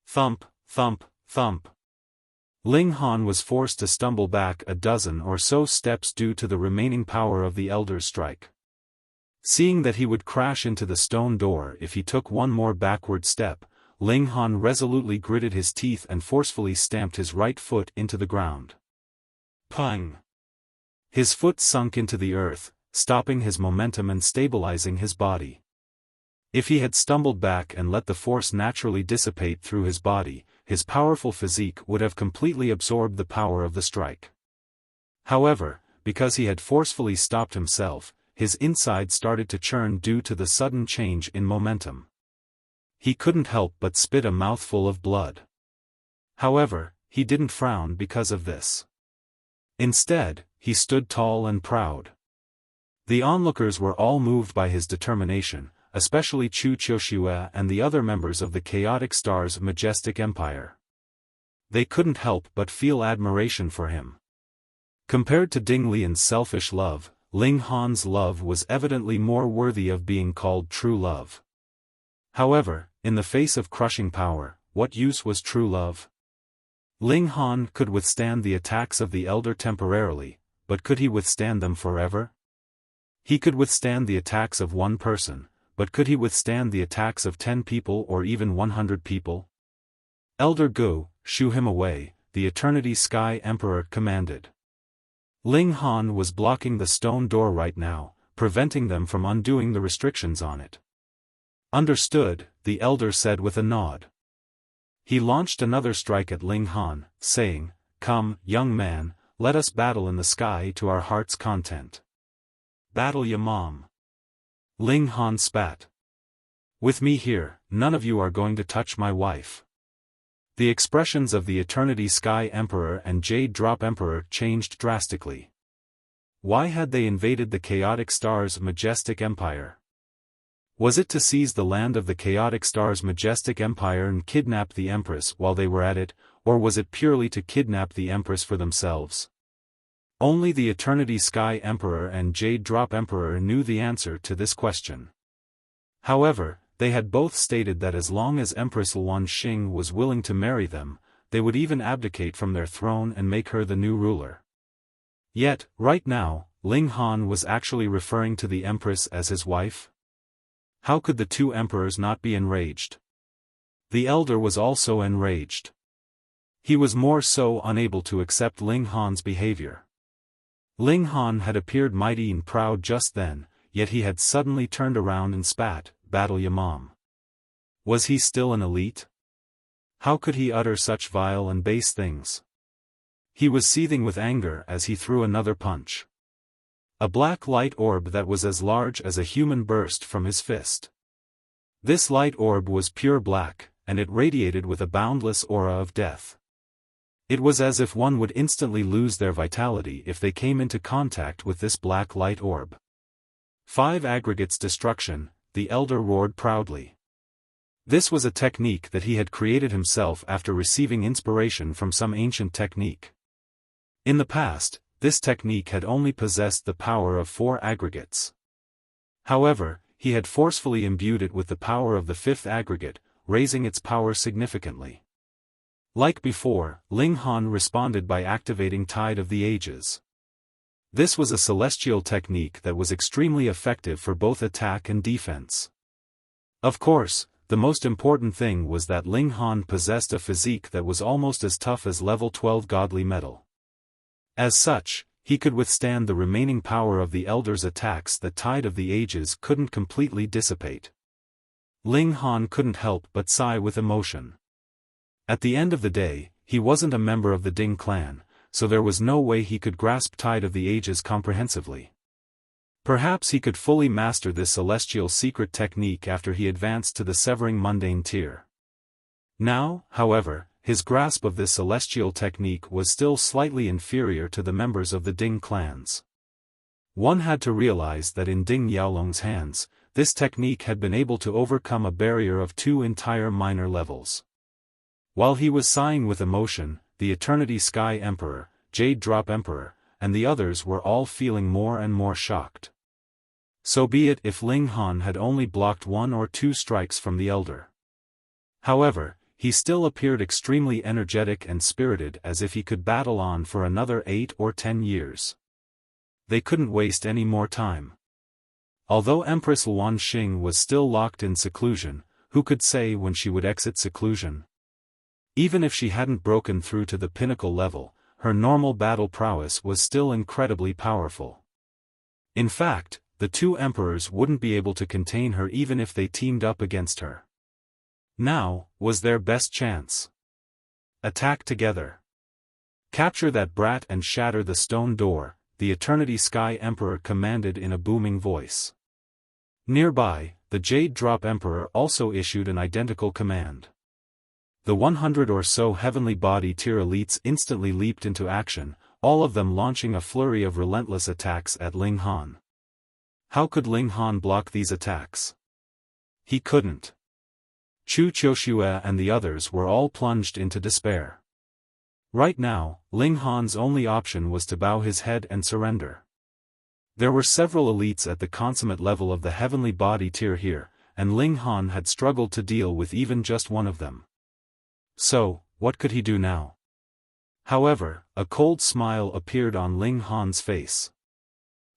Thump, thump, thump. Ling Han was forced to stumble back a dozen or so steps due to the remaining power of the elder's strike. Seeing that he would crash into the stone door if he took one more backward step, Ling Han resolutely gritted his teeth and forcefully stamped his right foot into the ground. Pang! His foot sunk into the earth, stopping his momentum and stabilizing his body. If he had stumbled back and let the force naturally dissipate through his body, his powerful physique would have completely absorbed the power of the strike. However, because he had forcefully stopped himself, his inside started to churn due to the sudden change in momentum. He couldn't help but spit a mouthful of blood. However, he didn't frown because of this. Instead, he stood tall and proud. The onlookers were all moved by his determination, especially Chu Qiuxue and the other members of the Chaotic Star's majestic empire. They couldn't help but feel admiration for him. Compared to Ding Lian's selfish love, Ling Han's love was evidently more worthy of being called true love. However, in the face of crushing power, what use was true love? Ling Han could withstand the attacks of the elder temporarily, but could he withstand them forever? He could withstand the attacks of one person, but could he withstand the attacks of 10 people or even 100 people? Elder Gu, shoo him away, the Eternity Sky Emperor commanded. Ling Han was blocking the stone door right now, preventing them from undoing the restrictions on it. Understood, the elder said with a nod. He launched another strike at Ling Han, saying, "Come, young man, let us battle in the sky to our heart's content." "Battle ya mom." Ling Han spat. "With me here, none of you are going to touch my wife." The expressions of the Eternity Sky Emperor and Jade Drop Emperor changed drastically. Why had they invaded the Chaotic Star's majestic empire? Was it to seize the land of the Chaotic Star's majestic empire and kidnap the Empress while they were at it, or was it purely to kidnap the Empress for themselves? Only the Eternity Sky Emperor and Jade Drop Emperor knew the answer to this question. However, they had both stated that as long as Empress Luanxing was willing to marry them, they would even abdicate from their throne and make her the new ruler. Yet, right now, Ling Han was actually referring to the Empress as his wife? How could the two emperors not be enraged? The elder was also enraged. He was more so unable to accept Ling Han's behavior. Ling Han had appeared mighty and proud just then, yet he had suddenly turned around and spat, "Battle ya mom." Was he still an elite? How could he utter such vile and base things? He was seething with anger as he threw another punch. A black light orb that was as large as a human burst from his fist. This light orb was pure black, and it radiated with a boundless aura of death. It was as if one would instantly lose their vitality if they came into contact with this black light orb. 5 aggregates destruction, the elder roared proudly. This was a technique that he had created himself after receiving inspiration from some ancient technique. In the past, this technique had only possessed the power of 4 aggregates. However, he had forcefully imbued it with the power of the 5th aggregate, raising its power significantly. Like before, Ling Han responded by activating Tide of the Ages. This was a celestial technique that was extremely effective for both attack and defense. Of course, the most important thing was that Ling Han possessed a physique that was almost as tough as level 12 godly metal. As such, he could withstand the remaining power of the Elder's attacks that Tide of the Ages couldn't completely dissipate. Ling Han couldn't help but sigh with emotion. At the end of the day, he wasn't a member of the Ding clan, so there was no way he could grasp Tide of the Ages comprehensively. Perhaps he could fully master this celestial secret technique after he advanced to the Severing Mundane tier. Now, however, his grasp of this celestial technique was still slightly inferior to the members of the Ding clans. One had to realize that in Ding Yaolong's hands, this technique had been able to overcome a barrier of 2 entire minor levels. While he was sighing with emotion, the Eternity Sky Emperor, Jade Drop Emperor, and the others were all feeling more and more shocked. So be it if Ling Han had only blocked 1 or 2 strikes from the Elder. However, he still appeared extremely energetic and spirited, as if he could battle on for another 8 or 10 years. They couldn't waste any more time. Although Empress Luanxing was still locked in seclusion, who could say when she would exit seclusion? Even if she hadn't broken through to the pinnacle level, her normal battle prowess was still incredibly powerful. In fact, the 2 emperors wouldn't be able to contain her even if they teamed up against her. Now was their best chance. Attack together. Capture that brat and shatter the stone door, the Eternity Sky Emperor commanded in a booming voice. Nearby, the Jade Drop Emperor also issued an identical command. The 100 or so heavenly body tier elites instantly leaped into action, all of them launching a flurry of relentless attacks at Ling Han. How could Ling Han block these attacks? He couldn't. Chu Qiuxue and the others were all plunged into despair. Right now, Ling Han's only option was to bow his head and surrender. There were several elites at the consummate level of the heavenly body tier here, and Ling Han had struggled to deal with even just one of them. So, what could he do now? However, a cold smile appeared on Ling Han's face.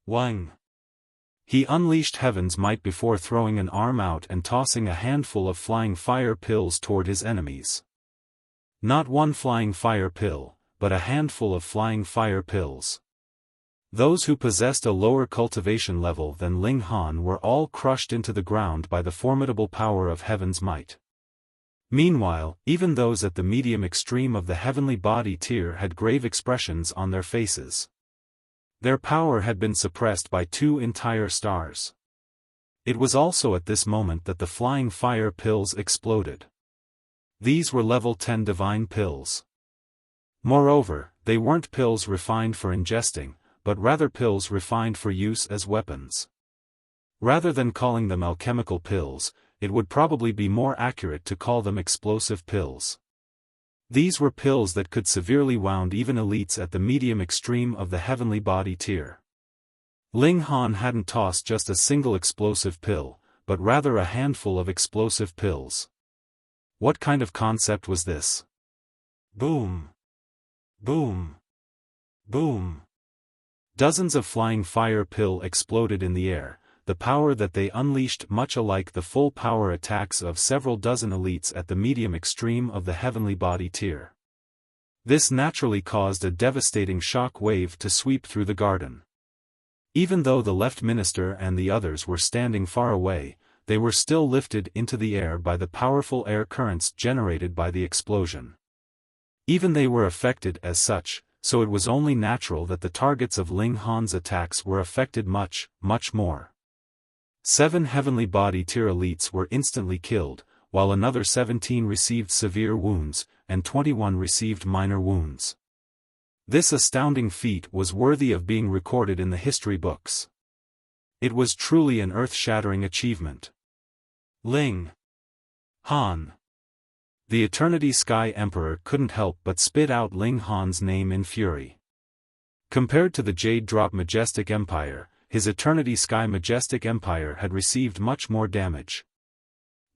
Wang! He unleashed heaven's might before throwing an arm out and tossing a handful of flying fire pills toward his enemies. Not one flying fire pill, but a handful of flying fire pills. Those who possessed a lower cultivation level than Ling Han were all crushed into the ground by the formidable power of heaven's might. Meanwhile, even those at the medium extreme of the heavenly body tier had grave expressions on their faces. Their power had been suppressed by 2 entire stars. It was also at this moment that the flying fire pills exploded. These were level 10 divine pills. Moreover, they weren't pills refined for ingesting, but rather pills refined for use as weapons. Rather than calling them alchemical pills, it would probably be more accurate to call them explosive pills. These were pills that could severely wound even elites at the medium extreme of the heavenly body tier. Ling Han hadn't tossed just a single explosive pill, but rather a handful of explosive pills. What kind of concept was this? Boom! Boom! Boom! Dozens of flying fire pill exploded in the air, the power that they unleashed much alike the full power attacks of several dozen elites at the medium extreme of the heavenly body tier. This naturally caused a devastating shock wave to sweep through the garden. Even though the left minister and the others were standing far away, they were still lifted into the air by the powerful air currents generated by the explosion. Even they were affected as such, so it was only natural that the targets of Ling Han's attacks were affected much, much more. 7 heavenly body tier elites were instantly killed, while another 17 received severe wounds, and 21 received minor wounds. This astounding feat was worthy of being recorded in the history books. It was truly an earth-shattering achievement. Ling Han. The Eternity Sky Emperor couldn't help but spit out Ling Han's name in fury. Compared to the Jade Drop Majestic Empire, his Eternity Sky Majestic Empire had received much more damage.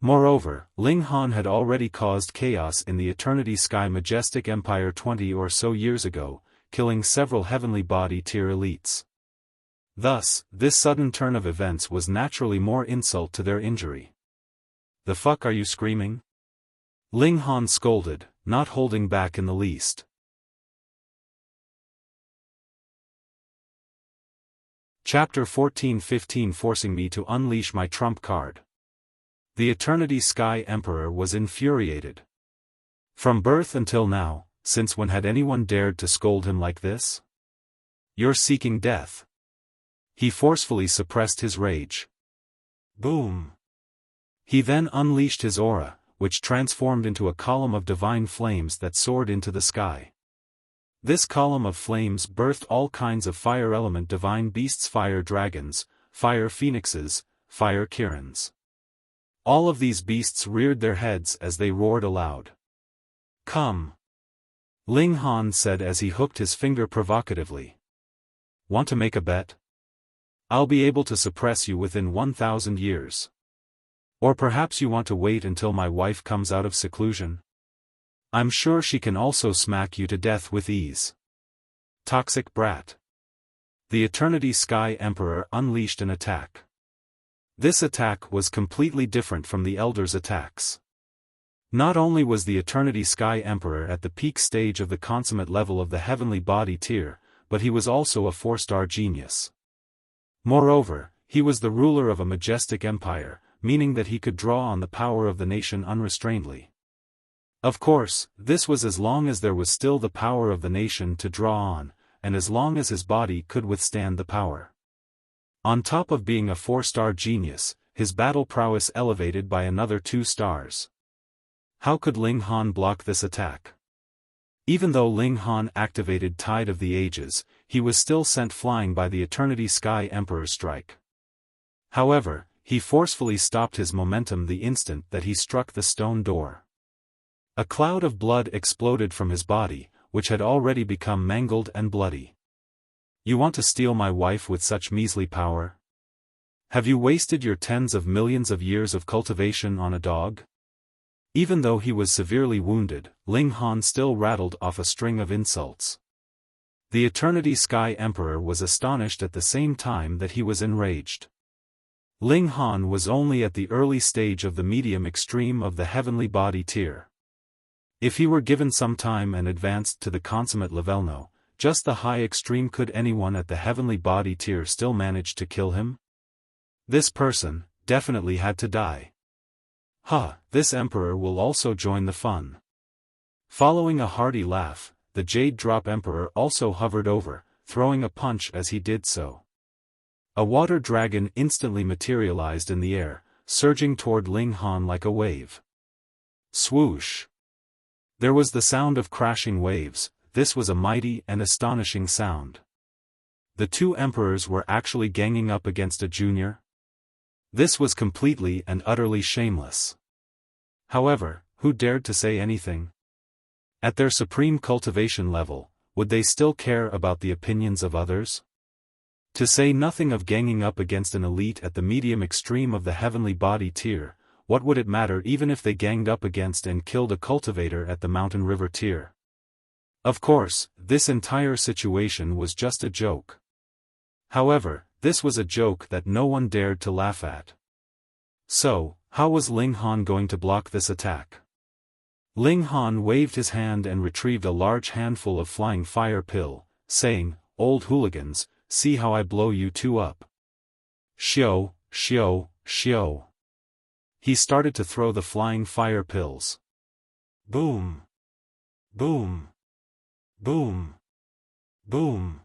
Moreover, Ling Han had already caused chaos in the Eternity Sky Majestic Empire 20 or so years ago, killing several heavenly body tier elites. Thus, this sudden turn of events was naturally more insult to their injury. "The fuck are you screaming?" Ling Han scolded, not holding back in the least. Chapter 14-15 Forcing me to unleash my trump card. The Eternity Sky Emperor was infuriated. From birth until now, since when had anyone dared to scold him like this? "You're seeking death." He forcefully suppressed his rage. Boom! He then unleashed his aura, which transformed into a column of divine flames that soared into the sky. This column of flames birthed all kinds of fire element divine beasts, fire dragons, fire phoenixes, fire kirans. All of these beasts reared their heads as they roared aloud. "Come!" Ling Han said as he hooked his finger provocatively. "Want to make a bet? I'll be able to suppress you within 1,000 years. Or perhaps you want to wait until my wife comes out of seclusion? I'm sure she can also smack you to death with ease." Toxic brat. The Eternity Sky Emperor unleashed an attack. This attack was completely different from the Elder's attacks. Not only was the Eternity Sky Emperor at the peak stage of the consummate level of the heavenly body tier, but he was also a 4-star genius. Moreover, he was the ruler of a majestic empire, meaning that he could draw on the power of the nation unrestrainedly. Of course, this was as long as there was still the power of the nation to draw on, and as long as his body could withstand the power. On top of being a 4-star genius, his battle prowess elevated by another 2 stars. How could Ling Han block this attack? Even though Ling Han activated Tide of the Ages, he was still sent flying by the Eternity Sky Emperor's strike. However, he forcefully stopped his momentum the instant that he struck the stone door. A cloud of blood exploded from his body, which had already become mangled and bloody. You want to steal my wife with such measly power? Have you wasted your tens of millions of years of cultivation on a dog? Even though he was severely wounded, Ling Han still rattled off a string of insults. The Eternity Sky Emperor was astonished at the same time that he was enraged. Ling Han was only at the early stage of the medium extreme of the heavenly body tier. If he were given some time and advanced to the consummate Livelno, just the high extreme, could anyone at the heavenly body tier still manage to kill him? This person definitely had to die. This Emperor will also join the fun. Following a hearty laugh, the Jade Drop Emperor also hovered over, throwing a punch as he did so. A water dragon instantly materialized in the air, surging toward Ling Han like a wave. Swoosh! There was the sound of crashing waves. This was a mighty and astonishing sound. The 2 emperors were actually ganging up against a junior? This was completely and utterly shameless. However, who dared to say anything? At their supreme cultivation level, would they still care about the opinions of others? To say nothing of ganging up against an elite at the medium extreme of the heavenly body tier, what would it matter even if they ganged up against and killed a cultivator at the mountain river tier? Of course, this entire situation was just a joke. However, this was a joke that no one dared to laugh at. So, how was Ling Han going to block this attack? Ling Han waved his hand and retrieved a large handful of flying fire pill, saying, "Old hooligans, see how I blow you 2 up. Shio, shio, shio." He started to throw the flying fire pills. Boom! Boom! Boom! Boom!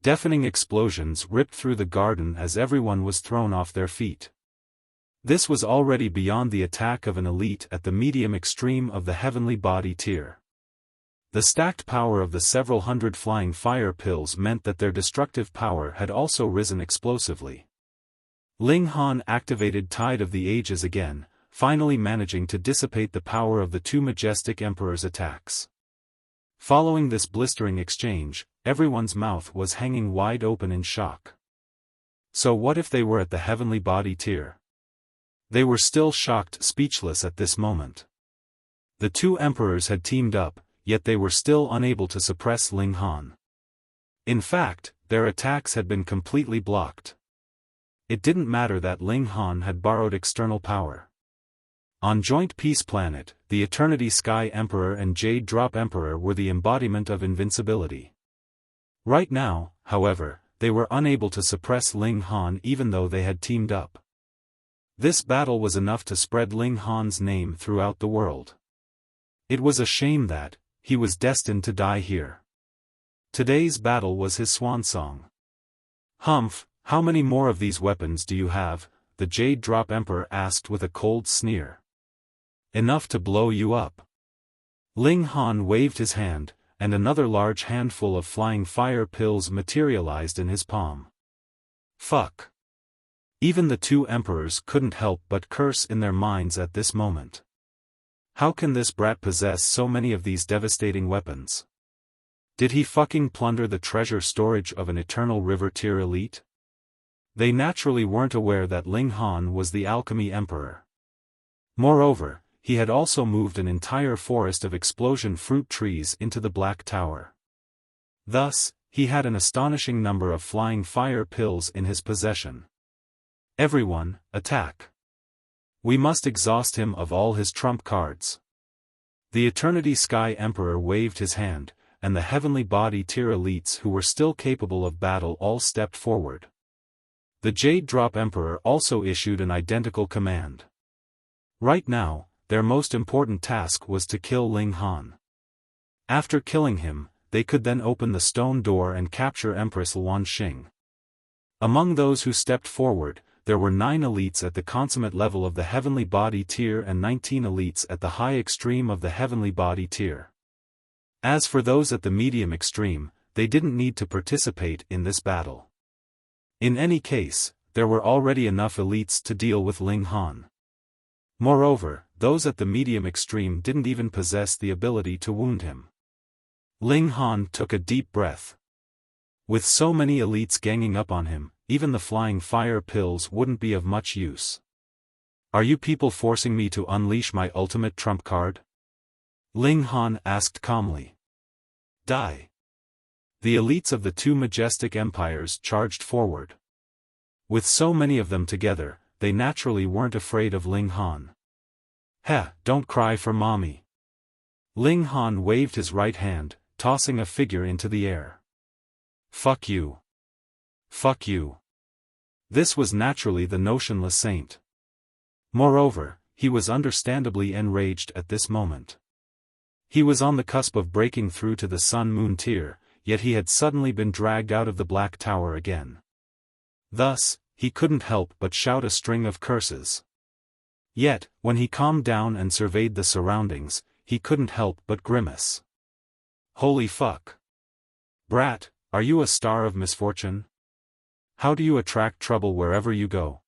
Deafening explosions ripped through the garden as everyone was thrown off their feet. This was already beyond the attack of an elite at the medium extreme of the heavenly body tier. The stacked power of the several hundred flying fire pills meant that their destructive power had also risen explosively. Ling Han activated Tide of the Ages again, finally managing to dissipate the power of the 2 majestic emperors' attacks. Following this blistering exchange, everyone's mouth was hanging wide open in shock. So what if they were at the heavenly body tier? They were still shocked, speechless at this moment. The 2 emperors had teamed up, yet they were still unable to suppress Ling Han. In fact, their attacks had been completely blocked. It didn't matter that Ling Han had borrowed external power. On Joint Peace Planet, the Eternity Sky Emperor and Jade Drop Emperor were the embodiment of invincibility. Right now, however, they were unable to suppress Ling Han even though they had teamed up. This battle was enough to spread Ling Han's name throughout the world. It was a shame that he was destined to die here. Today's battle was his swan song. Humph, how many more of these weapons do you have? The Jade Drop Emperor asked with a cold sneer. Enough to blow you up. Ling Han waved his hand, and another large handful of flying fire pills materialized in his palm. Fuck. Even the 2 emperors couldn't help but curse in their minds at this moment. How can this brat possess so many of these devastating weapons? Did he fucking plunder the treasure storage of an Eternal River tier elite? They naturally weren't aware that Ling Han was the Alchemy Emperor. Moreover, he had also moved an entire forest of explosion fruit trees into the Black Tower. Thus, he had an astonishing number of flying fire pills in his possession. Everyone, attack! We must exhaust him of all his trump cards. The Eternity Sky Emperor waved his hand, and the heavenly body tier elites who were still capable of battle all stepped forward. The Jade Drop Emperor also issued an identical command. Right now, their most important task was to kill Ling Han. After killing him, they could then open the stone door and capture Empress Luanxing. Among those who stepped forward, there were 9 elites at the consummate level of the heavenly body tier and 19 elites at the high extreme of the heavenly body tier. As for those at the medium extreme, they didn't need to participate in this battle. In any case, there were already enough elites to deal with Ling Han. Moreover, those at the medium extreme didn't even possess the ability to wound him. Ling Han took a deep breath. With so many elites ganging up on him, even the flying fire pills wouldn't be of much use. Are you people forcing me to unleash my ultimate trump card? Ling Han asked calmly. Die. The elites of the 2 majestic empires charged forward. With so many of them together, they naturally weren't afraid of Ling Han. Heh, don't cry for mommy. Ling Han waved his right hand, tossing a figure into the air. Fuck you. Fuck you. This was naturally the notionless saint. Moreover, he was understandably enraged at this moment. He was on the cusp of breaking through to the Sun-Moon tier, yet he had suddenly been dragged out of the Black Tower again. Thus, he couldn't help but shout a string of curses. Yet, when he calmed down and surveyed the surroundings, he couldn't help but grimace. Holy fuck. Brat, are you a star of misfortune? How do you attract trouble wherever you go?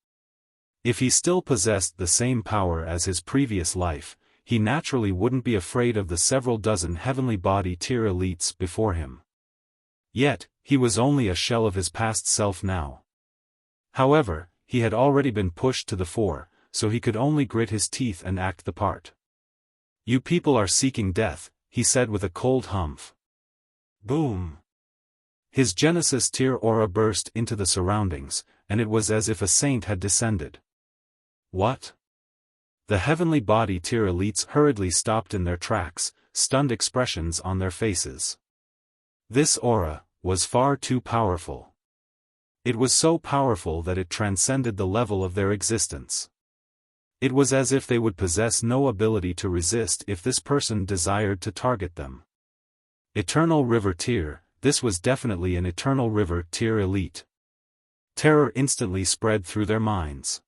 If he still possessed the same power as his previous life, he naturally wouldn't be afraid of the several dozen heavenly body tier elites before him. Yet, he was only a shell of his past self now. However, he had already been pushed to the fore, so he could only grit his teeth and act the part. You people are seeking death, he said with a cold humph. Boom. His Genesis tier aura burst into the surroundings, and it was as if a saint had descended. What? The heavenly body tier elites hurriedly stopped in their tracks, stunned expressions on their faces. This aura was far too powerful. It was so powerful that it transcended the level of their existence. It was as if they would possess no ability to resist if this person desired to target them. Eternal River tier. This was definitely an Eternal River tier elite. Terror instantly spread through their minds.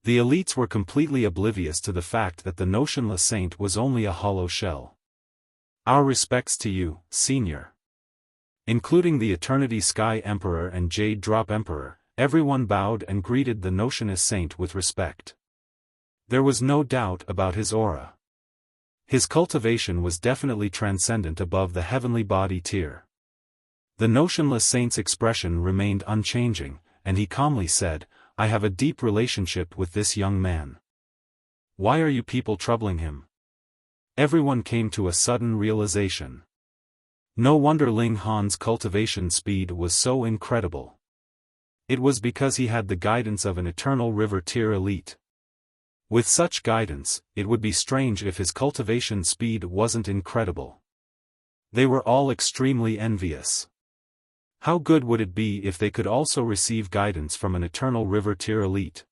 The elites were completely oblivious to the fact that the notionless saint was only a hollow shell. Our respects to you, Senior. Including the Eternity Sky Emperor and Jade Drop Emperor, everyone bowed and greeted the notionless saint with respect. There was no doubt about his aura. His cultivation was definitely transcendent above the heavenly body tier. The notionless saint's expression remained unchanging, and he calmly said, I have a deep relationship with this young man. Why are you people troubling him? Everyone came to a sudden realization. No wonder Ling Han's cultivation speed was so incredible. It was because he had the guidance of an Eternal River tier elite. With such guidance, it would be strange if his cultivation speed wasn't incredible. They were all extremely envious. How good would it be if they could also receive guidance from an Eternal River tier elite?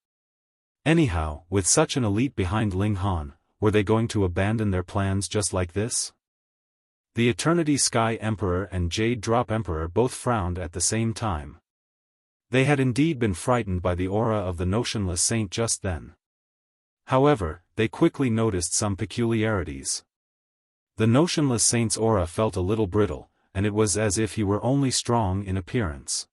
Anyhow, with such an elite behind Ling Han, were they going to abandon their plans just like this? The Eternity Sky Emperor and Jade Drop Emperor both frowned at the same time. They had indeed been frightened by the aura of the notionless saint just then. However, they quickly noticed some peculiarities. The notionless saint's aura felt a little brittle, and it was as if he were only strong in appearance.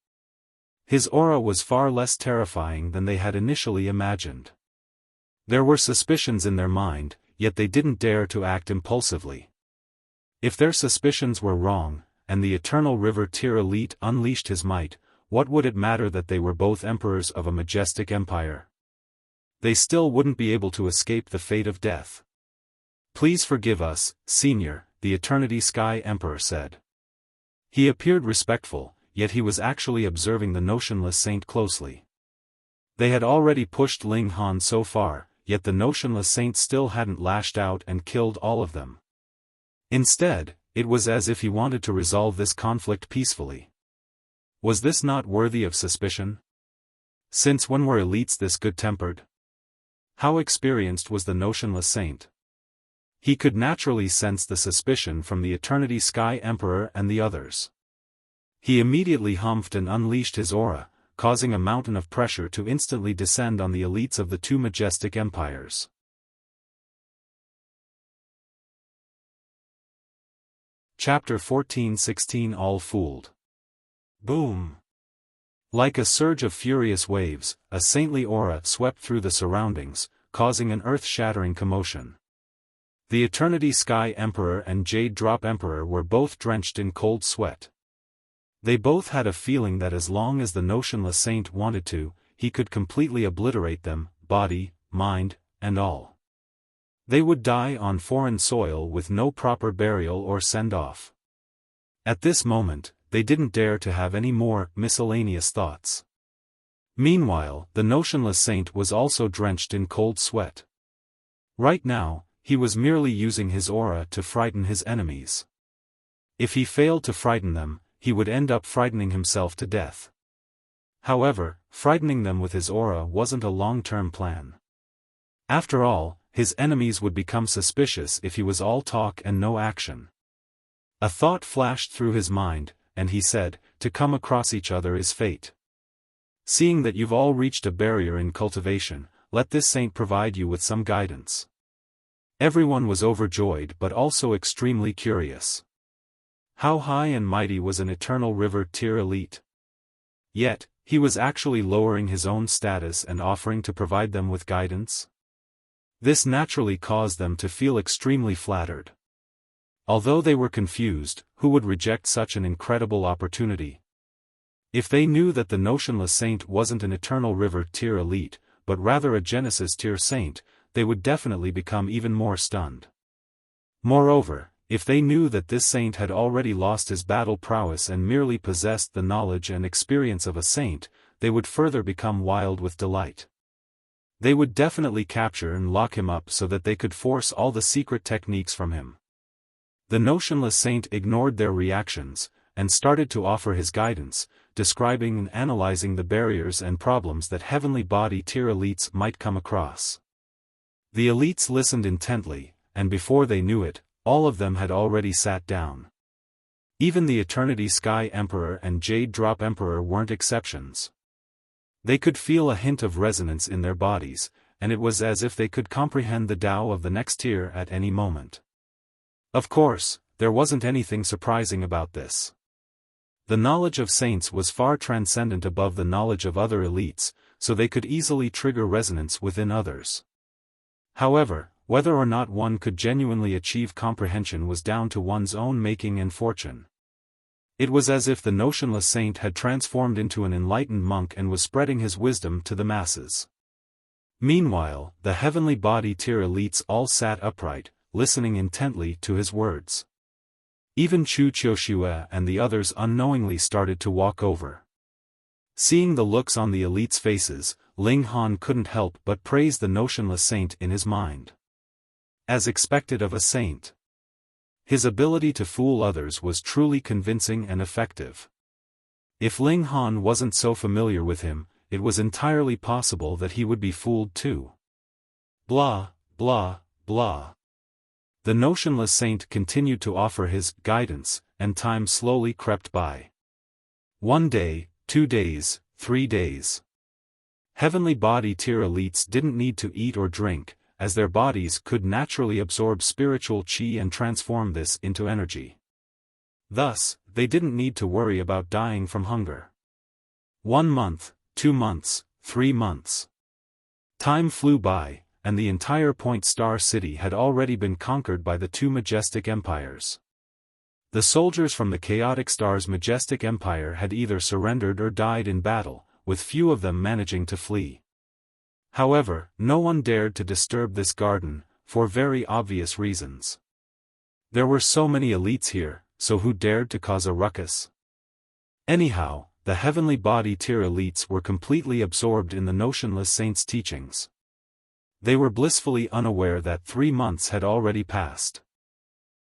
His aura was far less terrifying than they had initially imagined. There were suspicions in their mind, yet they didn't dare to act impulsively. If their suspicions were wrong, and the Eternal River tier elite unleashed his might, what would it matter that they were both emperors of a majestic empire? They still wouldn't be able to escape the fate of death. Please forgive us, Senior, the Eternity Sky Emperor said. He appeared respectful, yet he was actually observing the notionless saint closely. They had already pushed Ling Han so far, yet the notionless saint still hadn't lashed out and killed all of them. Instead, it was as if he wanted to resolve this conflict peacefully. Was this not worthy of suspicion? Since when were elites this good-tempered? How experienced was the notionless saint? He could naturally sense the suspicion from the Eternity Sky Emperor and the others. He immediately humphed and unleashed his aura, causing a mountain of pressure to instantly descend on the elites of the two majestic empires. Chapter 14-16 All Fooled. Boom! Like a surge of furious waves, a saintly aura swept through the surroundings, causing an earth-shattering commotion. The Eternity Sky Emperor and Jade Drop Emperor were both drenched in cold sweat. They both had a feeling that as long as the notionless saint wanted to, he could completely obliterate them, body, mind, and all. They would die on foreign soil with no proper burial or send-off. At this moment, they didn't dare to have any more miscellaneous thoughts. Meanwhile, the notionless saint was also drenched in cold sweat. Right now, he was merely using his aura to frighten his enemies. If he failed to frighten them, he would end up frightening himself to death. However, frightening them with his aura wasn't a long-term plan. After all, his enemies would become suspicious if he was all talk and no action. A thought flashed through his mind, and he said, "To come across each other is fate. Seeing that you've all reached a barrier in cultivation, let this saint provide you with some guidance." Everyone was overjoyed but also extremely curious. How high and mighty was an Eternal River tier elite? Yet, he was actually lowering his own status and offering to provide them with guidance? This naturally caused them to feel extremely flattered. Although they were confused, who would reject such an incredible opportunity? If they knew that the notionless saint wasn't an Eternal River tier elite, but rather a Genesis tier saint, they would definitely become even more stunned. Moreover, if they knew that this saint had already lost his battle prowess and merely possessed the knowledge and experience of a saint, they would further become wild with delight. They would definitely capture and lock him up so that they could force all the secret techniques from him. The notionless saint ignored their reactions, and started to offer his guidance, describing and analyzing the barriers and problems that heavenly body tier elites might come across. The elites listened intently, and before they knew it, all of them had already sat down. Even the Eternity Sky Emperor and Jade Drop Emperor weren't exceptions. They could feel a hint of resonance in their bodies, and it was as if they could comprehend the Tao of the next tier at any moment. Of course, there wasn't anything surprising about this. The knowledge of saints was far transcendent above the knowledge of other elites, so they could easily trigger resonance within others. However, whether or not one could genuinely achieve comprehension was down to one's own making and fortune. It was as if the notionless saint had transformed into an enlightened monk and was spreading his wisdom to the masses. Meanwhile, the heavenly body tier elites all sat upright, listening intently to his words. Even Chu Qiushue and the others unknowingly started to walk over. Seeing the looks on the elites' faces, Ling Han couldn't help but praise the notionless saint in his mind. As expected of a saint, his ability to fool others was truly convincing and effective. If Ling Han wasn't so familiar with him, it was entirely possible that he would be fooled too. Blah, blah, blah. The notionless saint continued to offer his guidance, and time slowly crept by. 1 day, 2 days, 3 days. Heavenly body tier elites didn't need to eat or drink, as their bodies could naturally absorb spiritual qi and transform this into energy. Thus, they didn't need to worry about dying from hunger. 1 month, 2 months, 3 months. Time flew by, and the entire Point Star City had already been conquered by the two majestic empires. The soldiers from the Chaotic Star's majestic empire had either surrendered or died in battle, with few of them managing to flee. However, no one dared to disturb this garden, for very obvious reasons. There were so many elites here, so who dared to cause a ruckus? Anyhow, the heavenly body tier elites were completely absorbed in the notionless saint's teachings. They were blissfully unaware that 3 months had already passed.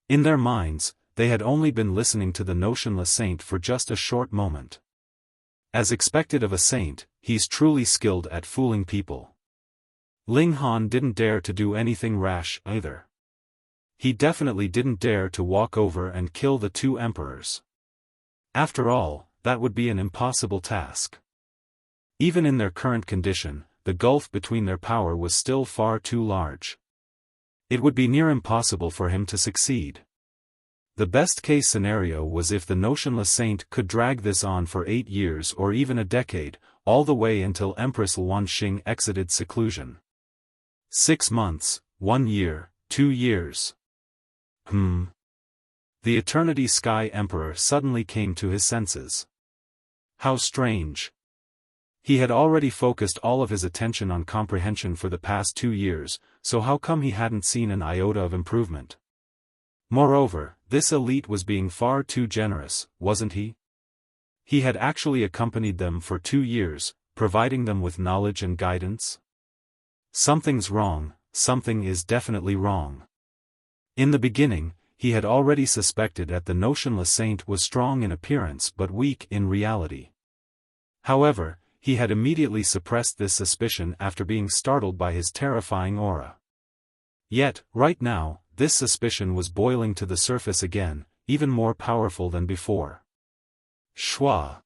In their minds, they had only been listening to the notionless saint for just a short moment. As expected of a saint, he's truly skilled at fooling people. Ling Han didn't dare to do anything rash either. He definitely didn't dare to walk over and kill the two emperors. After all, that would be an impossible task. Even in their current condition, the gulf between their power was still far too large. It would be near impossible for him to succeed. The best-case scenario was if the notionless saint could drag this on for 8 years or even a decade, all the way until Empress Luanxing exited seclusion. 6 months, 1 year, 2 years. The Eternity Sky Emperor suddenly came to his senses. How strange. He had already focused all of his attention on comprehension for the past 2 years, so how come he hadn't seen an iota of improvement? Moreover, this elite was being far too generous, wasn't he? He had actually accompanied them for 2 years, providing them with knowledge and guidance. Something's wrong, something is definitely wrong. In the beginning, he had already suspected that the notionless saint was strong in appearance but weak in reality. However, he had immediately suppressed this suspicion after being startled by his terrifying aura. Yet, right now, this suspicion was boiling to the surface again, even more powerful than before. Shua!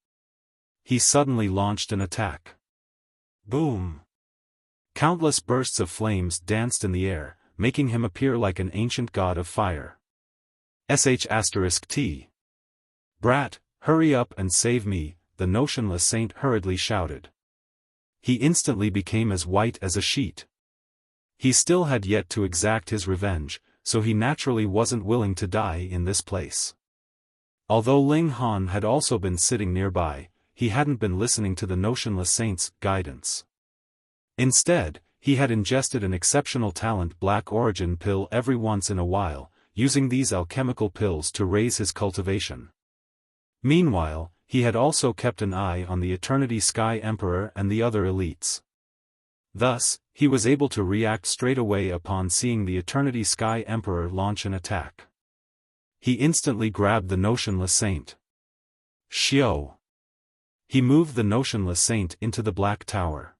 He suddenly launched an attack. Boom! Countless bursts of flames danced in the air, making him appear like an ancient god of fire. **T. Brat, hurry up and save me," the notionless saint hurriedly shouted. He instantly became as white as a sheet. He still had yet to exact his revenge, so he naturally wasn't willing to die in this place. Although Ling Han had also been sitting nearby, he hadn't been listening to the notionless saint's guidance. Instead, he had ingested an exceptional talent black origin pill every once in a while, using these alchemical pills to raise his cultivation. Meanwhile, he had also kept an eye on the Eternity Sky Emperor and the other elites. Thus, he was able to react straight away upon seeing the Eternity Sky Emperor launch an attack. He instantly grabbed the notionless saint. Xiao! He moved the notionless saint into the Black Tower.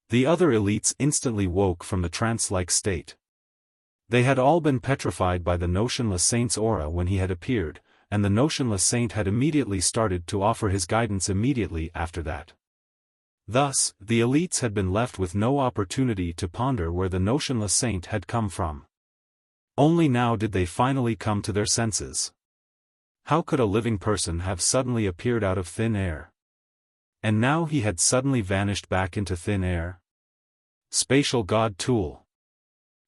The other elites instantly woke from the trance-like state. They had all been petrified by the notionless saint's aura when he had appeared, and the notionless saint had immediately started to offer his guidance immediately after that. Thus, the elites had been left with no opportunity to ponder where the notionless saint had come from. Only now did they finally come to their senses. How could a living person have suddenly appeared out of thin air? And now he had suddenly vanished back into thin air? Spatial God Tool.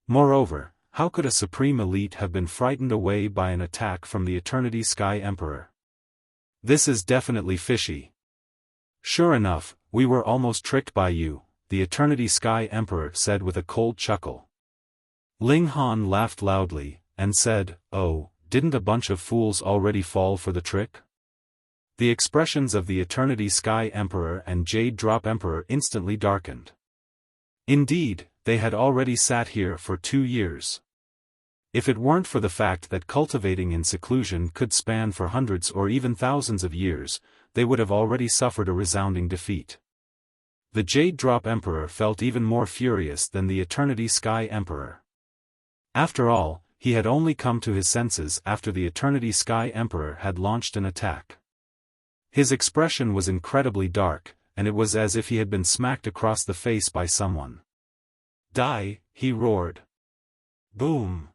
Moreover, how could a supreme elite have been frightened away by an attack from the Eternity Sky Emperor? This is definitely fishy. Sure enough, we were almost tricked by you, the Eternity Sky Emperor said with a cold chuckle. Ling Han laughed loudly, and said, "Oh, didn't a bunch of fools already fall for the trick?" The expressions of the Eternity Sky Emperor and Jade Drop Emperor instantly darkened. Indeed, they had already sat here for 2 years. If it weren't for the fact that cultivating in seclusion could span for hundreds or even thousands of years, they would have already suffered a resounding defeat. The Jade Drop Emperor felt even more furious than the Eternity Sky Emperor. After all, he had only come to his senses after the Eternity Sky Emperor had launched an attack. His expression was incredibly dark, and it was as if he had been smacked across the face by someone. "Die!" he roared. Boom!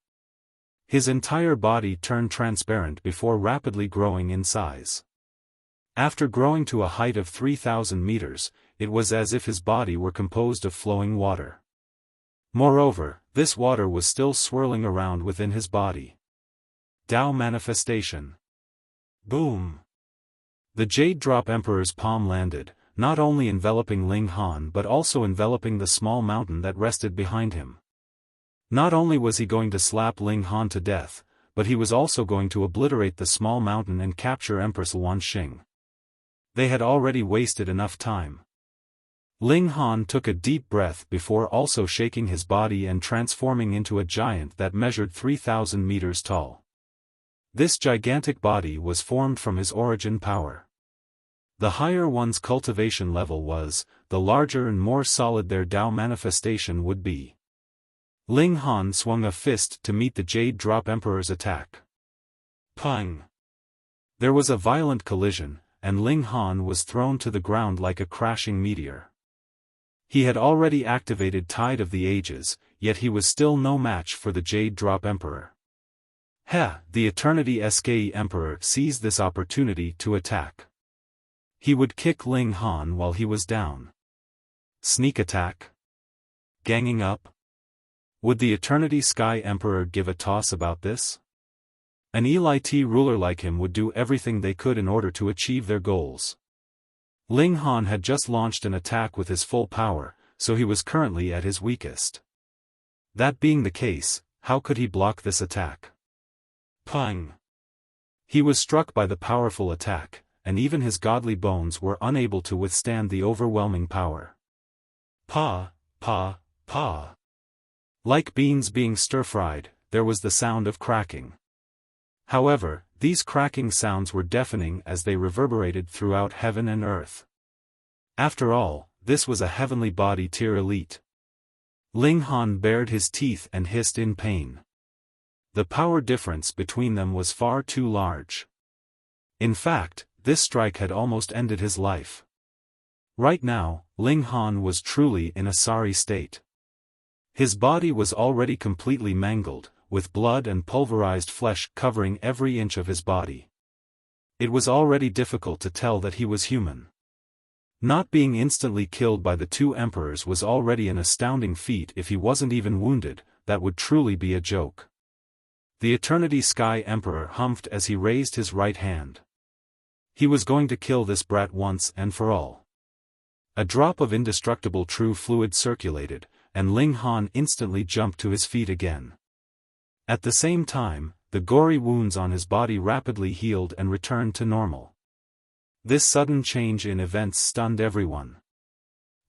His entire body turned transparent before rapidly growing in size. After growing to a height of 3,000 meters, it was as if his body were composed of flowing water. Moreover, this water was still swirling around within his body. Tao Manifestation. Boom! The Jade Drop Emperor's palm landed, not only enveloping Ling Han but also enveloping the small mountain that rested behind him. Not only was he going to slap Ling Han to death, but he was also going to obliterate the small mountain and capture Empress Luanxing. They had already wasted enough time. Ling Han took a deep breath before also shaking his body and transforming into a giant that measured 3,000 meters tall. This gigantic body was formed from his origin power. The higher one's cultivation level was, the larger and more solid their Tao manifestation would be. Ling Han swung a fist to meet the Jade Drop Emperor's attack. Pang! There was a violent collision, and Ling Han was thrown to the ground like a crashing meteor. He had already activated Tide of the Ages, yet he was still no match for the Jade Drop Emperor. The Eternity Sky Emperor seized this opportunity to attack. He would kick Ling Han while he was down. Sneak attack? Ganging up? Would the Eternity Sky Emperor give a toss about this? An elite ruler like him would do everything they could in order to achieve their goals. Ling Han had just launched an attack with his full power, so he was currently at his weakest. That being the case, how could he block this attack? Pang! He was struck by the powerful attack, and even his godly bones were unable to withstand the overwhelming power. Pa! Like beans being stir-fried, there was the sound of cracking. However, these cracking sounds were deafening as they reverberated throughout heaven and earth. After all, this was a heavenly body tier elite. Ling Han bared his teeth and hissed in pain. The power difference between them was far too large. In fact, this strike had almost ended his life. Right now, Ling Han was truly in a sorry state. His body was already completely mangled, with blood and pulverized flesh covering every inch of his body. It was already difficult to tell that he was human. Not being instantly killed by the two emperors was already an astounding feat. If he wasn't even wounded, that would truly be a joke. The Eternity Sky Emperor humphed as he raised his right hand. He was going to kill this brat once and for all. A drop of indestructible true fluid circulated, and Ling Han instantly jumped to his feet again. At the same time, the gory wounds on his body rapidly healed and returned to normal. This sudden change in events stunned everyone.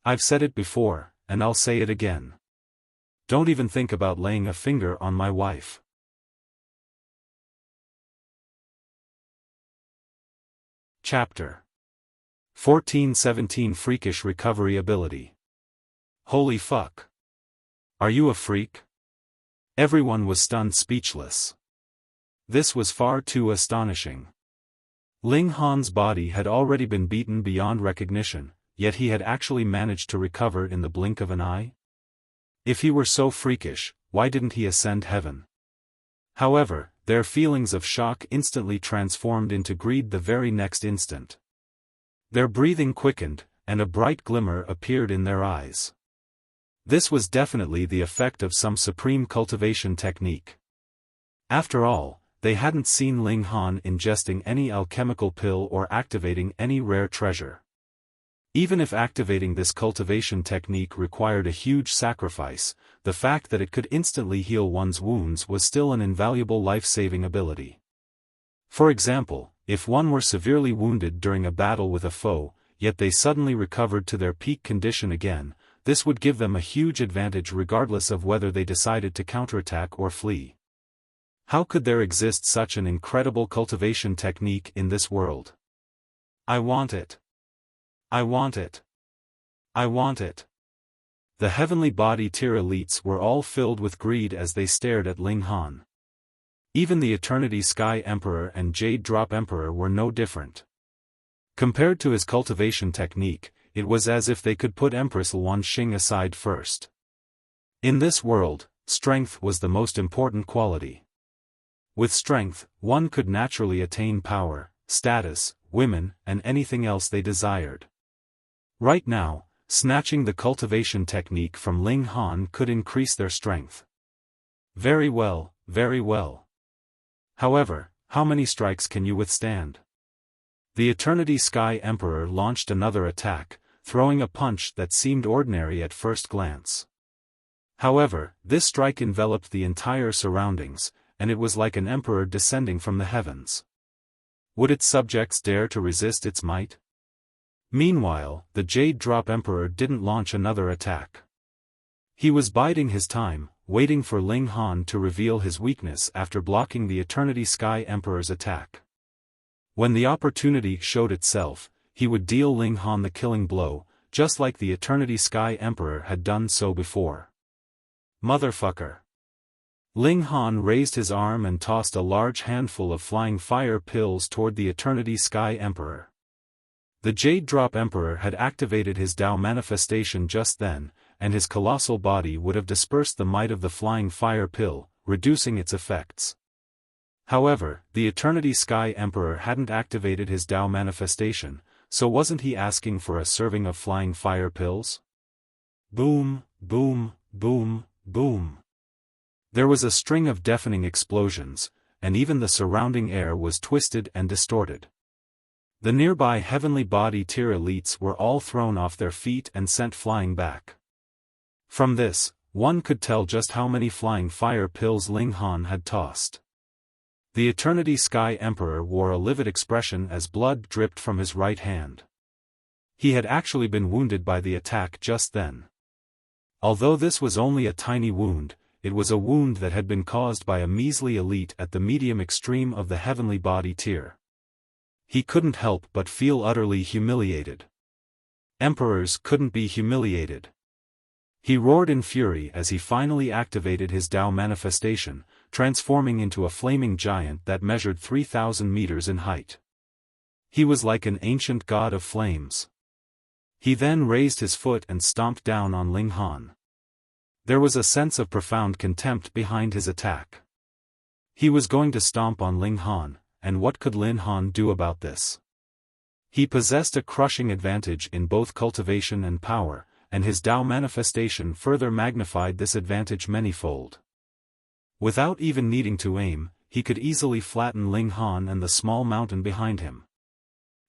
I've said it before, and I'll say it again. Don't even think about laying a finger on my wife. Chapter 1417 Freakish Recovery Ability. Holy fuck. Are you a freak? Everyone was stunned speechless. This was far too astonishing. Ling Han's body had already been beaten beyond recognition, yet he had actually managed to recover in the blink of an eye? If he were so freakish, why didn't he ascend heaven? However, their feelings of shock instantly transformed into greed the very next instant. Their breathing quickened, and a bright glimmer appeared in their eyes. This was definitely the effect of some supreme cultivation technique. After all, they hadn't seen Ling Han ingesting any alchemical pill or activating any rare treasure. Even if activating this cultivation technique required a huge sacrifice, the fact that it could instantly heal one's wounds was still an invaluable life-saving ability. For example, if one were severely wounded during a battle with a foe, yet they suddenly recovered to their peak condition again, this would give them a huge advantage regardless of whether they decided to counterattack or flee. How could there exist such an incredible cultivation technique in this world? I want it. I want it. I want it. The heavenly body tier elites were all filled with greed as they stared at Ling Han. Even the Eternity Sky Emperor and Jade Drop Emperor were no different. Compared to his cultivation technique, it was as if they could put Empress Wan Xing aside first. In this world, strength was the most important quality. With strength, one could naturally attain power, status, women, and anything else they desired. Right now, snatching the cultivation technique from Ling Han could increase their strength. Very well, very well. However, how many strikes can you withstand? The Eternity Sky Emperor launched another attack, throwing a punch that seemed ordinary at first glance. However, this strike enveloped the entire surroundings, and it was like an emperor descending from the heavens. Would its subjects dare to resist its might? Meanwhile, the Jade Drop Emperor didn't launch another attack. He was biding his time, waiting for Ling Han to reveal his weakness after blocking the Eternity Sky Emperor's attack. When the opportunity showed itself, he would deal Ling Han the killing blow, just like the Eternity Sky Emperor had done so before. Motherfucker. Ling Han raised his arm and tossed a large handful of flying fire pills toward the Eternity Sky Emperor. The Jade Drop Emperor had activated his Tao manifestation just then, and his colossal body would have dispersed the might of the flying fire pill, reducing its effects. However, the Eternity Sky Emperor hadn't activated his Tao manifestation, so wasn't he asking for a serving of flying fire pills? Boom, boom, boom, boom. There was a string of deafening explosions, and even the surrounding air was twisted and distorted. The nearby heavenly body tier elites were all thrown off their feet and sent flying back. From this, one could tell just how many flying fire pills Ling Han had tossed. The Eternity Sky Emperor wore a livid expression as blood dripped from his right hand. He had actually been wounded by the attack just then. Although this was only a tiny wound, it was a wound that had been caused by a measly elite at the medium extreme of the heavenly body tier. He couldn't help but feel utterly humiliated. Emperors couldn't be humiliated. He roared in fury as he finally activated his Tao manifestation, transforming into a flaming giant that measured 3,000 meters in height. He was like an ancient god of flames. He then raised his foot and stomped down on Ling Han. There was a sense of profound contempt behind his attack. He was going to stomp on Ling Han, and what could Ling Han do about this? He possessed a crushing advantage in both cultivation and power, and his Tao manifestation further magnified this advantage manyfold. Without even needing to aim, he could easily flatten Ling Han and the small mountain behind him.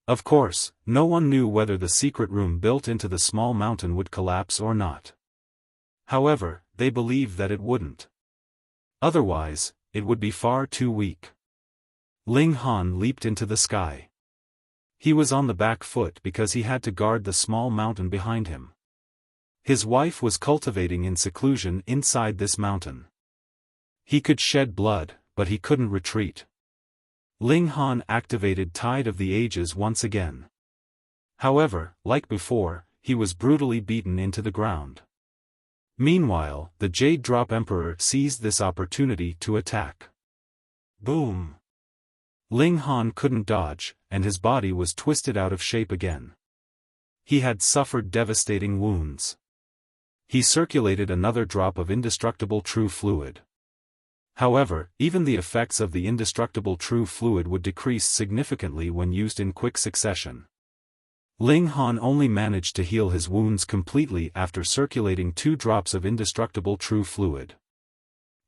Of course, no one knew whether the secret room built into the small mountain would collapse or not. However, they believed that it wouldn't. Otherwise, it would be far too weak. Ling Han leaped into the sky. He was on the back foot because he had to guard the small mountain behind him. His wife was cultivating in seclusion inside this mountain. He could shed blood, but he couldn't retreat. Ling Han activated Tide of the Ages once again. However, like before, he was brutally beaten into the ground. Meanwhile, the Jade Drop Emperor seized this opportunity to attack. Boom! Ling Han couldn't dodge, and his body was twisted out of shape again. He had suffered devastating wounds. He circulated another drop of indestructible true fluid. However, even the effects of the indestructible true fluid would decrease significantly when used in quick succession. Ling Han only managed to heal his wounds completely after circulating 2 drops of indestructible true fluid.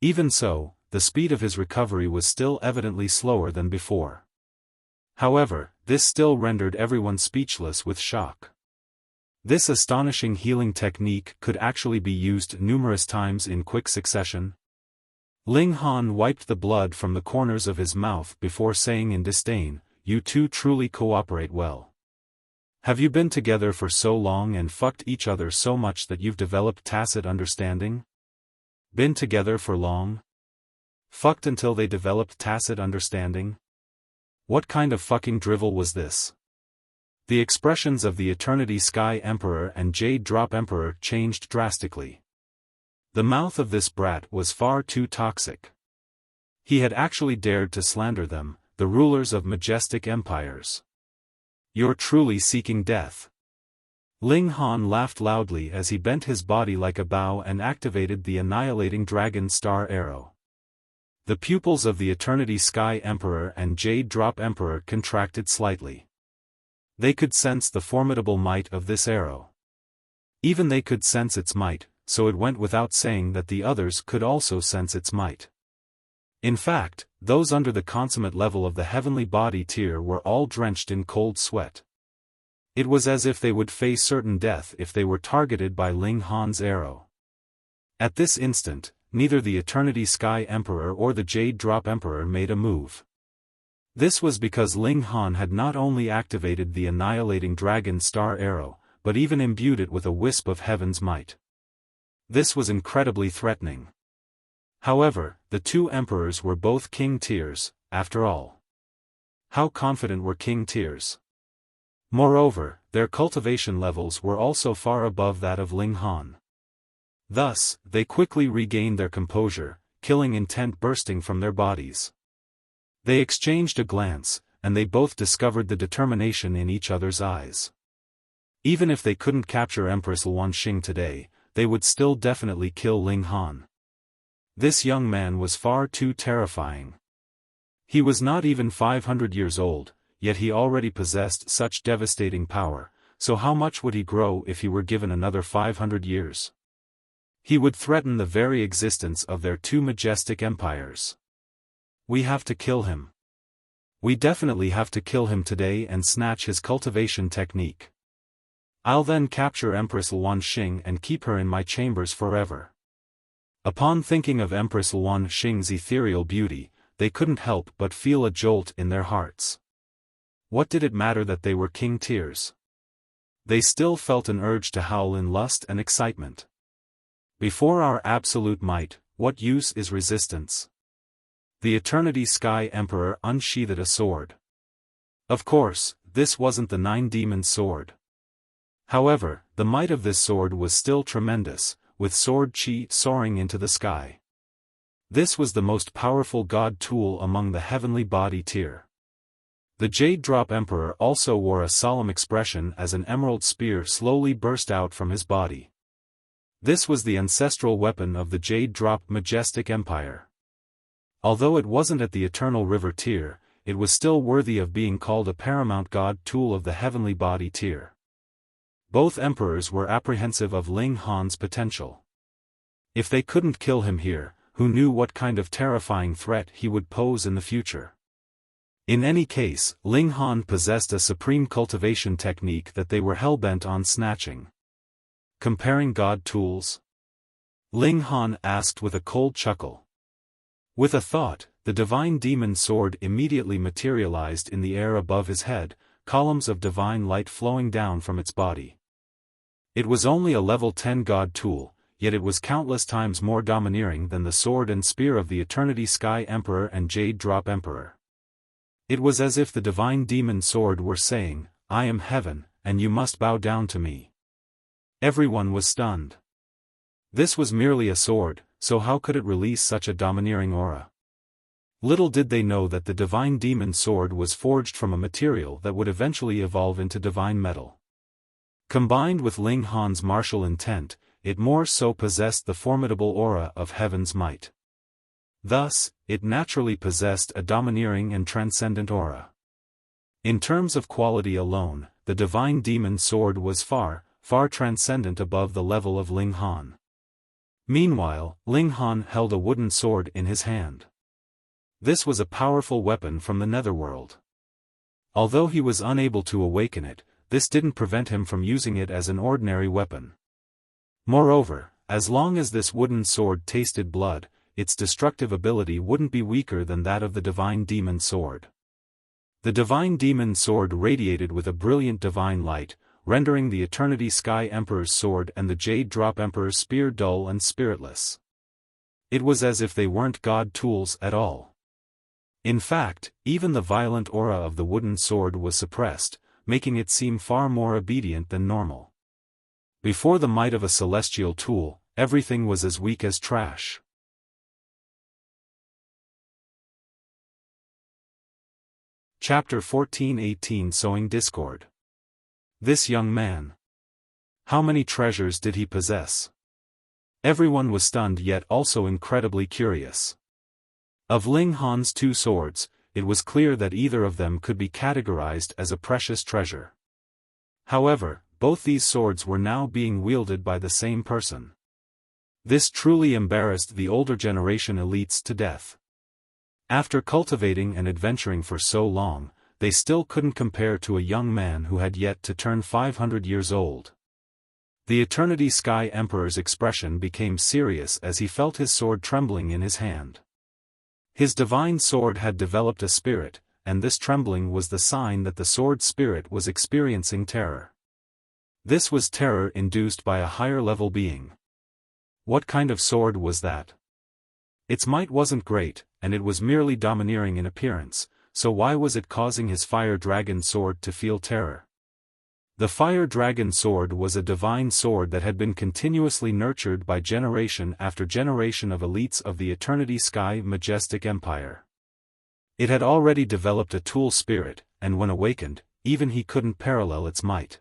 Even so, the speed of his recovery was still evidently slower than before. However, this still rendered everyone speechless with shock. This astonishing healing technique could actually be used numerous times in quick succession. Ling Han wiped the blood from the corners of his mouth before saying in disdain, "You two truly cooperate well. Have you been together for so long and fucked each other so much that you've developed tacit understanding? Been together for long? Fucked until they developed tacit understanding? What kind of fucking drivel was this?" The expressions of the Eternity Sky Emperor and Jade Drop Emperor changed drastically. The mouth of this brat was far too toxic. He had actually dared to slander them, the rulers of majestic empires. "You're truly seeking death." Ling Han laughed loudly as he bent his body like a bow and activated the annihilating dragon star arrow. The pupils of the Eternity Sky Emperor and Jade Drop Emperor contracted slightly. They could sense the formidable might of this arrow. Even they could sense its might, so it went without saying that the others could also sense its might. In fact, those under the consummate level of the heavenly body tier were all drenched in cold sweat. It was as if they would face certain death if they were targeted by Ling Han's arrow. At this instant, neither the Eternity Sky Emperor or the Jade Drop Emperor made a move. This was because Ling Han had not only activated the annihilating dragon star arrow, but even imbued it with a wisp of heaven's might. This was incredibly threatening. However, the two emperors were both king tiers, after all. How confident were king tiers? Moreover, their cultivation levels were also far above that of Ling Han. Thus, they quickly regained their composure, killing intent bursting from their bodies. They exchanged a glance, and they both discovered the determination in each other's eyes. Even if they couldn't capture Empress Luanxing today, they would still definitely kill Ling Han. This young man was far too terrifying. He was not even 500 years old, yet he already possessed such devastating power, so how much would he grow if he were given another 500 years? He would threaten the very existence of their two majestic empires. We have to kill him. We definitely have to kill him today and snatch his cultivation technique. I'll then capture Empress Luanxing and keep her in my chambers forever. Upon thinking of Empress Luanxing's ethereal beauty, they couldn't help but feel a jolt in their hearts. What did it matter that they were king tears? They still felt an urge to howl in lust and excitement. Before our absolute might, what use is resistance? The Eternity Sky Emperor unsheathed a sword. Of course, this wasn't the Nine Demons' sword. However, the might of this sword was still tremendous, with sword chi soaring into the sky. This was the most powerful god tool among the heavenly body tier. The Jade Drop Emperor also wore a solemn expression as an emerald spear slowly burst out from his body. This was the ancestral weapon of the Jade Drop Majestic Empire. Although it wasn't at the Eternal River tier, it was still worthy of being called a paramount god tool of the heavenly body tier. Both emperors were apprehensive of Ling Han's potential. If they couldn't kill him here, who knew what kind of terrifying threat he would pose in the future? In any case, Ling Han possessed a supreme cultivation technique that they were hell-bent on snatching. Comparing god tools? Ling Han asked with a cold chuckle. With a thought, the divine demon sword immediately materialized in the air above his head, columns of divine light flowing down from its body. It was only a level 10 god tool, yet it was countless times more domineering than the sword and spear of the Eternity Sky Emperor and Jade Drop Emperor. It was as if the divine demon sword were saying, "I am heaven, and you must bow down to me." Everyone was stunned. This was merely a sword, so how could it release such a domineering aura? Little did they know that the divine demon sword was forged from a material that would eventually evolve into divine metal. Combined with Ling Han's martial intent, it more so possessed the formidable aura of heaven's might. Thus, it naturally possessed a domineering and transcendent aura. In terms of quality alone, the divine demon sword was far, far transcendent above the level of Ling Han. Meanwhile, Ling Han held a wooden sword in his hand. This was a powerful weapon from the netherworld. Although he was unable to awaken it, this didn't prevent him from using it as an ordinary weapon. Moreover, as long as this wooden sword tasted blood, its destructive ability wouldn't be weaker than that of the divine demon sword. The divine demon sword radiated with a brilliant divine light, rendering the Eternity Sky Emperor's sword and the Jade Drop Emperor's spear dull and spiritless. It was as if they weren't god tools at all. In fact, even the violent aura of the wooden sword was suppressed, making it seem far more obedient than normal. Before the might of a celestial tool, everything was as weak as trash. Chapter 14-18 Sowing Discord. This young man. How many treasures did he possess? Everyone was stunned yet also incredibly curious. Of Ling Han's two swords, it was clear that either of them could be categorized as a precious treasure. However, both these swords were now being wielded by the same person. This truly embarrassed the older generation elites to death. After cultivating and adventuring for so long, they still couldn't compare to a young man who had yet to turn 500 years old. The Eternity Sky Emperor's expression became serious as he felt his sword trembling in his hand. His divine sword had developed a spirit, and this trembling was the sign that the sword spirit was experiencing terror. This was terror induced by a higher-level being. What kind of sword was that? Its might wasn't great, and it was merely domineering in appearance, so why was it causing his fire dragon sword to feel terror? The Fire Dragon Sword was a divine sword that had been continuously nurtured by generation after generation of elites of the Eternity Sky Majestic Empire. It had already developed a tool spirit, and when awakened, even he couldn't parallel its might.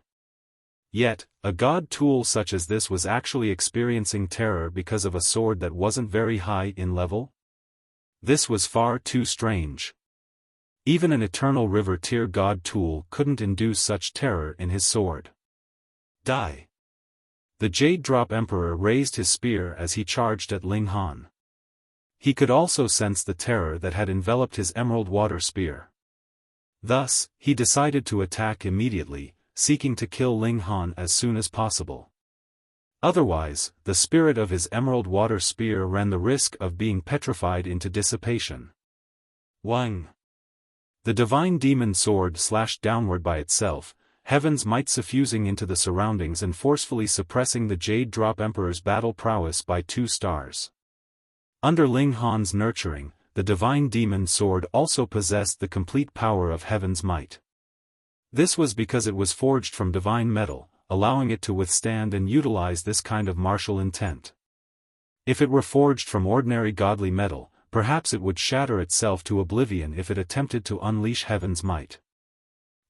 Yet, a god tool such as this was actually experiencing terror because of a sword that wasn't very high in level? This was far too strange. Even an Eternal River tier god tool couldn't induce such terror in his sword. Die! The Jade Drop Emperor raised his spear as he charged at Ling Han. He could also sense the terror that had enveloped his emerald water spear. Thus, he decided to attack immediately, seeking to kill Ling Han as soon as possible. Otherwise, the spirit of his emerald water spear ran the risk of being petrified into dissipation. Wang! The divine demon sword slashed downward by itself, heaven's might suffusing into the surroundings and forcefully suppressing the Jade Drop Emperor's battle prowess by 2 stars. Under Ling Han's nurturing, the divine demon sword also possessed the complete power of heaven's might. This was because it was forged from divine metal, allowing it to withstand and utilize this kind of martial intent. If it were forged from ordinary godly metal, perhaps it would shatter itself to oblivion if it attempted to unleash heaven's might.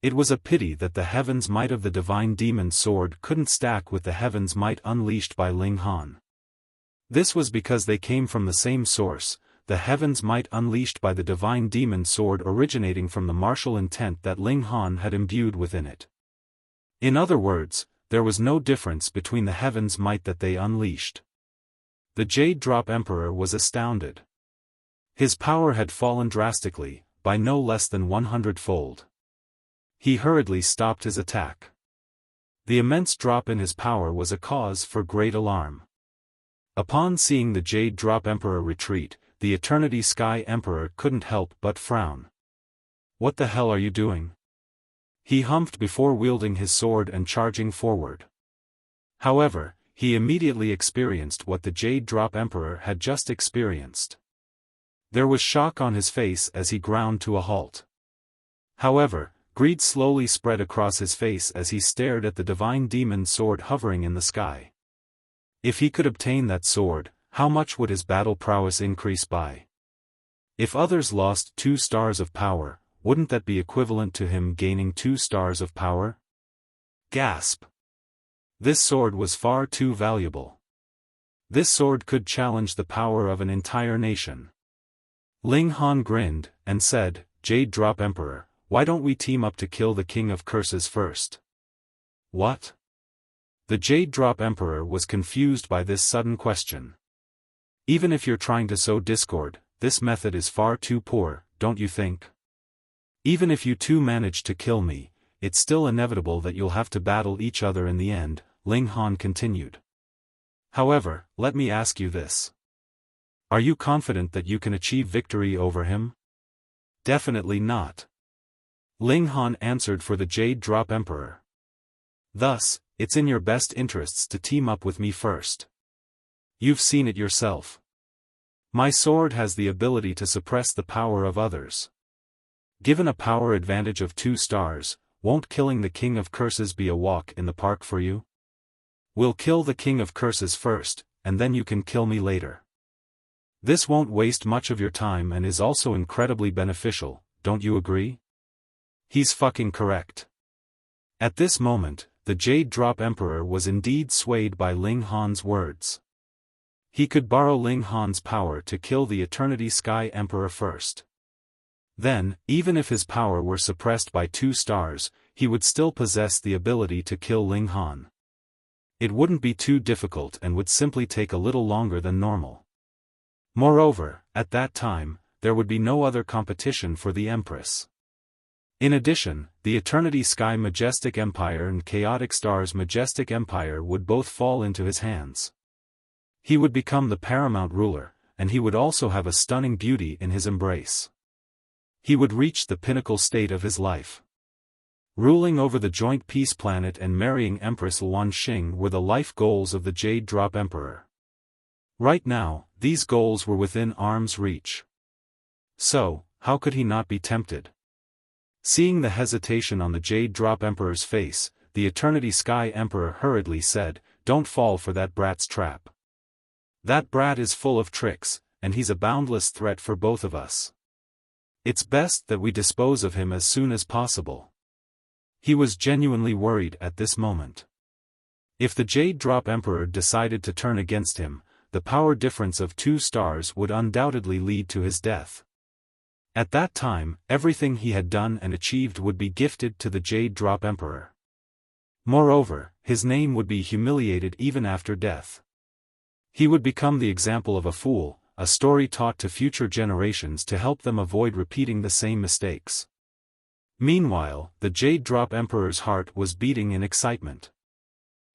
It was a pity that the heaven's might of the divine demon sword couldn't stack with the heaven's might unleashed by Ling Han. This was because they came from the same source, the heaven's might unleashed by the divine demon sword originating from the martial intent that Ling Han had imbued within it. In other words, there was no difference between the heaven's might that they unleashed. The Jade Drop Emperor was astounded. His power had fallen drastically, by no less than 100-fold. He hurriedly stopped his attack. The immense drop in his power was a cause for great alarm. Upon seeing the Jade Drop Emperor retreat, the Eternity Sky Emperor couldn't help but frown. "What the hell are you doing?" he humphed before wielding his sword and charging forward. However, he immediately experienced what the Jade Drop Emperor had just experienced. There was shock on his face as he ground to a halt. However, greed slowly spread across his face as he stared at the divine demon sword hovering in the sky. If he could obtain that sword, how much would his battle prowess increase by? If others lost 2 stars of power, wouldn't that be equivalent to him gaining 2 stars of power? Gasp! This sword was far too valuable. This sword could challenge the power of an entire nation. Ling Han grinned, and said, "Jade Drop Emperor, why don't we team up to kill the King of Curses first?" What? The Jade Drop Emperor was confused by this sudden question. Even if you're trying to sow discord, this method is far too poor, don't you think? Even if you two manage to kill me, it's still inevitable that you'll have to battle each other in the end, Ling Han continued. However, let me ask you this. Are you confident that you can achieve victory over him? Definitely not. Ling Han answered for the Jade Drop Emperor. Thus, it's in your best interests to team up with me first. You've seen it yourself. My sword has the ability to suppress the power of others. Given a power advantage of 2 stars, won't killing the King of Curses be a walk in the park for you? We'll kill the King of Curses first, and then you can kill me later. This won't waste much of your time and is also incredibly beneficial, don't you agree? He's fucking correct. At this moment, the Jade Drop Emperor was indeed swayed by Ling Han's words. He could borrow Ling Han's power to kill the Eternity Sky Emperor first. Then, even if his power were suppressed by 2 stars, he would still possess the ability to kill Ling Han. It wouldn't be too difficult and would simply take a little longer than normal. Moreover, at that time, there would be no other competition for the Empress. In addition, the Eternity Sky Majestic Empire and Chaotic Star's Majestic Empire would both fall into his hands. He would become the paramount ruler, and he would also have a stunning beauty in his embrace. He would reach the pinnacle state of his life. Ruling over the joint peace planet and marrying Empress Luan Xing were the life goals of the Jade Drop Emperor. Right now, these goals were within arm's reach. So, how could he not be tempted? Seeing the hesitation on the Jade Drop Emperor's face, the Eternity Sky Emperor hurriedly said, "Don't fall for that brat's trap. That brat is full of tricks, and he's a boundless threat for both of us. It's best that we dispose of him as soon as possible." He was genuinely worried at this moment. If the Jade Drop Emperor decided to turn against him, the power difference of 2 stars would undoubtedly lead to his death. At that time, everything he had done and achieved would be gifted to the Jade Drop Emperor. Moreover, his name would be humiliated even after death. He would become the example of a fool, a story taught to future generations to help them avoid repeating the same mistakes. Meanwhile, the Jade Drop Emperor's heart was beating in excitement.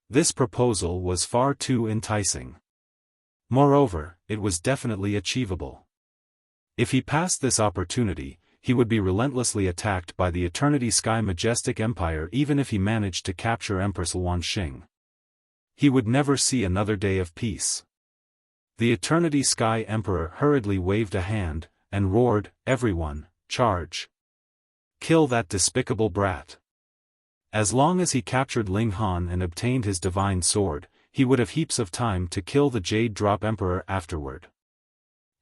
This proposal was far too enticing. Moreover, it was definitely achievable. If he passed this opportunity, he would be relentlessly attacked by the Eternity Sky Majestic Empire even if he managed to capture Empress Luanxing. He would never see another day of peace. The Eternity Sky Emperor hurriedly waved a hand, and roared, "Everyone, charge! Kill that despicable brat." As long as he captured Ling Han and obtained his divine sword, he would have heaps of time to kill the Jade Drop Emperor afterward.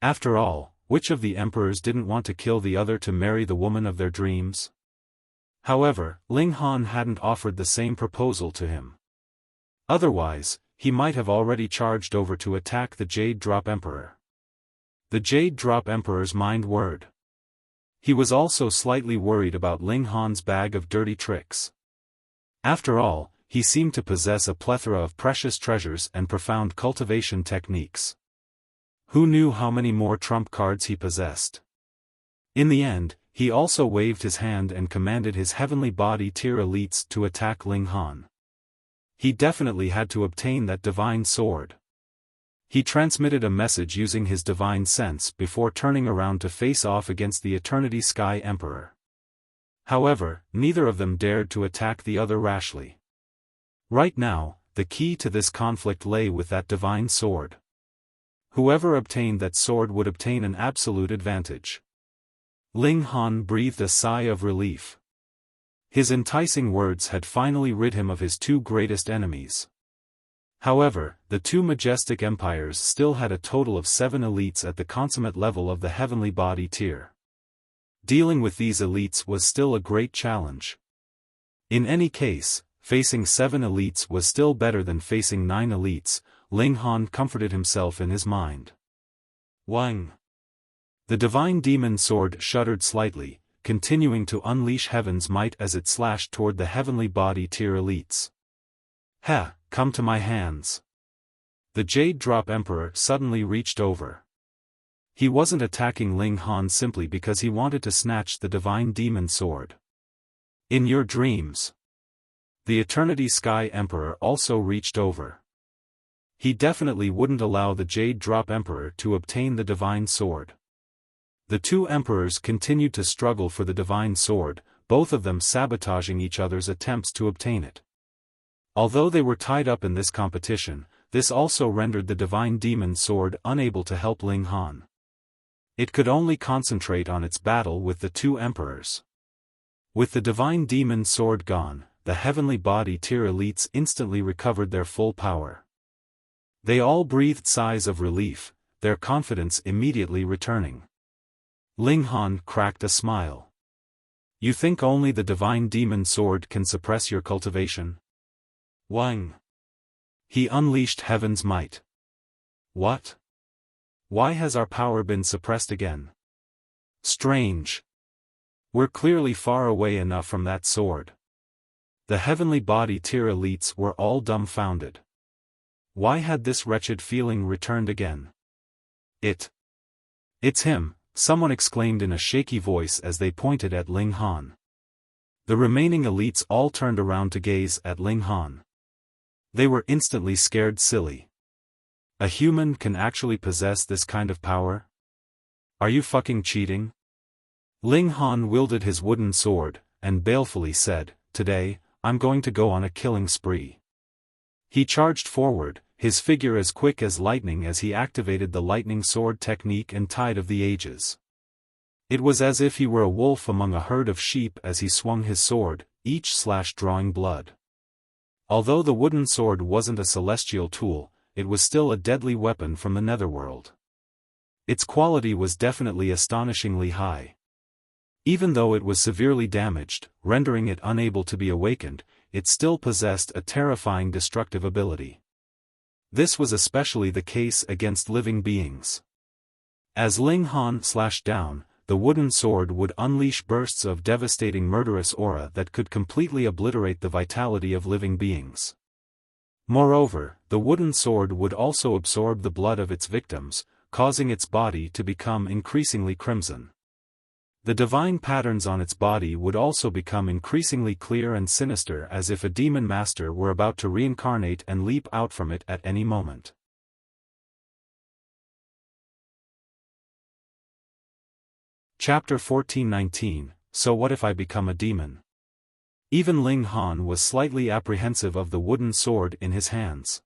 After all, which of the emperors didn't want to kill the other to marry the woman of their dreams? However, Ling Han hadn't offered the same proposal to him. Otherwise, he might have already charged over to attack the Jade Drop Emperor. The Jade Drop Emperor's mind whirred. He was also slightly worried about Ling Han's bag of dirty tricks. After all, he seemed to possess a plethora of precious treasures and profound cultivation techniques. Who knew how many more trump cards he possessed? In the end, he also waved his hand and commanded his heavenly body tier elites to attack Ling Han. He definitely had to obtain that divine sword. He transmitted a message using his divine sense before turning around to face off against the Eternity Sky Emperor. However, neither of them dared to attack the other rashly. Right now, the key to this conflict lay with that divine sword. Whoever obtained that sword would obtain an absolute advantage. Ling Han breathed a sigh of relief. His enticing words had finally rid him of his 2 greatest enemies. However, the 2 majestic empires still had a total of 7 elites at the consummate level of the heavenly body tier. Dealing with these elites was still a great challenge. In any case, facing 7 elites was still better than facing 9 elites, Ling Han comforted himself in his mind. Wang! The divine demon sword shuddered slightly, continuing to unleash heaven's might as it slashed toward the heavenly body tier elites. "Ha, come to my hands." The Jade Drop Emperor suddenly reached over. He wasn't attacking Ling Han simply because he wanted to snatch the divine demon sword. In your dreams. The Eternity Sky Emperor also reached over. He definitely wouldn't allow the Jade Drop Emperor to obtain the divine sword. The 2 emperors continued to struggle for the divine sword, both of them sabotaging each other's attempts to obtain it. Although they were tied up in this competition, this also rendered the divine demon sword unable to help Ling Han. It could only concentrate on its battle with the 2 emperors. With the divine demon sword gone, the heavenly body tier elites instantly recovered their full power. They all breathed sighs of relief, their confidence immediately returning. Ling Han cracked a smile. "You think only the divine demon sword can suppress your cultivation?" Wang! He unleashed heaven's might. "What? Why has our power been suppressed again? Strange. We're clearly far away enough from that sword." The heavenly body tier elites were all dumbfounded. Why had this wretched feeling returned again? It's him, someone exclaimed in a shaky voice as they pointed at Ling Han. The remaining elites all turned around to gaze at Ling Han. They were instantly scared silly. A human can actually possess this kind of power? Are you fucking cheating? Ling Han wielded his wooden sword, and balefully said, "Today, I'm going to go on a killing spree." He charged forward, his figure as quick as lightning as he activated the lightning sword technique and Tide of the Ages. It was as if he were a wolf among a herd of sheep as he swung his sword, each slash drawing blood. Although the wooden sword wasn't a celestial tool, it was still a deadly weapon from the netherworld. Its quality was definitely astonishingly high. Even though it was severely damaged, rendering it unable to be awakened, it still possessed a terrifying destructive ability. This was especially the case against living beings. As Ling Han slashed down, the wooden sword would unleash bursts of devastating murderous aura that could completely obliterate the vitality of living beings. Moreover, the wooden sword would also absorb the blood of its victims, causing its body to become increasingly crimson. The divine patterns on its body would also become increasingly clear and sinister, as if a demon master were about to reincarnate and leap out from it at any moment. Chapter 1419, So What If I Become a Demon? Even Ling Han was slightly apprehensive of the wooden sword in his hands.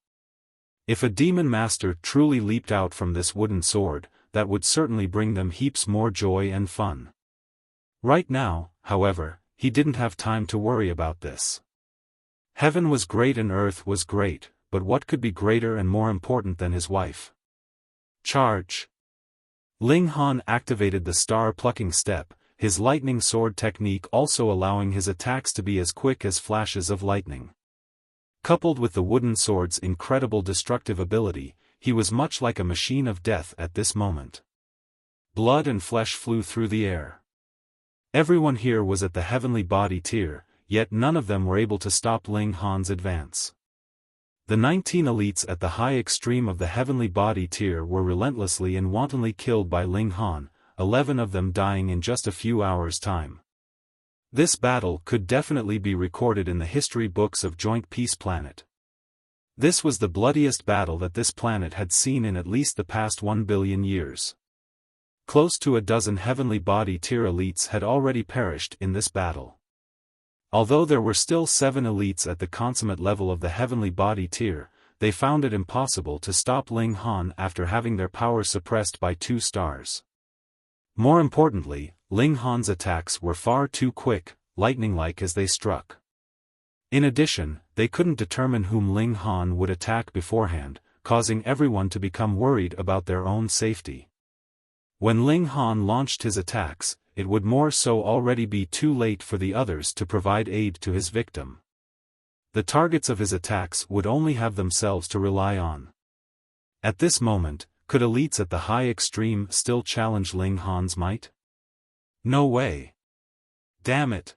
If a demon master truly leaped out from this wooden sword, that would certainly bring them heaps more joy and fun. Right now, however, he didn't have time to worry about this. Heaven was great and earth was great, but what could be greater and more important than his wife? Charge! Ling Han activated the star-plucking step, his lightning sword technique also allowing his attacks to be as quick as flashes of lightning. Coupled with the wooden sword's incredible destructive ability, he was much like a machine of death at this moment. Blood and flesh flew through the air. Everyone here was at the heavenly body tier, yet none of them were able to stop Ling Han's advance. The 19 elites at the high extreme of the heavenly body tier were relentlessly and wantonly killed by Ling Han, 11 of them dying in just a few hours' time. This battle could definitely be recorded in the history books of Joint Peace Planet. This was the bloodiest battle that this planet had seen in at least the past 1 billion years. Close to a dozen heavenly body tier elites had already perished in this battle. Although there were still 7 elites at the consummate level of the heavenly body tier, they found it impossible to stop Ling Han after having their power suppressed by 2 stars. More importantly, Ling Han's attacks were far too quick, lightning-like as they struck. In addition, they couldn't determine whom Ling Han would attack beforehand, causing everyone to become worried about their own safety. When Ling Han launched his attacks, it would more so already be too late for the others to provide aid to his victim. The targets of his attacks would only have themselves to rely on. At this moment, could elites at the high extreme still challenge Ling Han's might? No way. Damn it.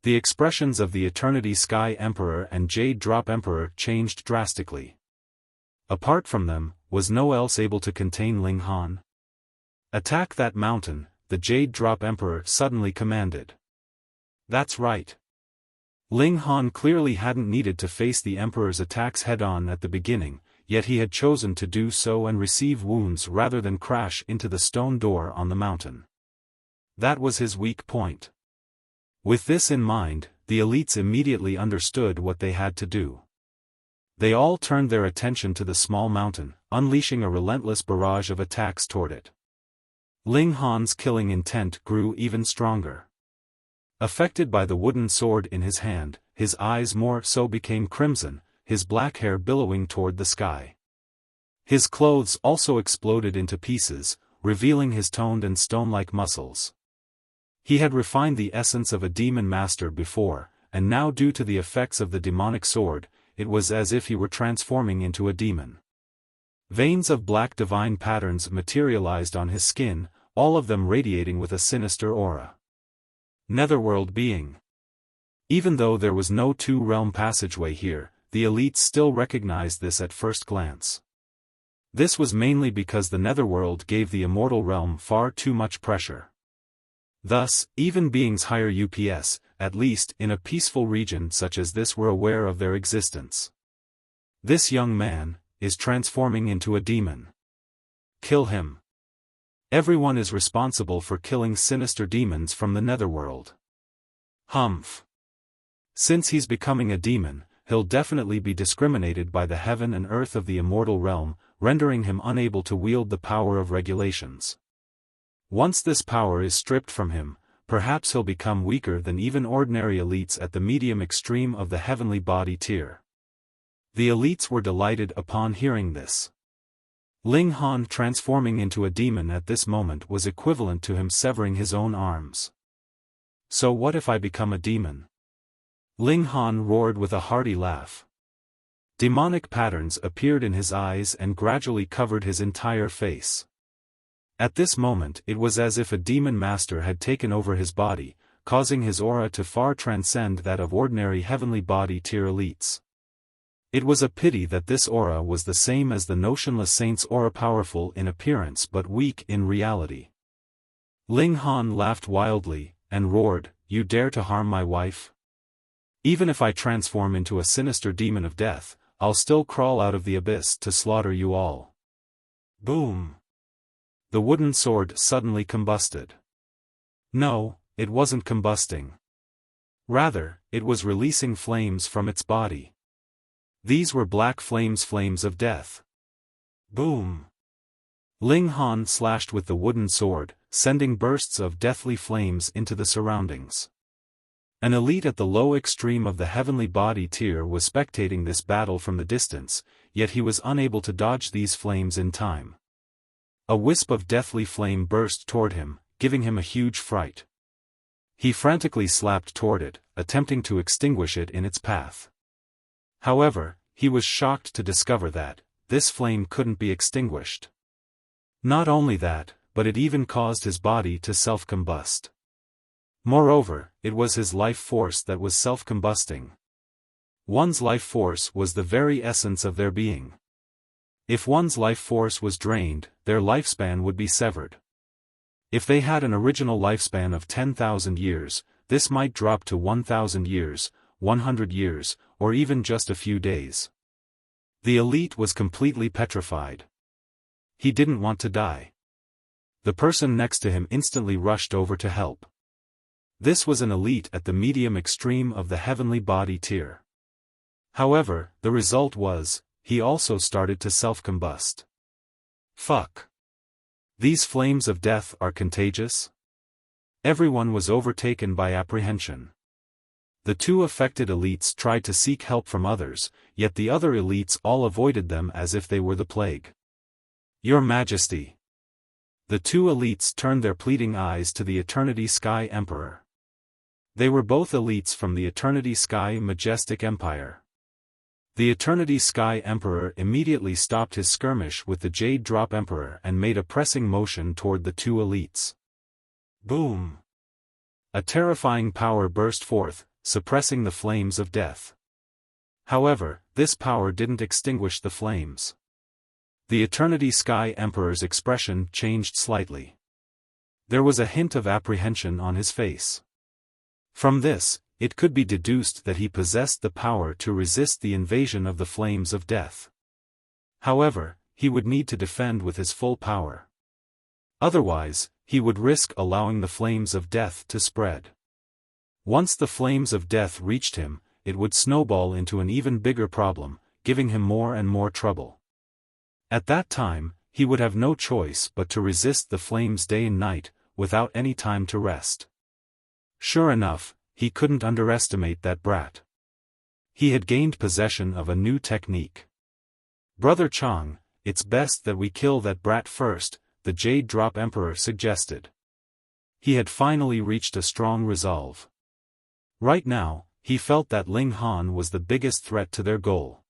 The expressions of the Eternity Sky Emperor and Jade Drop Emperor changed drastically. Apart from them, was no one else able to contain Ling Han? Attack that mountain, the Jade Drop Emperor suddenly commanded. That's right. Ling Han clearly hadn't needed to face the Emperor's attacks head-on at the beginning, yet he had chosen to do so and receive wounds rather than crash into the stone door on the mountain. That was his weak point. With this in mind, the elites immediately understood what they had to do. They all turned their attention to the small mountain, unleashing a relentless barrage of attacks toward it. Ling Han's killing intent grew even stronger. Affected by the wooden sword in his hand, his eyes more so became crimson, his black hair billowing toward the sky. His clothes also exploded into pieces, revealing his toned and stone-like muscles. He had refined the essence of a demon master before, and now due to the effects of the demonic sword, it was as if he were transforming into a demon. Veins of black divine patterns materialized on his skin, all of them radiating with a sinister aura. Netherworld being. Even though there was no 2-realm passageway here, the elites still recognized this at first glance. This was mainly because the Netherworld gave the immortal realm far too much pressure. Thus, even beings higher UPS, at least in a peaceful region such as this, were aware of their existence. This young man is transforming into a demon. Kill him. Everyone is responsible for killing sinister demons from the Netherworld. Humph. Since he's becoming a demon, he'll definitely be discriminated by the heaven and earth of the immortal realm, rendering him unable to wield the power of regulations. Once this power is stripped from him, perhaps he'll become weaker than even ordinary elites at the medium extreme of the heavenly body tier. The elites were delighted upon hearing this. Ling Han transforming into a demon at this moment was equivalent to him severing his own arms. So what if I become a demon? Ling Han roared with a hearty laugh. Demonic patterns appeared in his eyes and gradually covered his entire face. At this moment it was as if a demon master had taken over his body, causing his aura to far transcend that of ordinary heavenly body tier elites. It was a pity that this aura was the same as the notionless saint's aura, powerful in appearance but weak in reality. Ling Han laughed wildly, and roared, "You dare to harm my wife? Even if I transform into a sinister demon of death, I'll still crawl out of the abyss to slaughter you all." Boom! The wooden sword suddenly combusted. No, it wasn't combusting. Rather, it was releasing flames from its body. These were black flames of death. Boom! Ling Han slashed with the wooden sword, sending bursts of deathly flames into the surroundings. An elite at the low extreme of the heavenly body tier was spectating this battle from the distance, yet he was unable to dodge these flames in time. A wisp of deathly flame burst toward him, giving him a huge fright. He frantically slapped toward it, attempting to extinguish it in its path. However, he was shocked to discover that this flame couldn't be extinguished. Not only that, but it even caused his body to self-combust. Moreover, it was his life force that was self-combusting. One's life force was the very essence of their being. If one's life force was drained, their lifespan would be severed. If they had an original lifespan of 10,000 years, this might drop to 1,000 years, 100 years, or even just a few days. The elite was completely petrified. He didn't want to die. The person next to him instantly rushed over to help. This was an elite at the medium extreme of the heavenly body tier. However, the result was, he also started to self-combust. Fuck. These flames of death are contagious? Everyone was overtaken by apprehension. The two affected elites tried to seek help from others, yet the other elites all avoided them as if they were the plague. Your Majesty. The two elites turned their pleading eyes to the Eternity Sky Emperor. They were both elites from the Eternity Sky Majestic Empire. The Eternity Sky Emperor immediately stopped his skirmish with the Jade Drop Emperor and made a pressing motion toward the two elites. Boom! A terrifying power burst forth, suppressing the flames of death. However, this power didn't extinguish the flames. The Eternity Sky Emperor's expression changed slightly. There was a hint of apprehension on his face. From this, it could be deduced that he possessed the power to resist the invasion of the flames of death. However, he would need to defend with his full power. Otherwise, he would risk allowing the flames of death to spread. Once the flames of death reached him, it would snowball into an even bigger problem, giving him more and more trouble. At that time, he would have no choice but to resist the flames day and night, without any time to rest. Sure enough, he couldn't underestimate that brat. He had gained possession of a new technique. Brother Chang, it's best that we kill that brat first, the Jade Drop Emperor suggested. He had finally reached a strong resolve. Right now, he felt that Ling Han was the biggest threat to their goal.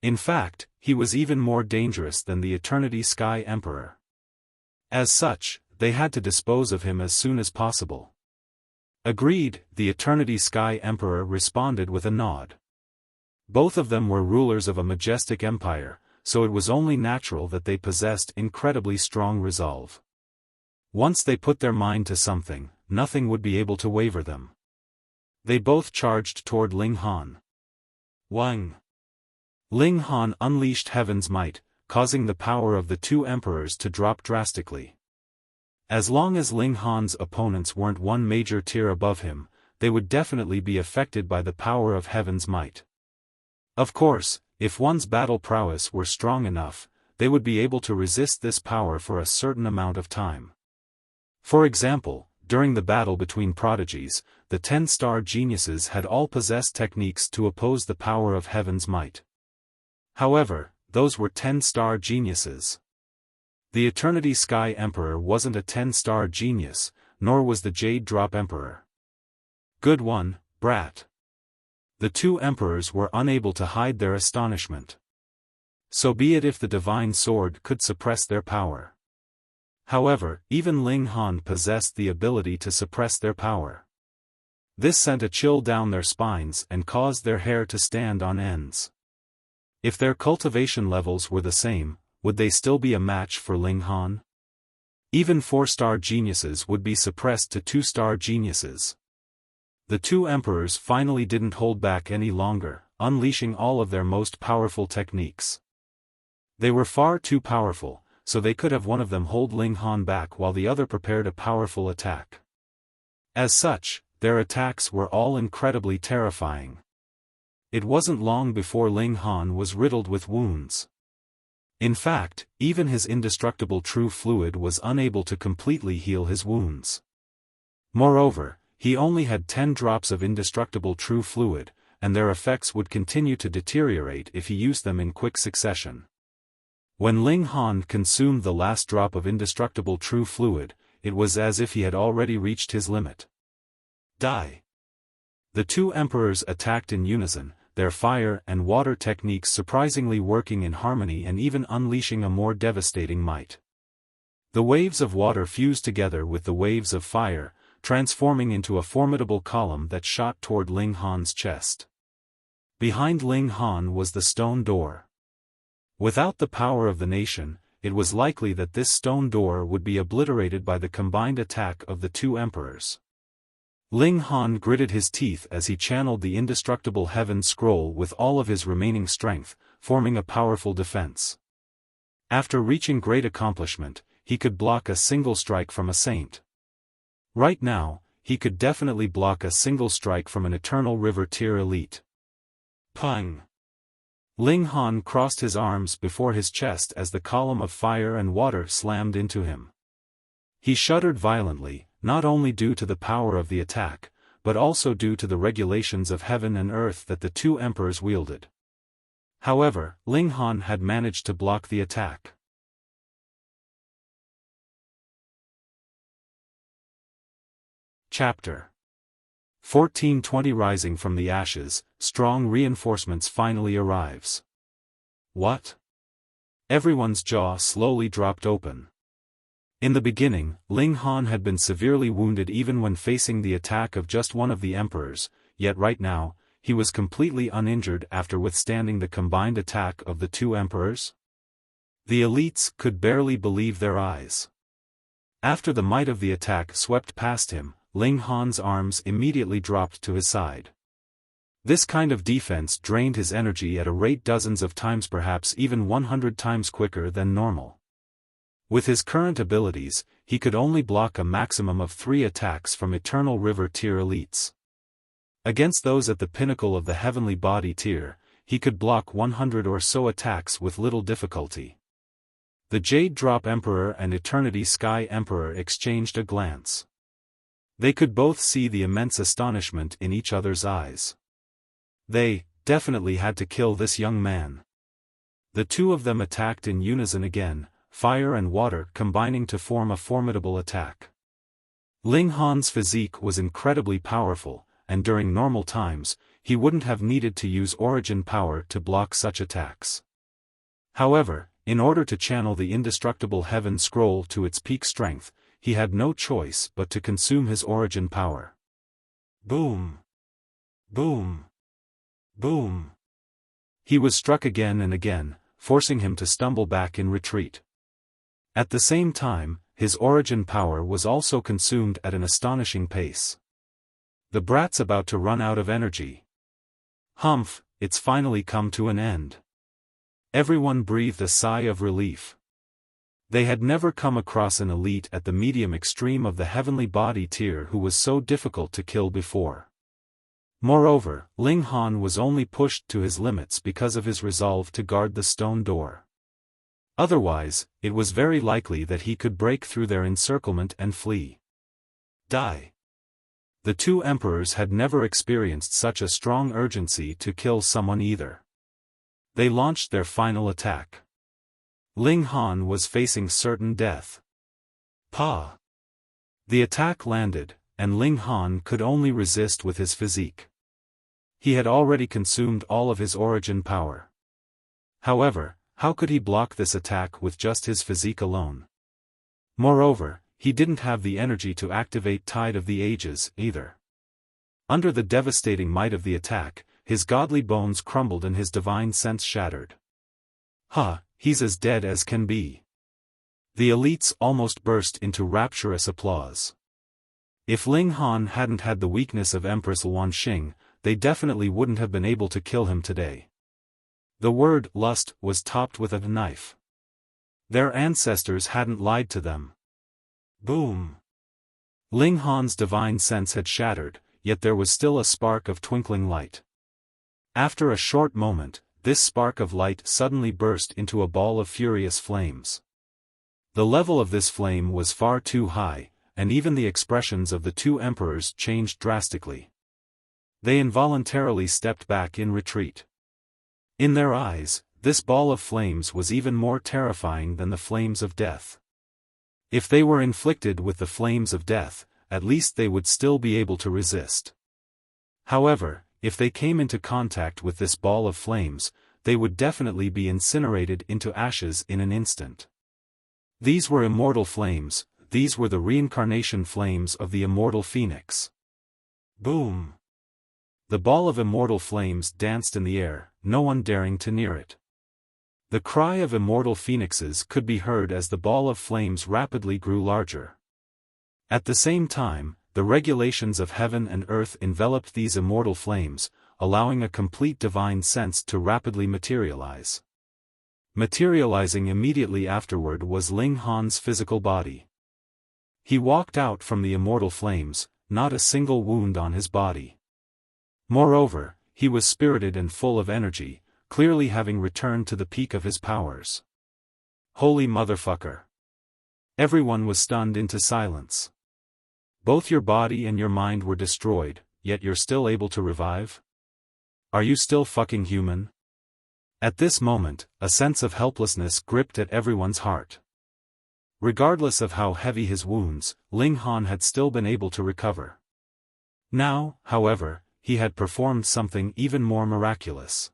In fact, he was even more dangerous than the Eternity Sky Emperor. As such, they had to dispose of him as soon as possible. Agreed, the Eternity Sky Emperor responded with a nod. Both of them were rulers of a majestic empire, so it was only natural that they possessed incredibly strong resolve. Once they put their mind to something, nothing would be able to waver them. They both charged toward Ling Han. Wang! Ling Han unleashed heaven's might, causing the power of the two emperors to drop drastically. As long as Ling Han's opponents weren't one major tier above him, they would definitely be affected by the power of heaven's might. Of course, if one's battle prowess were strong enough, they would be able to resist this power for a certain amount of time. For example, during the battle between prodigies, the 10-star geniuses had all possessed techniques to oppose the power of heaven's might. However, those were 10-star geniuses. The Eternity Sky Emperor wasn't a 10-star genius, nor was the Jade Drop Emperor. Good one, brat. The two emperors were unable to hide their astonishment. So be it if the divine sword could suppress their power. However, even Ling Han possessed the ability to suppress their power. This sent a chill down their spines and caused their hair to stand on ends. If their cultivation levels were the same, would they still be a match for Ling Han? Even 4-star geniuses would be suppressed to 2-star geniuses. The two emperors finally didn't hold back any longer, unleashing all of their most powerful techniques. They were far too powerful, so they could have one of them hold Ling Han back while the other prepared a powerful attack. As such, their attacks were all incredibly terrifying. It wasn't long before Ling Han was riddled with wounds. In fact, even his indestructible true fluid was unable to completely heal his wounds. Moreover, he only had 10 drops of indestructible true fluid, and their effects would continue to deteriorate if he used them in quick succession. When Ling Han consumed the last drop of indestructible true fluid, it was as if he had already reached his limit. Die! The two emperors attacked in unison, their fire and water techniques surprisingly working in harmony and even unleashing a more devastating might. The waves of water fused together with the waves of fire, transforming into a formidable column that shot toward Ling Han's chest. Behind Ling Han was the stone door. Without the power of the nation, it was likely that this stone door would be obliterated by the combined attack of the two emperors. Ling Han gritted his teeth as he channeled the indestructible heaven scroll with all of his remaining strength, forming a powerful defense. After reaching great accomplishment, he could block a single strike from a saint. Right now, he could definitely block a single strike from an Eternal River tier elite. Pung! Ling Han crossed his arms before his chest as the column of fire and water slammed into him. He shuddered violently, not only due to the power of the attack, but also due to the regulations of heaven and earth that the two emperors wielded. However, Ling Han had managed to block the attack. Chapter 1420 Rising from the ashes, strong reinforcements finally arrives. What? Everyone's jaw slowly dropped open. In the beginning, Ling Han had been severely wounded even when facing the attack of just one of the emperors, yet right now, he was completely uninjured after withstanding the combined attack of the two emperors. The elites could barely believe their eyes. After the might of the attack swept past him, Ling Han's arms immediately dropped to his side. This kind of defense drained his energy at a rate dozens of times, perhaps even 100 times quicker than normal. With his current abilities, he could only block a maximum of 3 attacks from Eternal River tier elites. Against those at the pinnacle of the Heavenly Body tier, he could block 100 or so attacks with little difficulty. The Jade Drop Emperor and Eternity Sky Emperor exchanged a glance. They could both see the immense astonishment in each other's eyes. They definitely had to kill this young man. The two of them attacked in unison again, fire and water combining to form a formidable attack. Ling Han's physique was incredibly powerful, and during normal times, he wouldn't have needed to use origin power to block such attacks. However, in order to channel the indestructible heaven scroll to its peak strength, he had no choice but to consume his origin power. Boom! Boom! Boom! He was struck again and again, forcing him to stumble back in retreat. At the same time, his origin power was also consumed at an astonishing pace. The brat's about to run out of energy. Humph, it's finally come to an end. Everyone breathed a sigh of relief. They had never come across an elite at the medium extreme of the Heavenly Body tier who was so difficult to kill before. Moreover, Ling Han was only pushed to his limits because of his resolve to guard the stone door. Otherwise, it was very likely that he could break through their encirclement and flee. Die. The two emperors had never experienced such a strong urgency to kill someone either. They launched their final attack. Ling Han was facing certain death. Pa! The attack landed, and Ling Han could only resist with his physique. He had already consumed all of his origin power. However, how could he block this attack with just his physique alone? Moreover, he didn't have the energy to activate Tide of the Ages, either. Under the devastating might of the attack, his godly bones crumbled and his divine sense shattered. He's as dead as can be. The elites almost burst into rapturous applause. If Ling Han hadn't had the weakness of Empress Wanxing, they definitely wouldn't have been able to kill him today. The word lust was topped with a knife. Their ancestors hadn't lied to them. Boom! Ling Han's divine sense had shattered, yet there was still a spark of twinkling light. After a short moment, this spark of light suddenly burst into a ball of furious flames. The level of this flame was far too high, and even the expressions of the two emperors changed drastically. They involuntarily stepped back in retreat. In their eyes, this ball of flames was even more terrifying than the flames of death. If they were inflicted with the flames of death, at least they would still be able to resist. However, if they came into contact with this ball of flames, they would definitely be incinerated into ashes in an instant. These were immortal flames, these were the reincarnation flames of the immortal phoenix. Boom! The ball of immortal flames danced in the air, no one daring to near it. The cry of immortal phoenixes could be heard as the ball of flames rapidly grew larger. At the same time, the regulations of heaven and earth enveloped these immortal flames, allowing a complete divine sense to rapidly materialize. Materializing immediately afterward was Ling Han's physical body. He walked out from the immortal flames, not a single wound on his body. Moreover, he was spirited and full of energy, clearly having returned to the peak of his powers. Holy motherfucker! Everyone was stunned into silence. Both your body and your mind were destroyed, yet you're still able to revive? Are you still fucking human? At this moment, a sense of helplessness gripped at everyone's heart. Regardless of how heavy his wounds, Ling Han had still been able to recover. Now, however, he had performed something even more miraculous.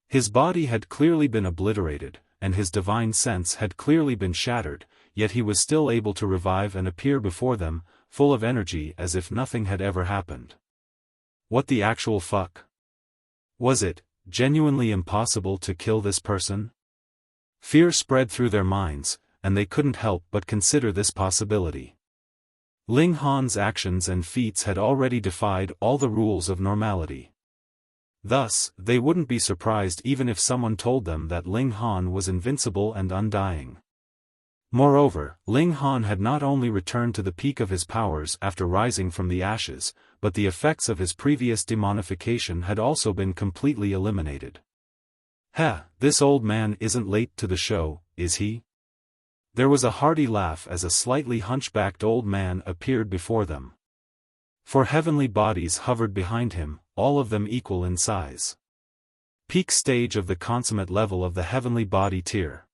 His body had clearly been obliterated, and his divine sense had clearly been shattered, yet he was still able to revive and appear before them, full of energy as if nothing had ever happened. What the actual fuck? Was it genuinely impossible to kill this person? Fear spread through their minds, and they couldn't help but consider this possibility. Ling Han's actions and feats had already defied all the rules of normality. Thus, they wouldn't be surprised even if someone told them that Ling Han was invincible and undying. Moreover, Ling Han had not only returned to the peak of his powers after rising from the ashes, but the effects of his previous demonification had also been completely eliminated. This old man isn't late to the show, is he? There was a hearty laugh as a slightly hunchbacked old man appeared before them. 4 heavenly bodies hovered behind him, all of them equal in size. Peak stage of the consummate level of the heavenly body tier.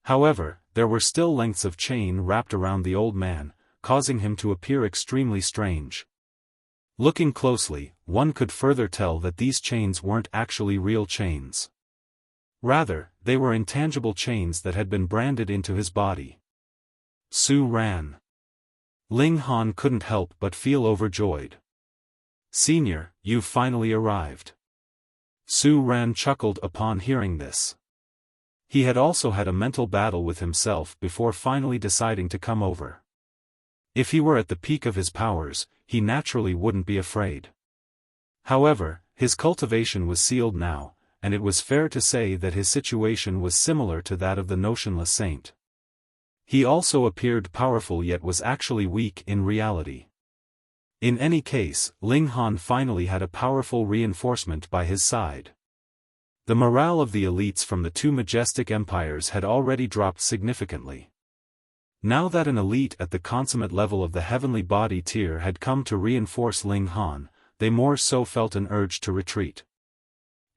However, there were still lengths of chain wrapped around the old man, causing him to appear extremely strange. Looking closely, one could further tell that these chains weren't actually real chains. Rather, they were intangible chains that had been branded into his body. Su ran. Ling Han couldn't help but feel overjoyed. Senior, you've finally arrived. Su Ran chuckled upon hearing this. He had also had a mental battle with himself before finally deciding to come over. If he were at the peak of his powers, he naturally wouldn't be afraid. However, his cultivation was sealed now, and it was fair to say that his situation was similar to that of the notionless saint. He also appeared powerful yet was actually weak in reality. In any case, Ling Han finally had a powerful reinforcement by his side. The morale of the elites from the two majestic empires had already dropped significantly. Now that an elite at the consummate level of the heavenly body tier had come to reinforce Ling Han, they more so felt an urge to retreat.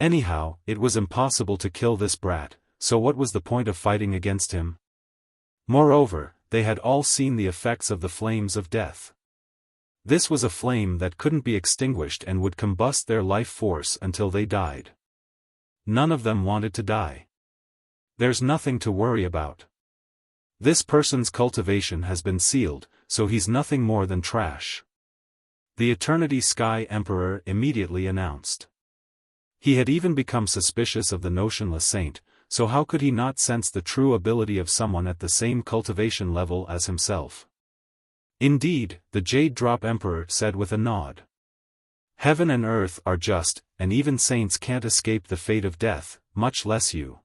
Anyhow, it was impossible to kill this brat, so what was the point of fighting against him? Moreover, they had all seen the effects of the flames of death. This was a flame that couldn't be extinguished and would combust their life force until they died. None of them wanted to die. There's nothing to worry about. This person's cultivation has been sealed, so he's nothing more than trash. The Eternity Sky Emperor immediately announced. He had even become suspicious of the notionless saint, so how could he not sense the true ability of someone at the same cultivation level as himself? Indeed, the Jade Drop Emperor said with a nod. Heaven and earth are just, and even saints can't escape the fate of death, much less you.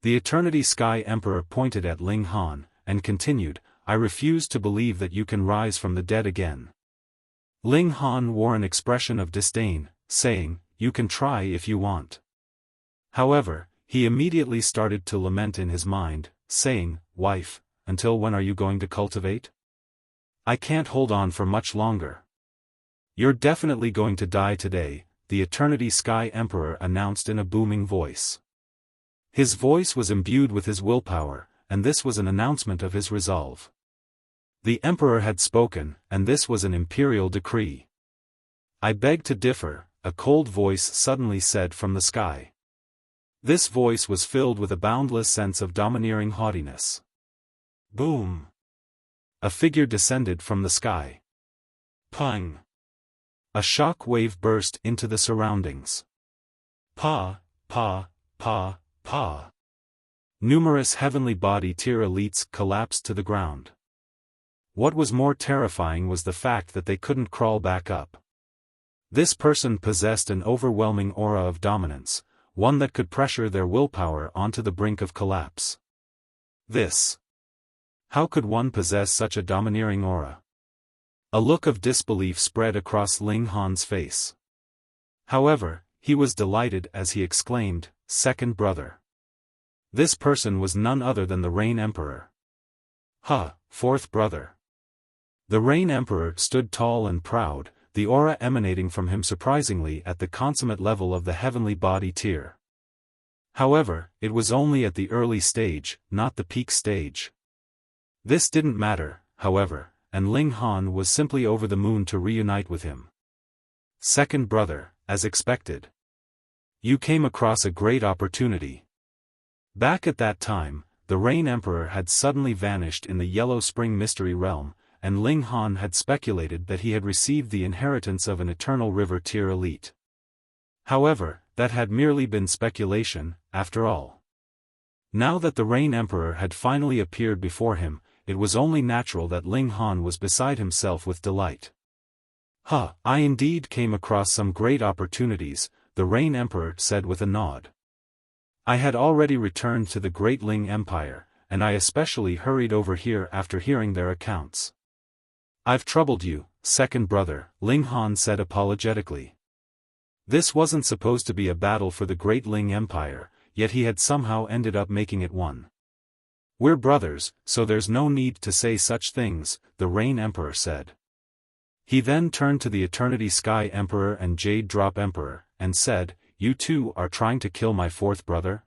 The Eternity Sky Emperor pointed at Ling Han, and continued, I refuse to believe that you can rise from the dead again. Ling Han wore an expression of disdain, saying, you can try if you want. However, he immediately started to lament in his mind, saying, wife, until when are you going to cultivate? I can't hold on for much longer. You're definitely going to die today, the Eternity Sky Emperor announced in a booming voice. His voice was imbued with his willpower, and this was an announcement of his resolve. The Emperor had spoken, and this was an imperial decree. I beg to differ, a cold voice suddenly said from the sky. This voice was filled with a boundless sense of domineering haughtiness. Boom! A figure descended from the sky. Pang! A shock wave burst into the surroundings. Pa, pa, pa, pa. Numerous heavenly body tier elites collapsed to the ground. What was more terrifying was the fact that they couldn't crawl back up. This person possessed an overwhelming aura of dominance, one that could pressure their willpower onto the brink of collapse. How could one possess such a domineering aura? A look of disbelief spread across Ling Han's face. However, he was delighted as he exclaimed, second brother. This person was none other than the Rain Emperor. Fourth brother. The Rain Emperor stood tall and proud, the aura emanating from him surprisingly at the consummate level of the heavenly body tier. However, it was only at the early stage, not the peak stage. This didn't matter, however, and Ling Han was simply over the moon to reunite with him. Second brother, as expected. You came across a great opportunity. Back at that time, the Rain Emperor had suddenly vanished in the Yellow Spring Mystery Realm, and Ling Han had speculated that he had received the inheritance of an Eternal River tier elite. However, that had merely been speculation, after all. Now that the Rain Emperor had finally appeared before him, it was only natural that Ling Han was beside himself with delight. I indeed came across some great opportunities, the Rain Emperor said with a nod. I had already returned to the Great Ling Empire, and I especially hurried over here after hearing their accounts. I've troubled you, second brother, Ling Han said apologetically. This wasn't supposed to be a battle for the Great Ling Empire, yet he had somehow ended up making it one. We're brothers, so there's no need to say such things, the Rain Emperor said. He then turned to the Eternity Sky Emperor and Jade Drop Emperor, and said, you two are trying to kill my fourth brother?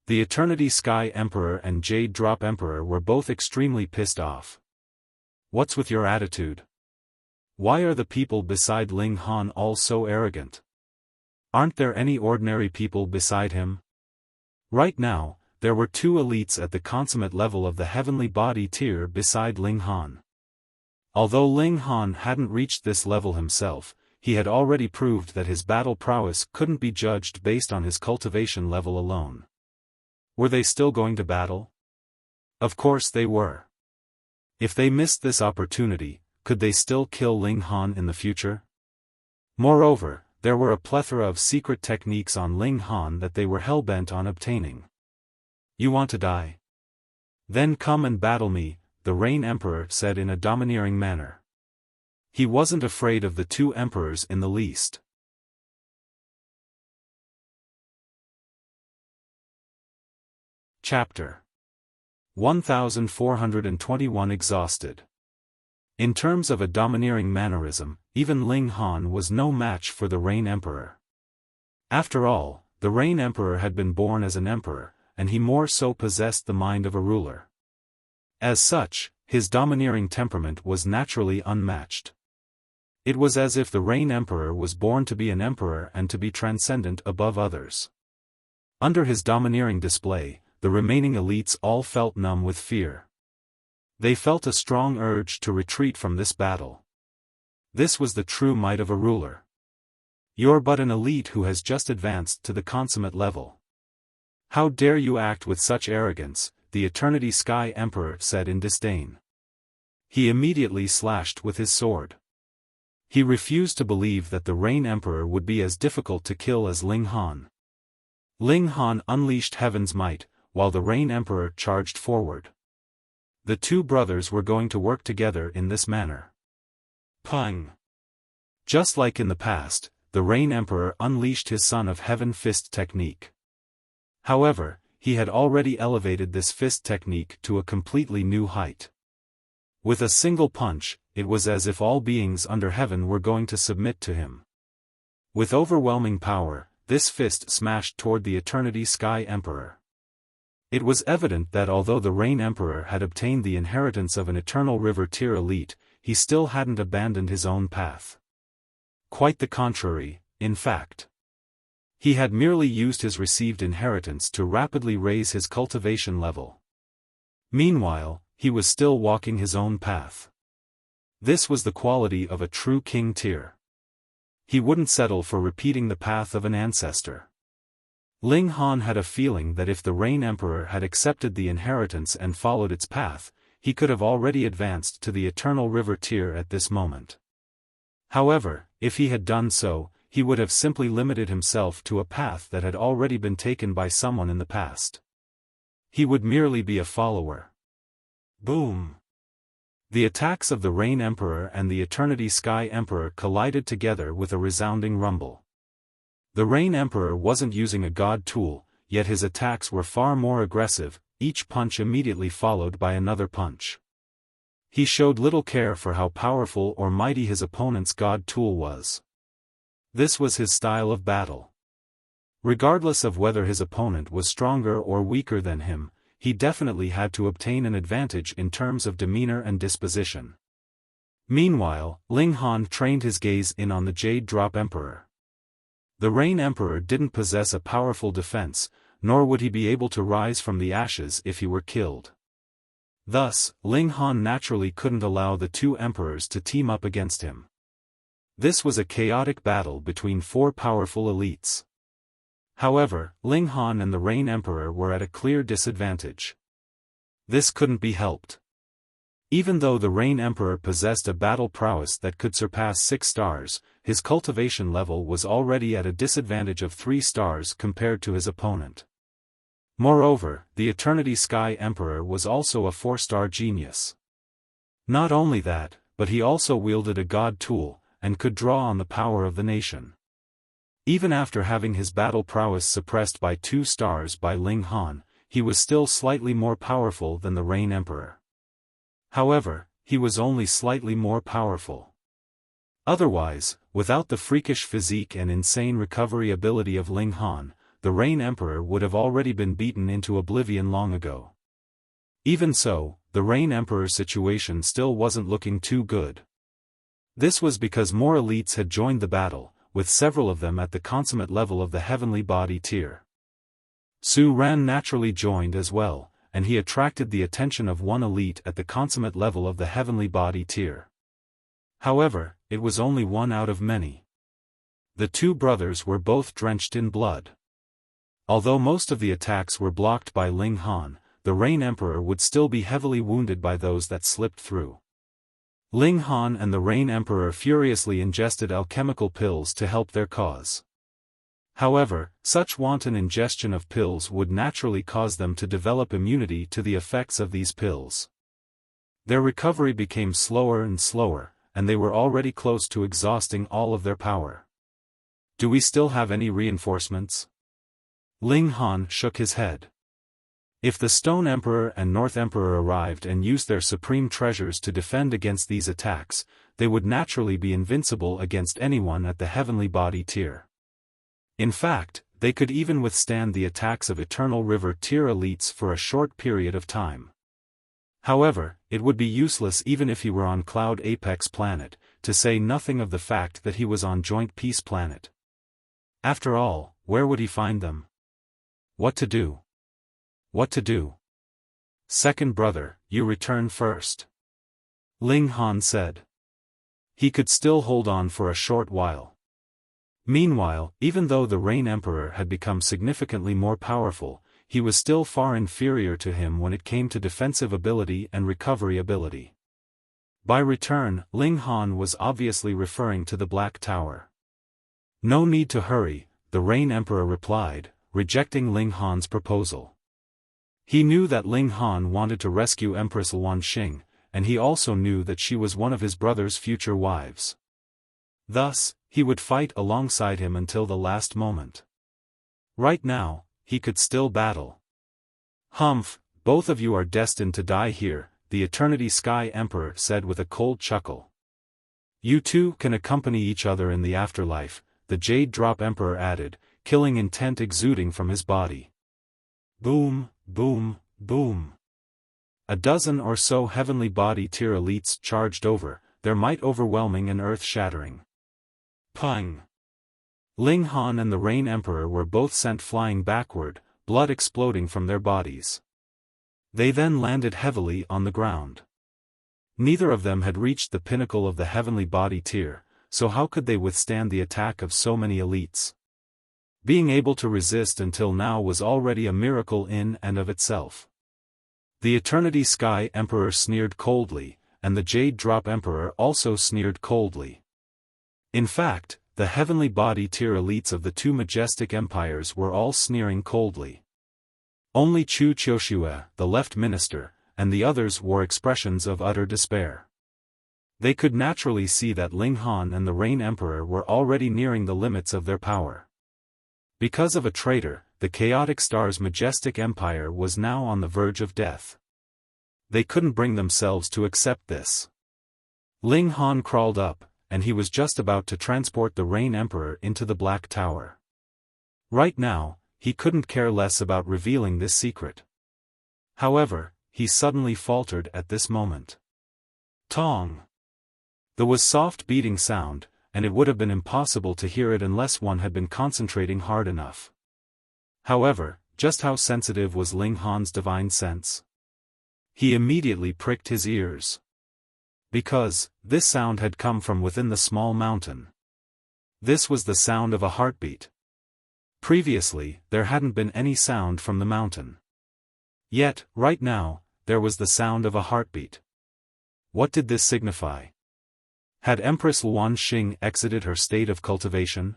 The Eternity Sky Emperor and Jade Drop Emperor were both extremely pissed off. What's with your attitude? Why are the people beside Ling Han all so arrogant? Aren't there any ordinary people beside him? Right now, there were two elites at the consummate level of the heavenly body tier beside Ling Han. Although Ling Han hadn't reached this level himself, he had already proved that his battle prowess couldn't be judged based on his cultivation level alone. Were they still going to battle? Of course they were. If they missed this opportunity, could they still kill Ling Han in the future? Moreover, there were a plethora of secret techniques on Ling Han that they were hell-bent on obtaining. You want to die? Then come and battle me, the Rain Emperor said in a domineering manner. He wasn't afraid of the two emperors in the least. Chapter 1421 exhausted. In terms of a domineering mannerism, even Ling Han was no match for the Rain Emperor. After all, the Rain Emperor had been born as an emperor, and he more so possessed the mind of a ruler. As such, his domineering temperament was naturally unmatched. It was as if the Rain Emperor was born to be an emperor and to be transcendent above others. Under his domineering display, the remaining elites all felt numb with fear. They felt a strong urge to retreat from this battle. This was the true might of a ruler. You're but an elite who has just advanced to the consummate level. How dare you act with such arrogance, the Eternity Sky Emperor said in disdain. He immediately slashed with his sword. He refused to believe that the Rain Emperor would be as difficult to kill as Ling Han. Ling Han unleashed heaven's might, while the Rain Emperor charged forward. The two brothers were going to work together in this manner. Pang! Just like in the past, the Rain Emperor unleashed his Son of Heaven fist technique. However, he had already elevated this fist technique to a completely new height. With a single punch, it was as if all beings under heaven were going to submit to him. With overwhelming power, this fist smashed toward the Eternity Sky Emperor. It was evident that although the Rain Emperor had obtained the inheritance of an Eternal River tier elite, he still hadn't abandoned his own path. Quite the contrary, in fact. He had merely used his received inheritance to rapidly raise his cultivation level. Meanwhile, he was still walking his own path. This was the quality of a true king tier. He wouldn't settle for repeating the path of an ancestor. Ling Han had a feeling that if the Rain Emperor had accepted the inheritance and followed its path, he could have already advanced to the Eternal River tier at this moment. However, if he had done so, he would have simply limited himself to a path that had already been taken by someone in the past. He would merely be a follower. Boom! The attacks of the Rain Emperor and the Eternity Sky Emperor collided together with a resounding rumble. The Rain Emperor wasn't using a god tool, yet his attacks were far more aggressive, each punch immediately followed by another punch. He showed little care for how powerful or mighty his opponent's god tool was. This was his style of battle. Regardless of whether his opponent was stronger or weaker than him, he definitely had to obtain an advantage in terms of demeanor and disposition. Meanwhile, Ling Han trained his gaze in on the Jade Drop Emperor. The Rain Emperor didn't possess a powerful defense, nor would he be able to rise from the ashes if he were killed. Thus, Ling Han naturally couldn't allow the two emperors to team up against him. This was a chaotic battle between four powerful elites. However, Ling Han and the Rain Emperor were at a clear disadvantage. This couldn't be helped. Even though the Rain Emperor possessed a battle prowess that could surpass 6 stars, his cultivation level was already at a disadvantage of 3 stars compared to his opponent. Moreover, the Eternity Sky Emperor was also a 4-star genius. Not only that, but he also wielded a god tool, and could draw on the power of the nation. Even after having his battle prowess suppressed by 2 stars by Ling Han, he was still slightly more powerful than the Rain Emperor. However, he was only slightly more powerful. Otherwise, without the freakish physique and insane recovery ability of Ling Han, the Rain Emperor would have already been beaten into oblivion long ago. Even so, the Rain Emperor's situation still wasn't looking too good. This was because more elites had joined the battle, with several of them at the consummate level of the heavenly body tier. Su Ran naturally joined as well, and he attracted the attention of one elite at the consummate level of the heavenly body tier. However, it was only one out of many. The two brothers were both drenched in blood. Although most of the attacks were blocked by Ling Han, the Rain Emperor would still be heavily wounded by those that slipped through. Ling Han and the Rain Emperor furiously ingested alchemical pills to help their cause. However, such wanton ingestion of pills would naturally cause them to develop immunity to the effects of these pills. Their recovery became slower and slower, and they were already close to exhausting all of their power. Do we still have any reinforcements? Ling Han shook his head. If the Stone Emperor and North Emperor arrived and used their supreme treasures to defend against these attacks, they would naturally be invincible against anyone at the heavenly body tier. In fact, they could even withstand the attacks of Eternal River tier elites for a short period of time. However, it would be useless even if he were on Cloud Apex Planet, to say nothing of the fact that he was on Joint Peace Planet. After all, where would he find them? What to do? What to do? Second brother, you return first. Ling Han said. He could still hold on for a short while. Meanwhile, even though the Rain Emperor had become significantly more powerful, he was still far inferior to him when it came to defensive ability and recovery ability. By return, Ling Han was obviously referring to the Black Tower. No need to hurry, the Rain Emperor replied, rejecting Ling Han's proposal. He knew that Ling Han wanted to rescue Empress Luanxing, and he also knew that she was one of his brother's future wives. Thus, he would fight alongside him until the last moment. Right now, he could still battle. Humph, both of you are destined to die here, the Eternity Sky Emperor said with a cold chuckle. You two can accompany each other in the afterlife, the Jade Drop Emperor added, killing intent exuding from his body. Boom, boom, boom. A dozen or so heavenly body tier elites charged over, their might overwhelming and earth-shattering. Pang! Ling Han and the Rain Emperor were both sent flying backward, blood exploding from their bodies. They then landed heavily on the ground. Neither of them had reached the pinnacle of the heavenly body tier, so how could they withstand the attack of so many elites? Being able to resist until now was already a miracle in and of itself. The Eternity Sky Emperor sneered coldly, and the Jade Drop Emperor also sneered coldly. In fact, the heavenly body tier elites of the two majestic empires were all sneering coldly. Only Chu Qiushue, the left minister, and the others wore expressions of utter despair. They could naturally see that Ling Han and the Rain Emperor were already nearing the limits of their power. Because of a traitor, the Chaotic Star's majestic empire was now on the verge of death. They couldn't bring themselves to accept this. Ling Han crawled up, and he was just about to transport the Rain Emperor into the Black Tower. Right now, he couldn't care less about revealing this secret. However, he suddenly faltered at this moment. Tong! There was soft beating sound, and it would have been impossible to hear it unless one had been concentrating hard enough. However, just how sensitive was Ling Han's divine sense? He immediately pricked his ears. Because, this sound had come from within the small mountain. This was the sound of a heartbeat. Previously, there hadn't been any sound from the mountain. Yet, right now, there was the sound of a heartbeat. What did this signify? Had Empress Luanxing exited her state of cultivation?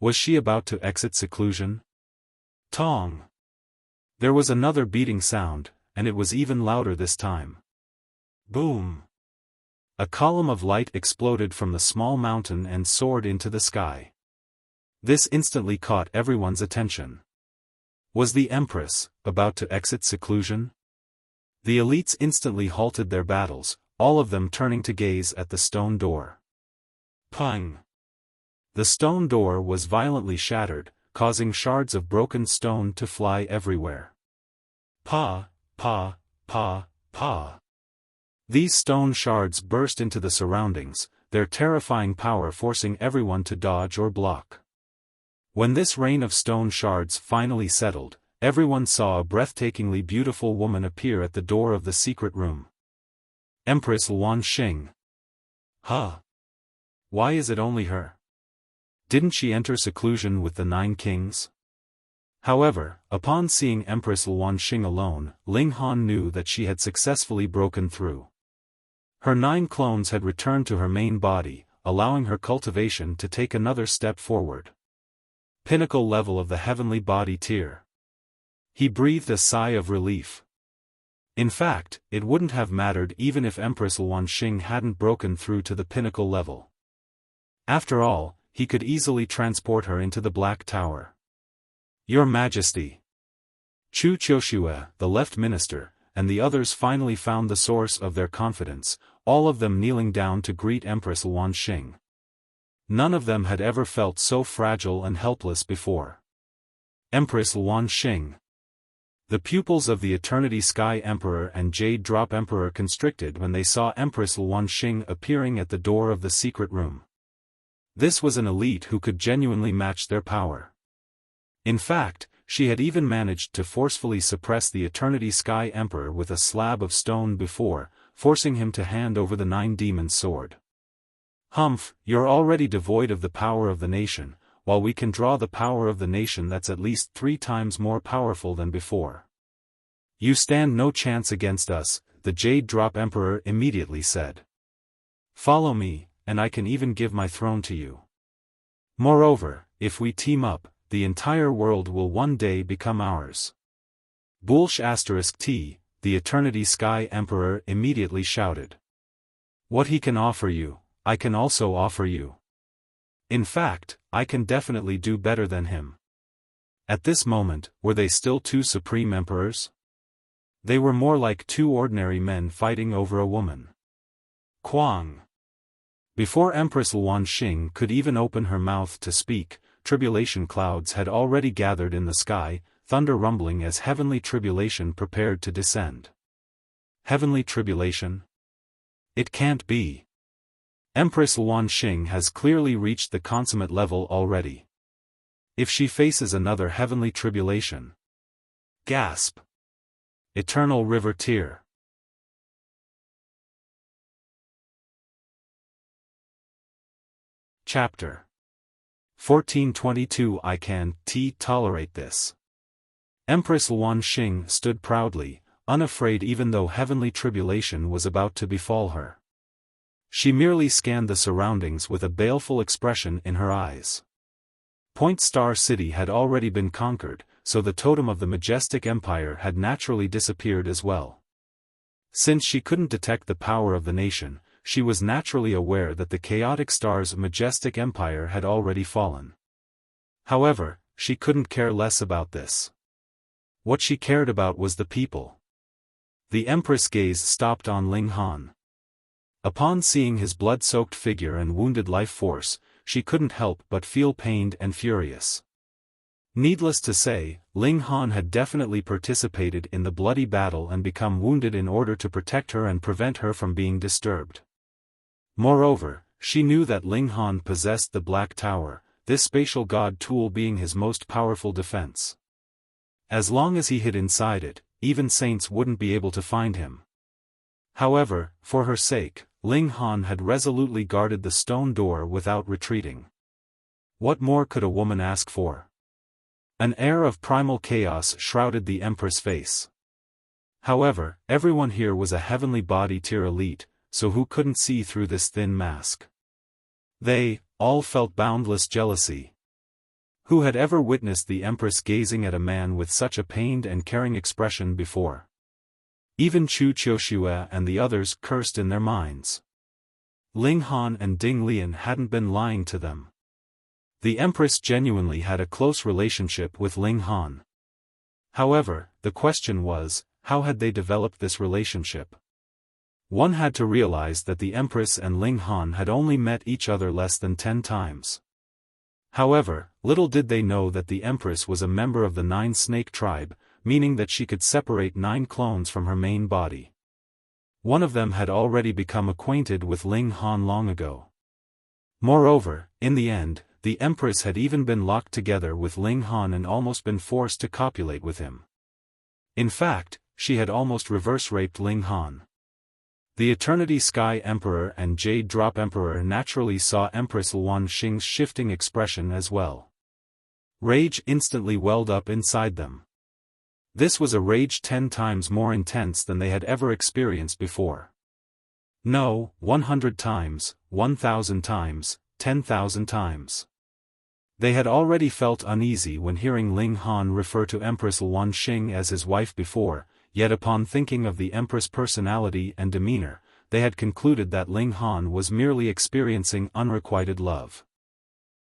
Was she about to exit seclusion? Tong! There was another beating sound, and it was even louder this time. Boom! A column of light exploded from the small mountain and soared into the sky. This instantly caught everyone's attention. Was the Empress about to exit seclusion? The elites instantly halted their battles, all of them turning to gaze at the stone door. Pang! The stone door was violently shattered, causing shards of broken stone to fly everywhere. Pa, pa, pa, pa. These stone shards burst into the surroundings, their terrifying power forcing everyone to dodge or block. When this rain of stone shards finally settled, everyone saw a breathtakingly beautiful woman appear at the door of the secret room. Empress Luanxing. Huh? Why is it only her? Didn't she enter seclusion with the 9 kings? However, upon seeing Empress Luanxing alone, Ling Han knew that she had successfully broken through. Her 9 clones had returned to her main body, allowing her cultivation to take another step forward. Pinnacle level of the heavenly body tier. He breathed a sigh of relief. In fact, it wouldn't have mattered even if Empress Luanxing hadn't broken through to the pinnacle level. After all, he could easily transport her into the Black Tower. Your Majesty! Chu Qiushue, the left minister, and the others finally found the source of their confidence, all of them kneeling down to greet Empress Luanxing. None of them had ever felt so fragile and helpless before. Empress Luanxing. The pupils of the Eternity Sky Emperor and Jade Drop Emperor constricted when they saw Empress Luanxing appearing at the door of the secret room. This was an elite who could genuinely match their power. In fact, she had even managed to forcefully suppress the Eternity Sky Emperor with a slab of stone before, forcing him to hand over the Nine Demons' sword. Humph, you're already devoid of the power of the nation, while we can draw the power of the nation that's at least 3 times more powerful than before. You stand no chance against us, the Jade Drop Emperor immediately said. Follow me, and I can even give my throne to you. Moreover, if we team up, the entire world will one day become ours. Bulsh *T, the Eternity Sky Emperor immediately shouted. What he can offer you, I can also offer you. In fact, I can definitely do better than him. At this moment, were they still 2 supreme emperors? They were more like 2 ordinary men fighting over a woman. Quang. Before Empress Luanxing could even open her mouth to speak, tribulation clouds had already gathered in the sky, thunder rumbling as heavenly tribulation prepared to descend. Heavenly tribulation? It can't be. Empress Luanxing has clearly reached the consummate level already. If she faces another heavenly tribulation. Gasp. Eternal River Tear. Chapter 1422 I can't tolerate this. Empress Luanxing stood proudly, unafraid even though heavenly tribulation was about to befall her. She merely scanned the surroundings with a baleful expression in her eyes. Point Star City had already been conquered, so the totem of the majestic empire had naturally disappeared as well. Since she couldn't detect the power of the nation, she was naturally aware that the chaotic star's majestic empire had already fallen. However, she couldn't care less about this. What she cared about was the people. The Empress' gaze stopped on Ling Han. Upon seeing his blood-soaked figure and wounded life force, she couldn't help but feel pained and furious. Needless to say, Ling Han had definitely participated in the bloody battle and become wounded in order to protect her and prevent her from being disturbed. Moreover, she knew that Ling Han possessed the Black Tower, this spatial god tool being his most powerful defense. As long as he hid inside it, even saints wouldn't be able to find him. However, for her sake, Ling Han had resolutely guarded the stone door without retreating. What more could a woman ask for? An air of primal chaos shrouded the Empress' face. However, everyone here was a heavenly body tier elite, so who couldn't see through this thin mask? They, all felt boundless jealousy. Who had ever witnessed the Empress gazing at a man with such a pained and caring expression before? Even Chu Qiushue and the others cursed in their minds. Ling Han and Ding Lian hadn't been lying to them. The Empress genuinely had a close relationship with Ling Han. However, the question was, how had they developed this relationship? One had to realize that the Empress and Ling Han had only met each other less than 10 times. However, little did they know that the Empress was a member of the 9 Snake tribe, meaning that she could separate 9 clones from her main body. One of them had already become acquainted with Ling Han long ago. Moreover, in the end, the Empress had even been locked together with Ling Han and almost been forced to copulate with him. In fact, she had almost reverse-raped Ling Han. The Eternity Sky Emperor and Jade Drop Emperor naturally saw Empress Luanxing's shifting expression as well. Rage instantly welled up inside them. This was a rage 10 times more intense than they had ever experienced before. No, 100 times, 1,000 times, 10,000 times. They had already felt uneasy when hearing Ling Han refer to Empress Luanxing as his wife before, yet upon thinking of the Empress' personality and demeanor, they had concluded that Ling Han was merely experiencing unrequited love.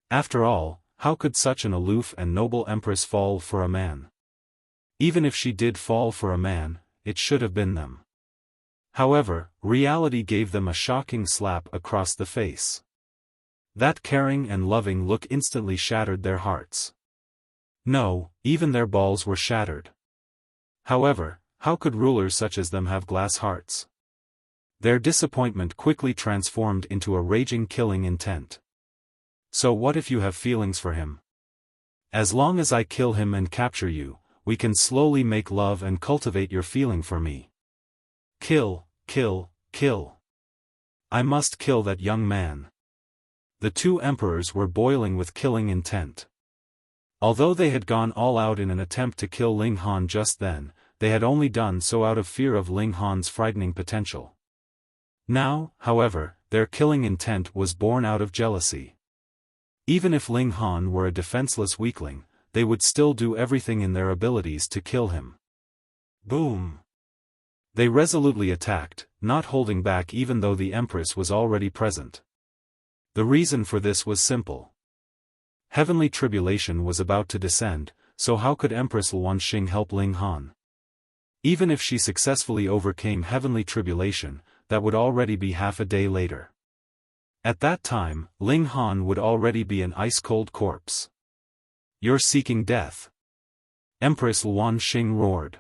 After all, how could such an aloof and noble Empress fall for a man? Even if she did fall for a man, it should have been them. However, reality gave them a shocking slap across the face. That caring and loving look instantly shattered their hearts. No, even their balls were shattered. However, how could rulers such as them have glass hearts? Their disappointment quickly transformed into a raging killing intent. So what if you have feelings for him? As long as I kill him and capture you, we can slowly make love and cultivate your feeling for me. Kill, kill, kill. I must kill that young man. The two emperors were boiling with killing intent. Although they had gone all out in an attempt to kill Ling Han just then, they had only done so out of fear of Ling Han's frightening potential. Now, however, their killing intent was born out of jealousy. Even if Ling Han were a defenseless weakling, they would still do everything in their abilities to kill him. Boom! They resolutely attacked, not holding back even though the Empress was already present. The reason for this was simple. Heavenly tribulation was about to descend, so how could Empress Wuxia help Ling Han? Even if she successfully overcame heavenly tribulation, that would already be half a day later. At that time, Ling Han would already be an ice-cold corpse. You're seeking death. Empress Wuxia roared.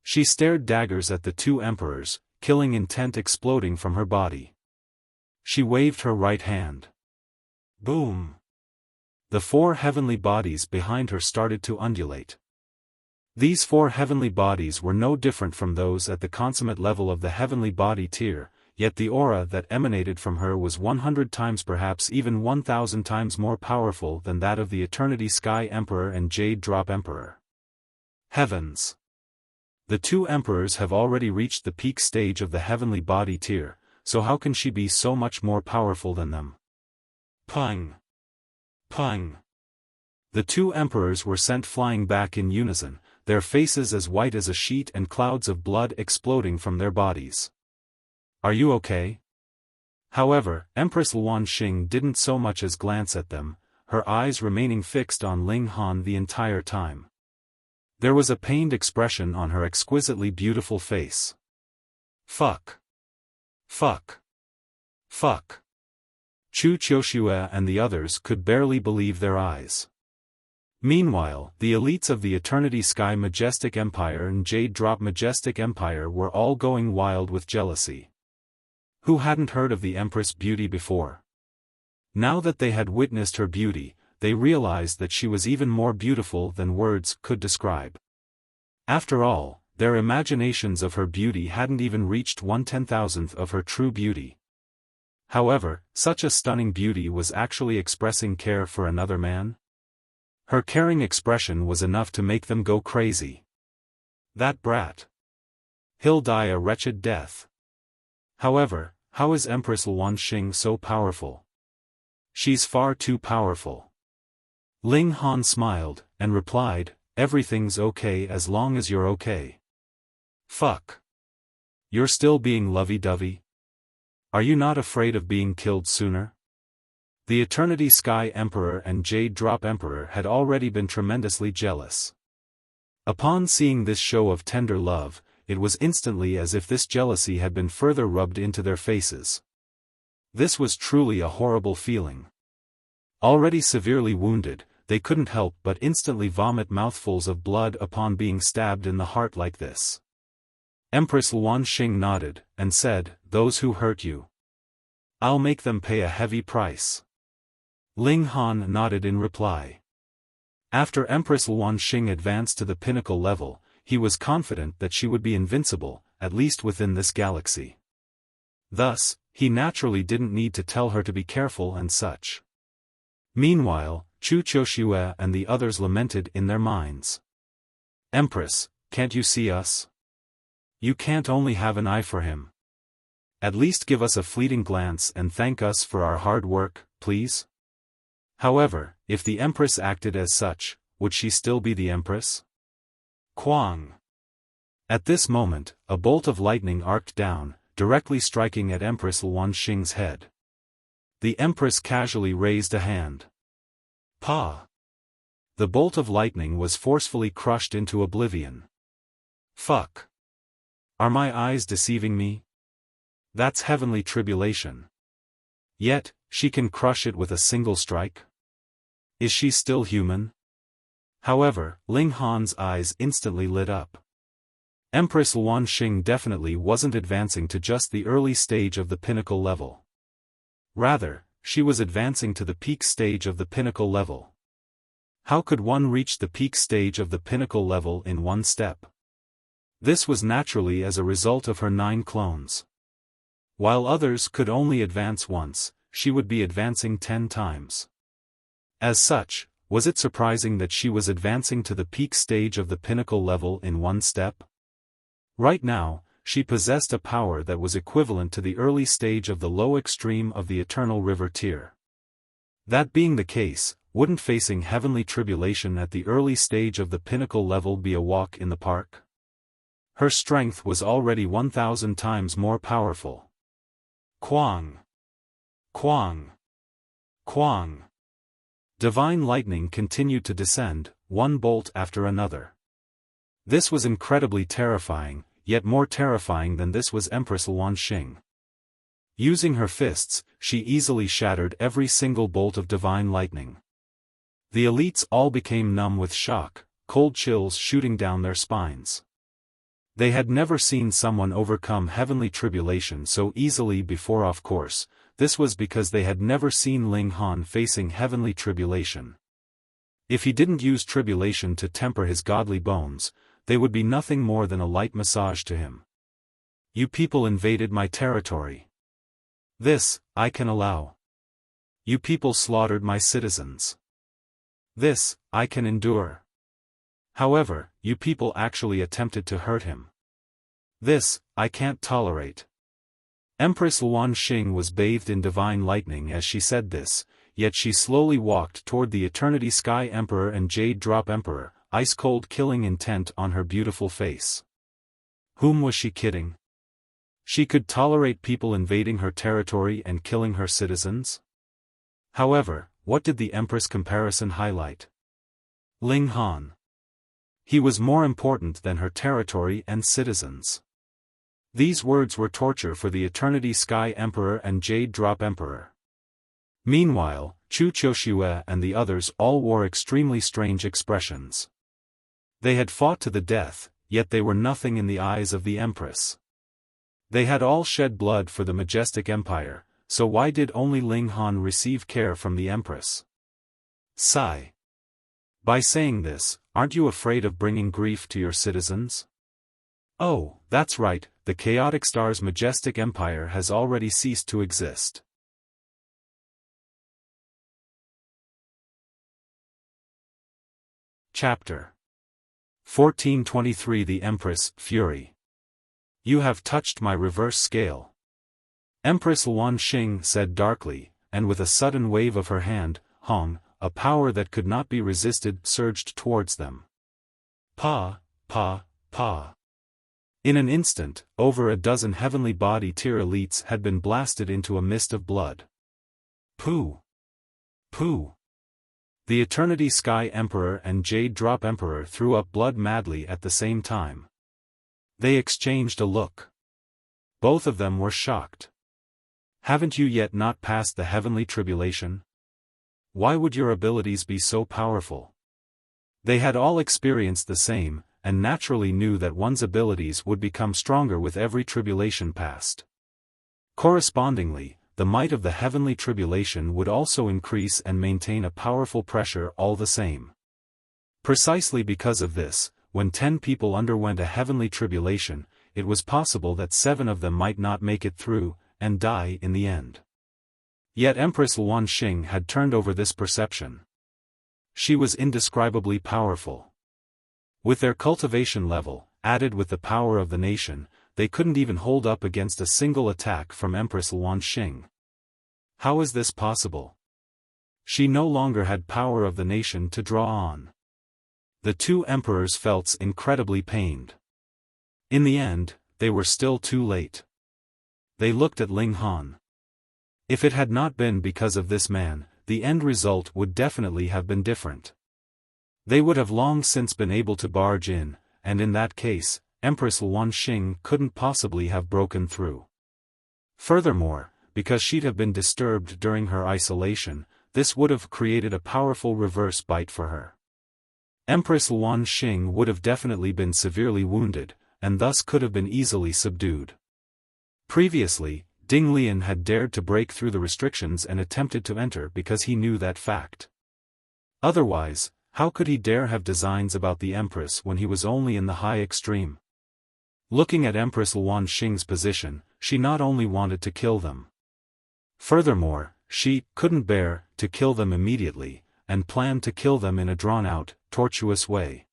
She stared daggers at the two emperors, killing intent exploding from her body. She waved her right hand. Boom! The four heavenly bodies behind her started to undulate. These four heavenly bodies were no different from those at the consummate level of the heavenly body tier, yet the aura that emanated from her was 100 times, perhaps even 1,000 times more powerful than that of the Eternity Sky Emperor and Jade Drop Emperor. Heavens! The two emperors have already reached the peak stage of the heavenly body tier, so how can she be so much more powerful than them? Pung! Pung! The two emperors were sent flying back in unison, their faces as white as a sheet and clouds of blood exploding from their bodies. Are you okay? However, Empress Wuxia didn't so much as glance at them, her eyes remaining fixed on Ling Han the entire time. There was a pained expression on her exquisitely beautiful face. Fuck. Fuck. Fuck. Chu Qiushue and the others could barely believe their eyes. Meanwhile, the elites of the Eternity Sky Majestic Empire and Jade Drop Majestic Empire were all going wild with jealousy. Who hadn't heard of the Empress' beauty before? Now that they had witnessed her beauty, they realized that she was even more beautiful than words could describe. After all, their imaginations of her beauty hadn't even reached 1/10,000th of her true beauty. However, such a stunning beauty was actually expressing care for another man? Her caring expression was enough to make them go crazy. That brat. He'll die a wretched death. However, how is Empress Wuxia so powerful? She's far too powerful. Ling Han smiled, and replied, everything's okay as long as you're okay. Fuck. You're still being lovey-dovey? Are you not afraid of being killed sooner? The Eternity Sky Emperor and Jade Drop Emperor had already been tremendously jealous. Upon seeing this show of tender love, it was instantly as if this jealousy had been further rubbed into their faces. This was truly a horrible feeling. Already severely wounded, they couldn't help but instantly vomit mouthfuls of blood upon being stabbed in the heart like this. Empress Wuxia nodded, and said, those who hurt you. I'll make them pay a heavy price. Ling Han nodded in reply. After Empress Wuxia advanced to the pinnacle level, he was confident that she would be invincible, at least within this galaxy. Thus, he naturally didn't need to tell her to be careful and such. Meanwhile, Chu Qiushue and the others lamented in their minds. Empress, can't you see us? You can't only have an eye for him. At least give us a fleeting glance and thank us for our hard work, please? However, if the Empress acted as such, would she still be the Empress? Quang! At this moment, a bolt of lightning arced down, directly striking at Empress Wuxia's head. The Empress casually raised a hand. Pa! The bolt of lightning was forcefully crushed into oblivion. Fuck. Are my eyes deceiving me? That's heavenly tribulation. Yet, she can crush it with a single strike? Is she still human? However, Ling Han's eyes instantly lit up. Empress Luan Xing definitely wasn't advancing to just the early stage of the pinnacle level. Rather, she was advancing to the peak stage of the pinnacle level. How could one reach the peak stage of the pinnacle level in one step? This was naturally as a result of her 9 clones. While others could only advance once, she would be advancing 10 times. As such, was it surprising that she was advancing to the peak stage of the pinnacle level in one step? Right now, she possessed a power that was equivalent to the early stage of the low extreme of the Eternal River tier. That being the case, wouldn't facing heavenly tribulation at the early stage of the pinnacle level be a walk in the park? Her strength was already 1,000 times more powerful. Quang! Quang! Quang! Divine lightning continued to descend, one bolt after another. This was incredibly terrifying, yet more terrifying than this was Empress Luan Xing. Using her fists, she easily shattered every single bolt of divine lightning. The elites all became numb with shock, cold chills shooting down their spines. They had never seen someone overcome heavenly tribulation so easily before. Of course, this was because they had never seen Ling Han facing heavenly tribulation. If he didn't use tribulation to temper his godly bones, they would be nothing more than a light massage to him. You people invaded my territory. This, I can allow. You people slaughtered my citizens. This, I can endure. However, you people actually attempted to hurt him. This, I can't tolerate. Empress Luan Xing was bathed in divine lightning as she said this, yet she slowly walked toward the Eternity Sky Emperor and Jade Drop Emperor, ice-cold killing intent on her beautiful face. Whom was she kidding? She could tolerate people invading her territory and killing her citizens? However, what did the Empress comparison highlight? Ling Han. He was more important than her territory and citizens. These words were torture for the Eternity Sky Emperor and Jade Drop Emperor. Meanwhile, Chu Qiuxue and the others all wore extremely strange expressions. They had fought to the death, yet they were nothing in the eyes of the Empress. They had all shed blood for the majestic empire, so why did only Ling Han receive care from the Empress? Sigh. By saying this, aren't you afraid of bringing grief to your citizens? Oh, that's right, the Chaotic Star's majestic empire has already ceased to exist. Chapter 1423 The Empress, Fury. You have touched my reverse scale. Empress Luan Xing said darkly, and with a sudden wave of her hand, Hong, a power that could not be resisted, surged towards them. Pa, pa, pa. In an instant, over a dozen heavenly body tier elites had been blasted into a mist of blood. Pooh! Pooh! The Eternity Sky Emperor and Jade Drop Emperor threw up blood madly at the same time. They exchanged a look. Both of them were shocked. Haven't you yet not passed the heavenly tribulation? Why would your abilities be so powerful? They had all experienced the same, and naturally knew that one's abilities would become stronger with every tribulation passed. Correspondingly, the might of the heavenly tribulation would also increase and maintain a powerful pressure all the same. Precisely because of this, when 10 people underwent a heavenly tribulation, it was possible that 7 of them might not make it through, and die in the end. Yet Empress Luan Xing had turned over this perception. She was indescribably powerful. With their cultivation level, added with the power of the nation, they couldn't even hold up against a single attack from Empress Luan Xing. How is this possible? She no longer had power of the nation to draw on. The 2 emperors felt incredibly pained. In the end, they were still too late. They looked at Ling Han. If it had not been because of this man, the end result would definitely have been different. They would have long since been able to barge in, and in that case, Empress Luanxing couldn't possibly have broken through. Furthermore, because she'd have been disturbed during her isolation, this would have created a powerful reverse bite for her. Empress Luanxing would have definitely been severely wounded, and thus could have been easily subdued. Previously, Ding Lian had dared to break through the restrictions and attempted to enter because he knew that fact. Otherwise, how could he dare have designs about the Empress when he was only in the high extreme? Looking at Empress Luanxing's position, she not only wanted to kill them. Furthermore, she couldn't bear to kill them immediately, and planned to kill them in a drawn-out, tortuous way.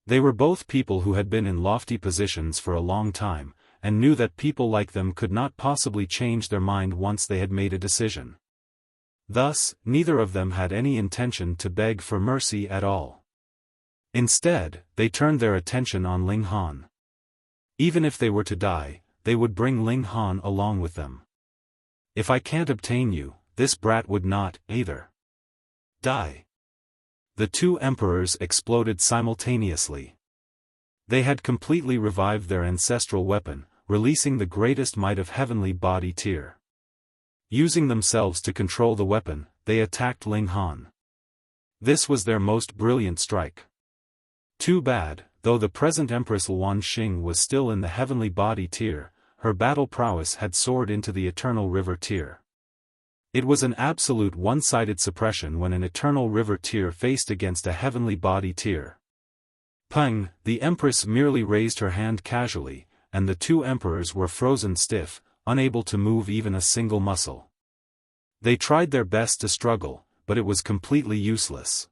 They were both people who had been in lofty positions for a long time, and knew that people like them could not possibly change their mind once they had made a decision. Thus, neither of them had any intention to beg for mercy at all. Instead, they turned their attention on Ling Han. Even if they were to die, they would bring Ling Han along with them. If I can't obtain you, this brat would not, either. Die. The two emperors exploded simultaneously. They had completely revived their ancestral weapon, releasing the greatest might of heavenly body tier. Using themselves to control the weapon, they attacked Ling Han. This was their most brilliant strike. Too bad, though the present Empress Luanxing was still in the heavenly body tier, her battle prowess had soared into the eternal river tier. It was an absolute one-sided suppression when an eternal river tier faced against a heavenly body tier. Peng, the Empress merely raised her hand casually, and the two emperors were frozen stiff, unable to move even a single muscle. They tried their best to struggle, but it was completely useless.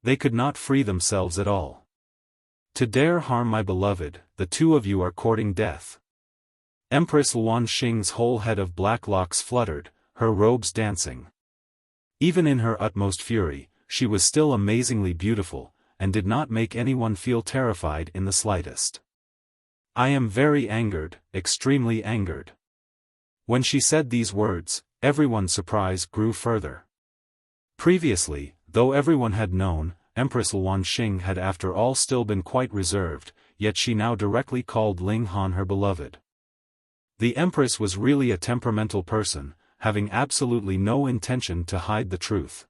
They could not free themselves at all. To dare harm my beloved, the two of you are courting death. Empress Luanxing's whole head of black locks fluttered, her robes dancing. Even in her utmost fury, she was still amazingly beautiful, and did not make anyone feel terrified in the slightest. I am very angered, extremely angered. When she said these words, everyone's surprise grew further. Previously, though everyone had known, Empress Luanxing had after all still been quite reserved, yet she now directly called Ling Han her beloved. The Empress was really a temperamental person, having absolutely no intention to hide the truth.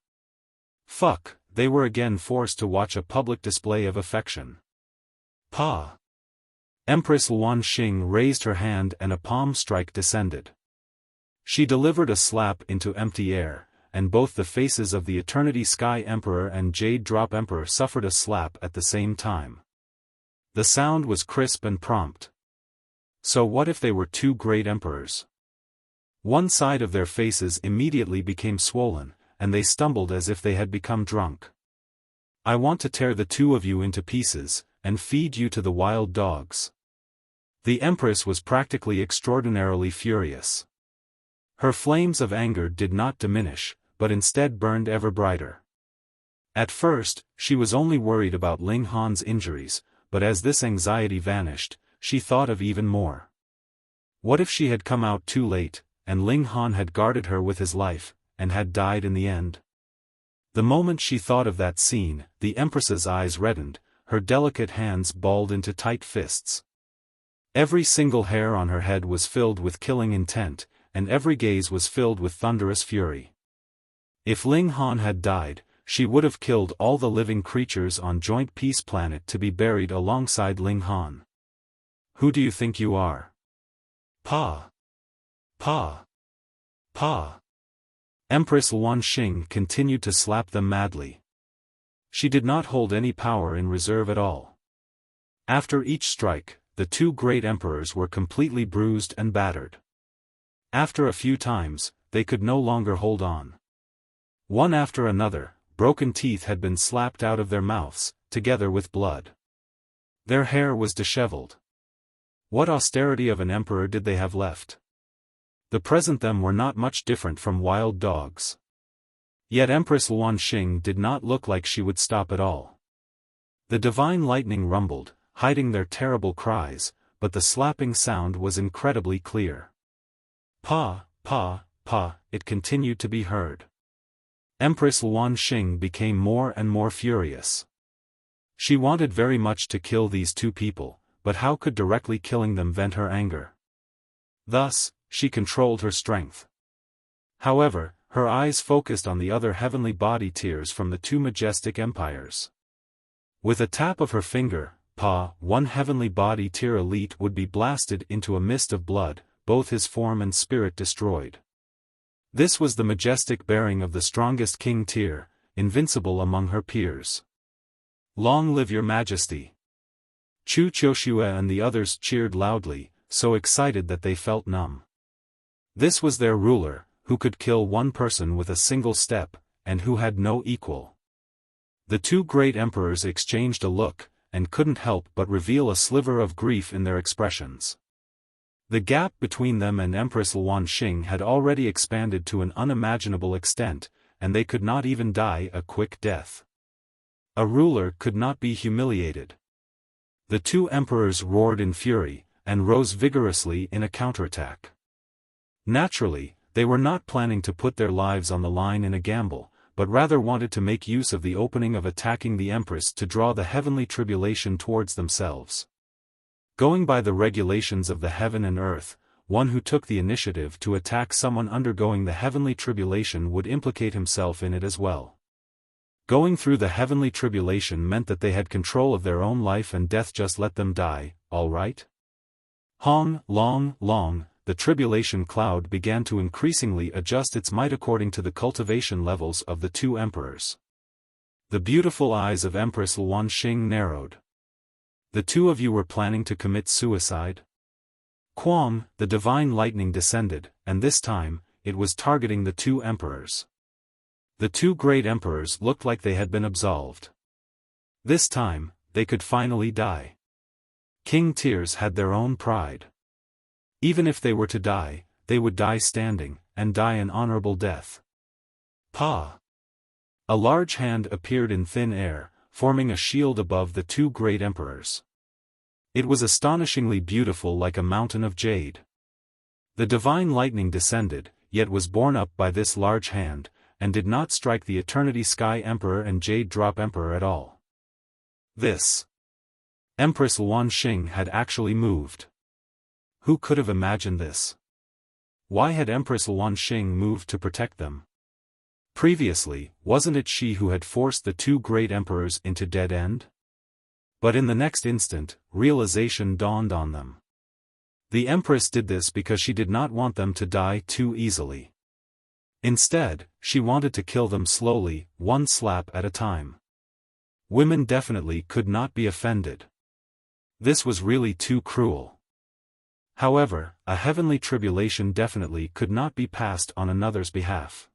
Fuck, they were again forced to watch a public display of affection. Pa! Empress Luanxing raised her hand and a palm strike descended. She delivered a slap into empty air, and both the faces of the Eternity Sky Emperor and Jade Drop Emperor suffered a slap at the same time. The sound was crisp and prompt. So what if they were two great emperors? One side of their faces immediately became swollen, and they stumbled as if they had become drunk. I want to tear the two of you into pieces, and feed you to the wild dogs. The Empress was practically extraordinarily furious. Her flames of anger did not diminish, but instead burned ever brighter. At first, she was only worried about Ling Han's injuries, but as this anxiety vanished, she thought of even more. What if she had come out too late, and Ling Han had guarded her with his life, and had died in the end? The moment she thought of that scene, the Empress's eyes reddened, her delicate hands balled into tight fists. Every single hair on her head was filled with killing intent, and every gaze was filled with thunderous fury. If Ling Han had died, she would have killed all the living creatures on Joint Peace Planet to be buried alongside Ling Han. Who do you think you are? Pa! Pa! Pa! Empress Luanxing continued to slap them madly. She did not hold any power in reserve at all. After each strike, the two great emperors were completely bruised and battered. After a few times, they could no longer hold on. One after another, broken teeth had been slapped out of their mouths, together with blood. Their hair was disheveled. What austerity of an emperor did they have left? The present them were not much different from wild dogs. Yet Empress Luanxing did not look like she would stop at all. The divine lightning rumbled, hiding their terrible cries, but the slapping sound was incredibly clear. Pa, pa, pa, it continued to be heard. Empress Luan Xing became more and more furious. She wanted very much to kill these two people, but how could directly killing them vent her anger? Thus, she controlled her strength. However, her eyes focused on the other heavenly body tiers from the two majestic empires. With a tap of her finger, one heavenly body tier elite would be blasted into a mist of blood, both his form and spirit destroyed. This was the majestic bearing of the strongest king tier, invincible among her peers. Long live your majesty! Chu Qiushue and the others cheered loudly, so excited that they felt numb. This was their ruler, who could kill one person with a single step, and who had no equal. The two great emperors exchanged a look, and couldn't help but reveal a sliver of grief in their expressions. The gap between them and Empress Luan Xing had already expanded to an unimaginable extent, and they could not even die a quick death. A ruler could not be humiliated. The two emperors roared in fury, and rose vigorously in a counterattack. Naturally, they were not planning to put their lives on the line in a gamble, but rather wanted to make use of the opening of attacking the Empress to draw the heavenly tribulation towards themselves. Going by the regulations of the heaven and earth, one who took the initiative to attack someone undergoing the heavenly tribulation would implicate himself in it as well. Going through the heavenly tribulation meant that they had control of their own life and death. Just let them die, all right? Long, the tribulation cloud began to increasingly adjust its might according to the cultivation levels of the two emperors. The beautiful eyes of Empress Luan Xing narrowed. The two of you were planning to commit suicide? Quang, the divine lightning descended, and this time, it was targeting the two emperors. The two great emperors looked like they had been absolved. This time, they could finally die. King tiers had their own pride. Even if they were to die, they would die standing, and die an honorable death. A large hand appeared in thin air, forming a shield above the two great emperors. It was astonishingly beautiful, like a mountain of jade. The divine lightning descended, yet was borne up by this large hand, and did not strike the Eternity Sky Emperor and Jade Drop Emperor at all. This Empress Luan Xing had actually moved. Who could have imagined this? Why had Empress Luan Xing moved to protect them? Previously, wasn't it she who had forced the two great emperors into dead end? But in the next instant, realization dawned on them. The Empress did this because she did not want them to die too easily. Instead, she wanted to kill them slowly, one slap at a time. Women definitely could not be offended. This was really too cruel. However, a heavenly tribulation definitely could not be passed on another's behalf.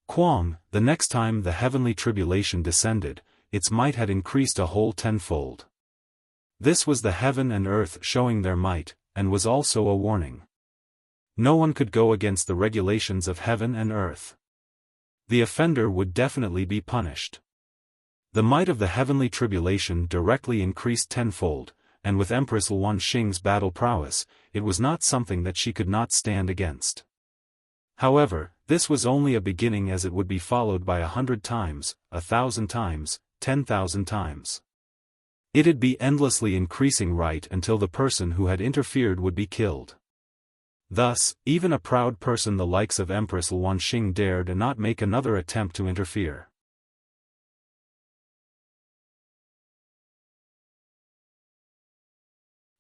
Quang, the next time the heavenly tribulation descended, its might had increased a whole tenfold. This was the heaven and earth showing their might, and was also a warning. No one could go against the regulations of heaven and earth. The offender would definitely be punished. The might of the heavenly tribulation directly increased tenfold, and with Empress Luan Xing's battle prowess, it was not something that she could not stand against. However, this was only a beginning, as it would be followed by 100 times, 1,000 times, 10,000 times. It'd be endlessly increasing right until the person who had interfered would be killed. Thus, even a proud person the likes of Empress Luan Xing dared not make another attempt to interfere.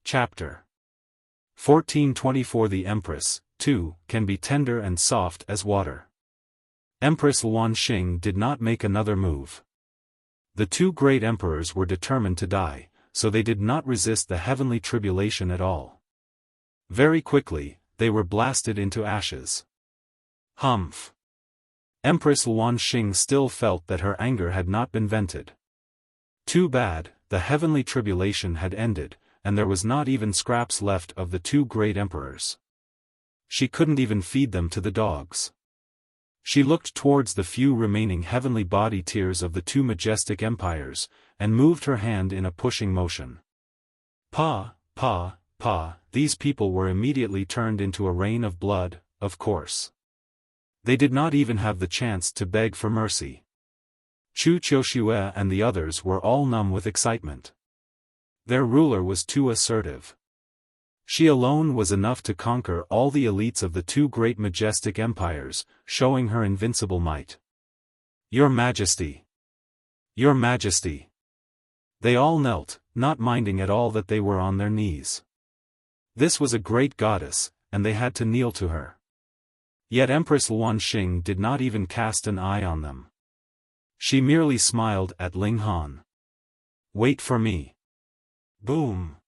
Chapter 1424 The Empress, too, can be tender and soft as water. Empress Luan Xing did not make another move. The two great emperors were determined to die, so they did not resist the heavenly tribulation at all. Very quickly, they were blasted into ashes. Humph! Empress Luan Xing still felt that her anger had not been vented. Too bad, the heavenly tribulation had ended, and there was not even scraps left of the two great emperors. She couldn't even feed them to the dogs. She looked towards the few remaining heavenly body tiers of the two majestic empires, and moved her hand in a pushing motion. These people were immediately turned into a rain of blood, of course. They did not even have the chance to beg for mercy. Chu Qiushue and the others were all numb with excitement. Their ruler was too assertive. She alone was enough to conquer all the elites of the two great majestic empires, showing her invincible might. Your Majesty! Your Majesty! They all knelt, not minding at all that they were on their knees. This was a great goddess, and they had to kneel to her. Yet Empress Luanxing did not even cast an eye on them. She merely smiled at Ling Han. Wait for me. Boom!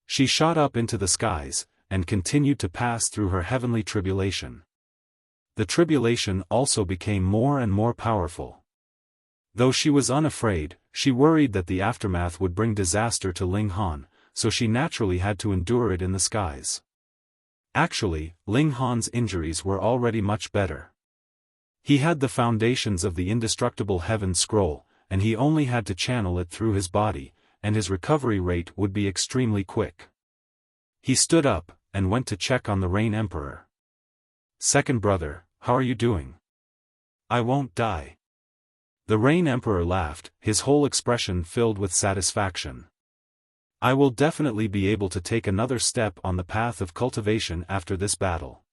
She shot up into the skies, and continued to pass through her heavenly tribulation. The tribulation also became more and more powerful. Though she was unafraid, she worried that the aftermath would bring disaster to Ling Han, so she naturally had to endure it in the skies. Actually, Ling Han's injuries were already much better. He had the foundations of the indestructible heaven scroll, and he only had to channel it through his body, and his recovery rate would be extremely quick. He stood up, and went to check on the Rain Emperor. Second brother, how are you doing? I won't die. The Rain Emperor laughed, his whole expression filled with satisfaction. I will definitely be able to take another step on the path of cultivation after this battle.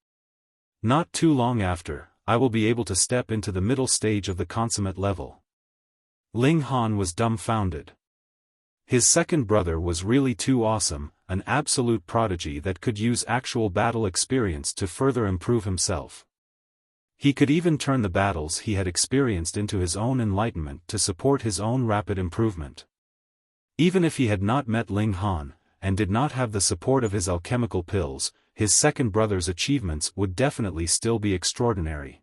Not too long after, I will be able to step into the middle stage of the consummate level. Ling Han was dumbfounded. His second brother was really too awesome, an absolute prodigy that could use actual battle experience to further improve himself. He could even turn the battles he had experienced into his own enlightenment to support his own rapid improvement. Even if he had not met Ling Han, and did not have the support of his alchemical pills, his second brother's achievements would definitely still be extraordinary.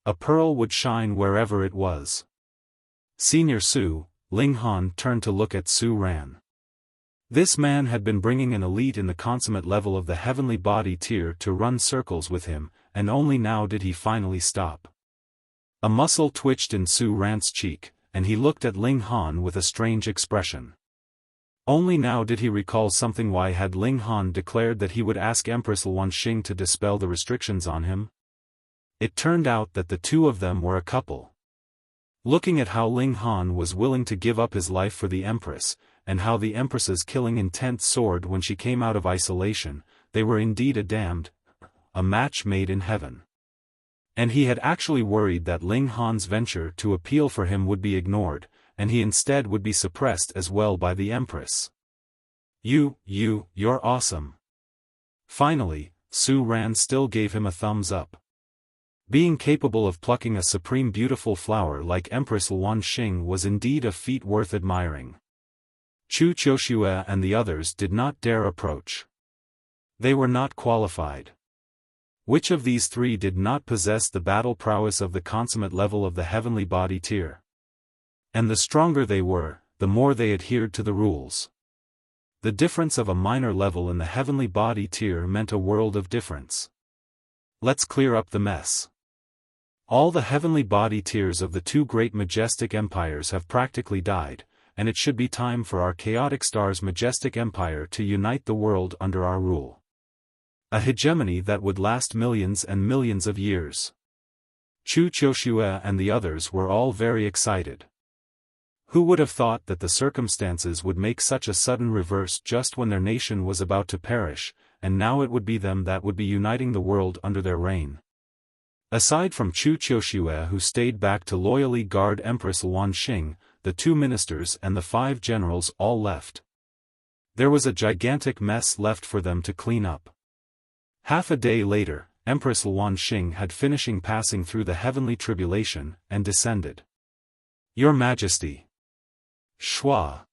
A pearl would shine wherever it was. Senior Su, Ling Han turned to look at Su Ran. This man had been bringing an elite in the consummate level of the heavenly body tier to run circles with him, and only now did he finally stop. A muscle twitched in Su Ran's cheek, and he looked at Ling Han with a strange expression. Only now did he recall something. Why had Ling Han declared that he would ask Empress Luanxing to dispel the restrictions on him? It turned out that the two of them were a couple. Looking at how Ling Han was willing to give up his life for the Empress, and how the Empress's killing intent soared when she came out of isolation, they were indeed a match made in heaven. And he had actually worried that Ling Han's venture to appeal for him would be ignored, and he instead would be suppressed as well by the Empress. You're awesome. Finally, Su Ran still gave him a thumbs up. Being capable of plucking a supreme beautiful flower like Empress Luanxing was indeed a feat worth admiring. Chu Qiushue and the others did not dare approach. They were not qualified. Which of these three did not possess the battle prowess of the consummate level of the heavenly body tier? And the stronger they were, the more they adhered to the rules. The difference of a minor level in the heavenly body tier meant a world of difference. Let's clear up the mess. All the heavenly body tiers of the two great majestic empires have practically died, and it should be time for our chaotic star's majestic empire to unite the world under our rule. A hegemony that would last millions and millions of years. Chu Qiushue and the others were all very excited. Who would have thought that the circumstances would make such a sudden reverse just when their nation was about to perish, and now it would be them that would be uniting the world under their reign. Aside from Chu Qiushue, who stayed back to loyally guard Empress Luanxing, the 2 ministers and the 5 generals all left. There was a gigantic mess left for them to clean up. Half a day later, Empress Luanxing had finishing passing through the heavenly tribulation, and descended. Your Majesty. Shua.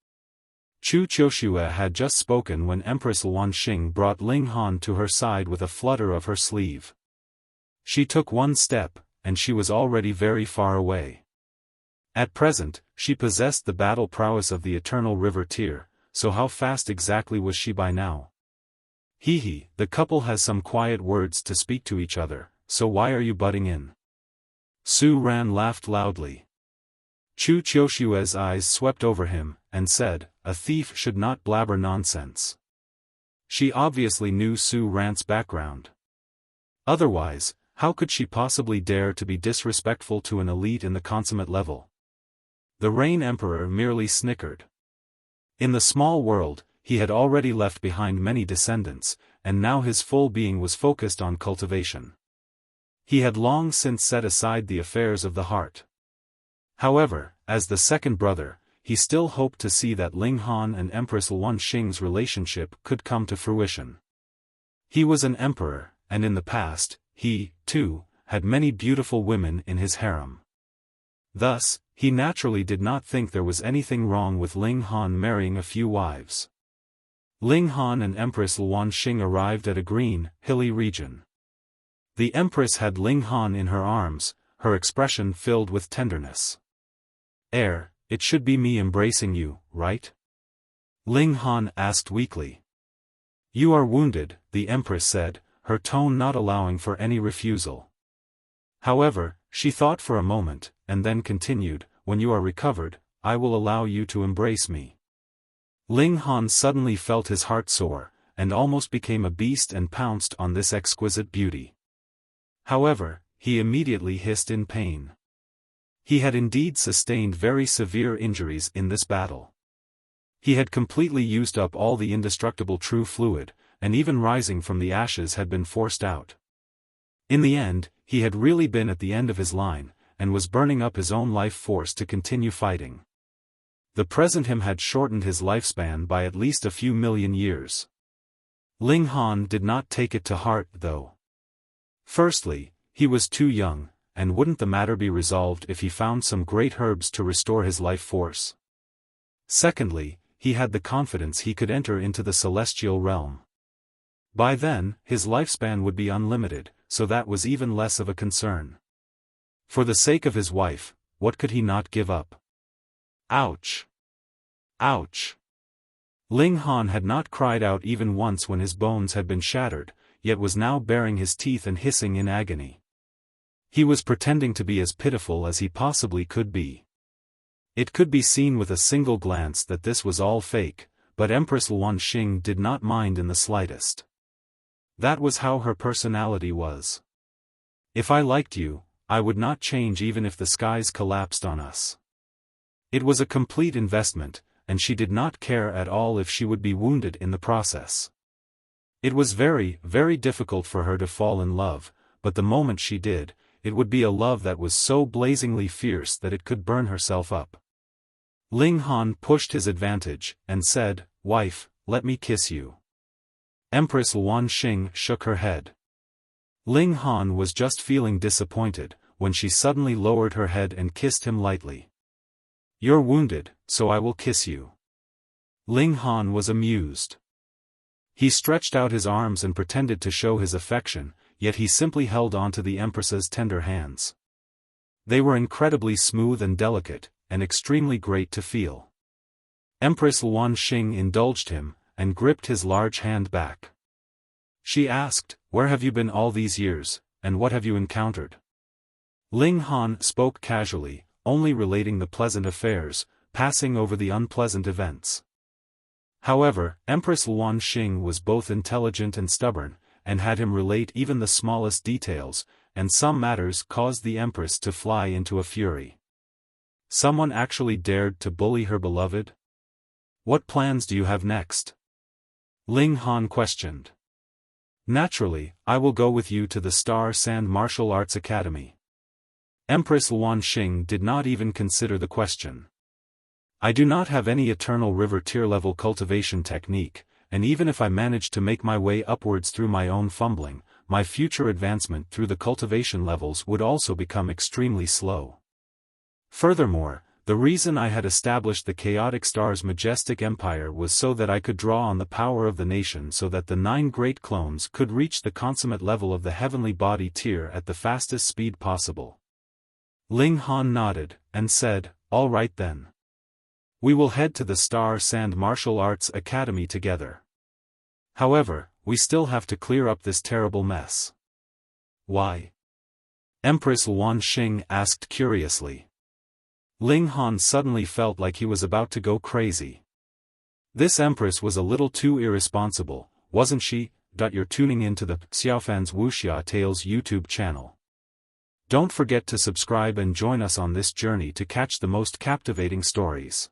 Chu Qiushue had just spoken when Empress Luanxing brought Ling Han to her side with a flutter of her sleeve. She took one step, and she was already very far away. At present, she possessed the battle prowess of the Eternal River tier, so how fast exactly was she by now? The couple has some quiet words to speak to each other, so why are you butting in? Su Ran laughed loudly. Chu Qiushue's eyes swept over him, and said, a thief should not blabber nonsense. She obviously knew Su Ran's background. Otherwise, How could she possibly dare to be disrespectful to an elite in the consummate level? The Rain Emperor merely snickered. In the small world, he had already left behind many descendants, and now his full being was focused on cultivation. He had long since set aside the affairs of the heart. However, as the second brother, he still hoped to see that Ling Han and Empress Luan Xing's relationship could come to fruition. He was an emperor, and in the past, he, too, had many beautiful women in his harem. Thus, he naturally did not think there was anything wrong with Ling Han marrying a few wives. Ling Han and Empress Luan Xing arrived at a green, hilly region. The Empress had Ling Han in her arms, her expression filled with tenderness. "Heir, it should be me embracing you, right?" Ling Han asked weakly. "You are wounded," the Empress said, her tone not allowing for any refusal. However, she thought for a moment, and then continued, "When you are recovered, I will allow you to embrace me." Ling Han suddenly felt his heart soar, and almost became a beast and pounced on this exquisite beauty. However, he immediately hissed in pain. He had indeed sustained very severe injuries in this battle. He had completely used up all the indestructible true fluid, and even rising from the ashes had been forced out. In the end, he had really been at the end of his line, and was burning up his own life force to continue fighting. The present him had shortened his lifespan by at least a few million years. Ling Han did not take it to heart, though. Firstly, he was too young, and wouldn't the matter be resolved if he found some great herbs to restore his life force? Secondly, he had the confidence he could enter into the celestial realm. By then, his lifespan would be unlimited, so that was even less of a concern. For the sake of his wife, what could he not give up? Ouch! Ouch! Ling Han had not cried out even once when his bones had been shattered, yet was now baring his teeth and hissing in agony. He was pretending to be as pitiful as he possibly could be. It could be seen with a single glance that this was all fake, but Empress Luan Xing did not mind in the slightest. That was how her personality was. "If I liked you, I would not change even if the skies collapsed on us." It was a complete investment, and she did not care at all if she would be wounded in the process. It was very, very difficult for her to fall in love, but the moment she did, it would be a love that was so blazingly fierce that it could burn herself up. Ling Han pushed his advantage, and said, "Wife, let me kiss you." Empress Luan Xing shook her head. Ling Han was just feeling disappointed, when she suddenly lowered her head and kissed him lightly. "You're wounded, so I will kiss you." Ling Han was amused. He stretched out his arms and pretended to show his affection, yet he simply held on to the Empress's tender hands. They were incredibly smooth and delicate, and extremely great to feel. Empress Luan Xing indulged him, and gripped his large hand back. She asked, "Where have you been all these years, and what have you encountered?" Ling Han spoke casually, only relating the pleasant affairs, passing over the unpleasant events. However, Empress Luan Xing was both intelligent and stubborn, and had him relate even the smallest details, and some matters caused the Empress to fly into a fury. Someone actually dared to bully her beloved? "What plans do you have next?" Ling Han questioned. "Naturally, I will go with you to the Star Sand Martial Arts Academy." Empress Luan Xing did not even consider the question. "I do not have any eternal river tier-level cultivation technique, and even if I manage to make my way upwards through my own fumbling, my future advancement through the cultivation levels would also become extremely slow. Furthermore, the reason I had established the Chaotic Star's majestic empire was so that I could draw on the power of the nation so that the 9 great clones could reach the consummate level of the heavenly body tier at the fastest speed possible." Ling Han nodded, and said, "All right then. We will head to the Star Sand Martial Arts Academy together. However, we still have to clear up this terrible mess." "Why?" Empress Luan Xing asked curiously. Ling Han suddenly felt like he was about to go crazy. This Empress was a little too irresponsible, wasn't she? You're tuning into the Xiaofan's Wuxia Tales YouTube channel. Don't forget to subscribe and join us on this journey to catch the most captivating stories.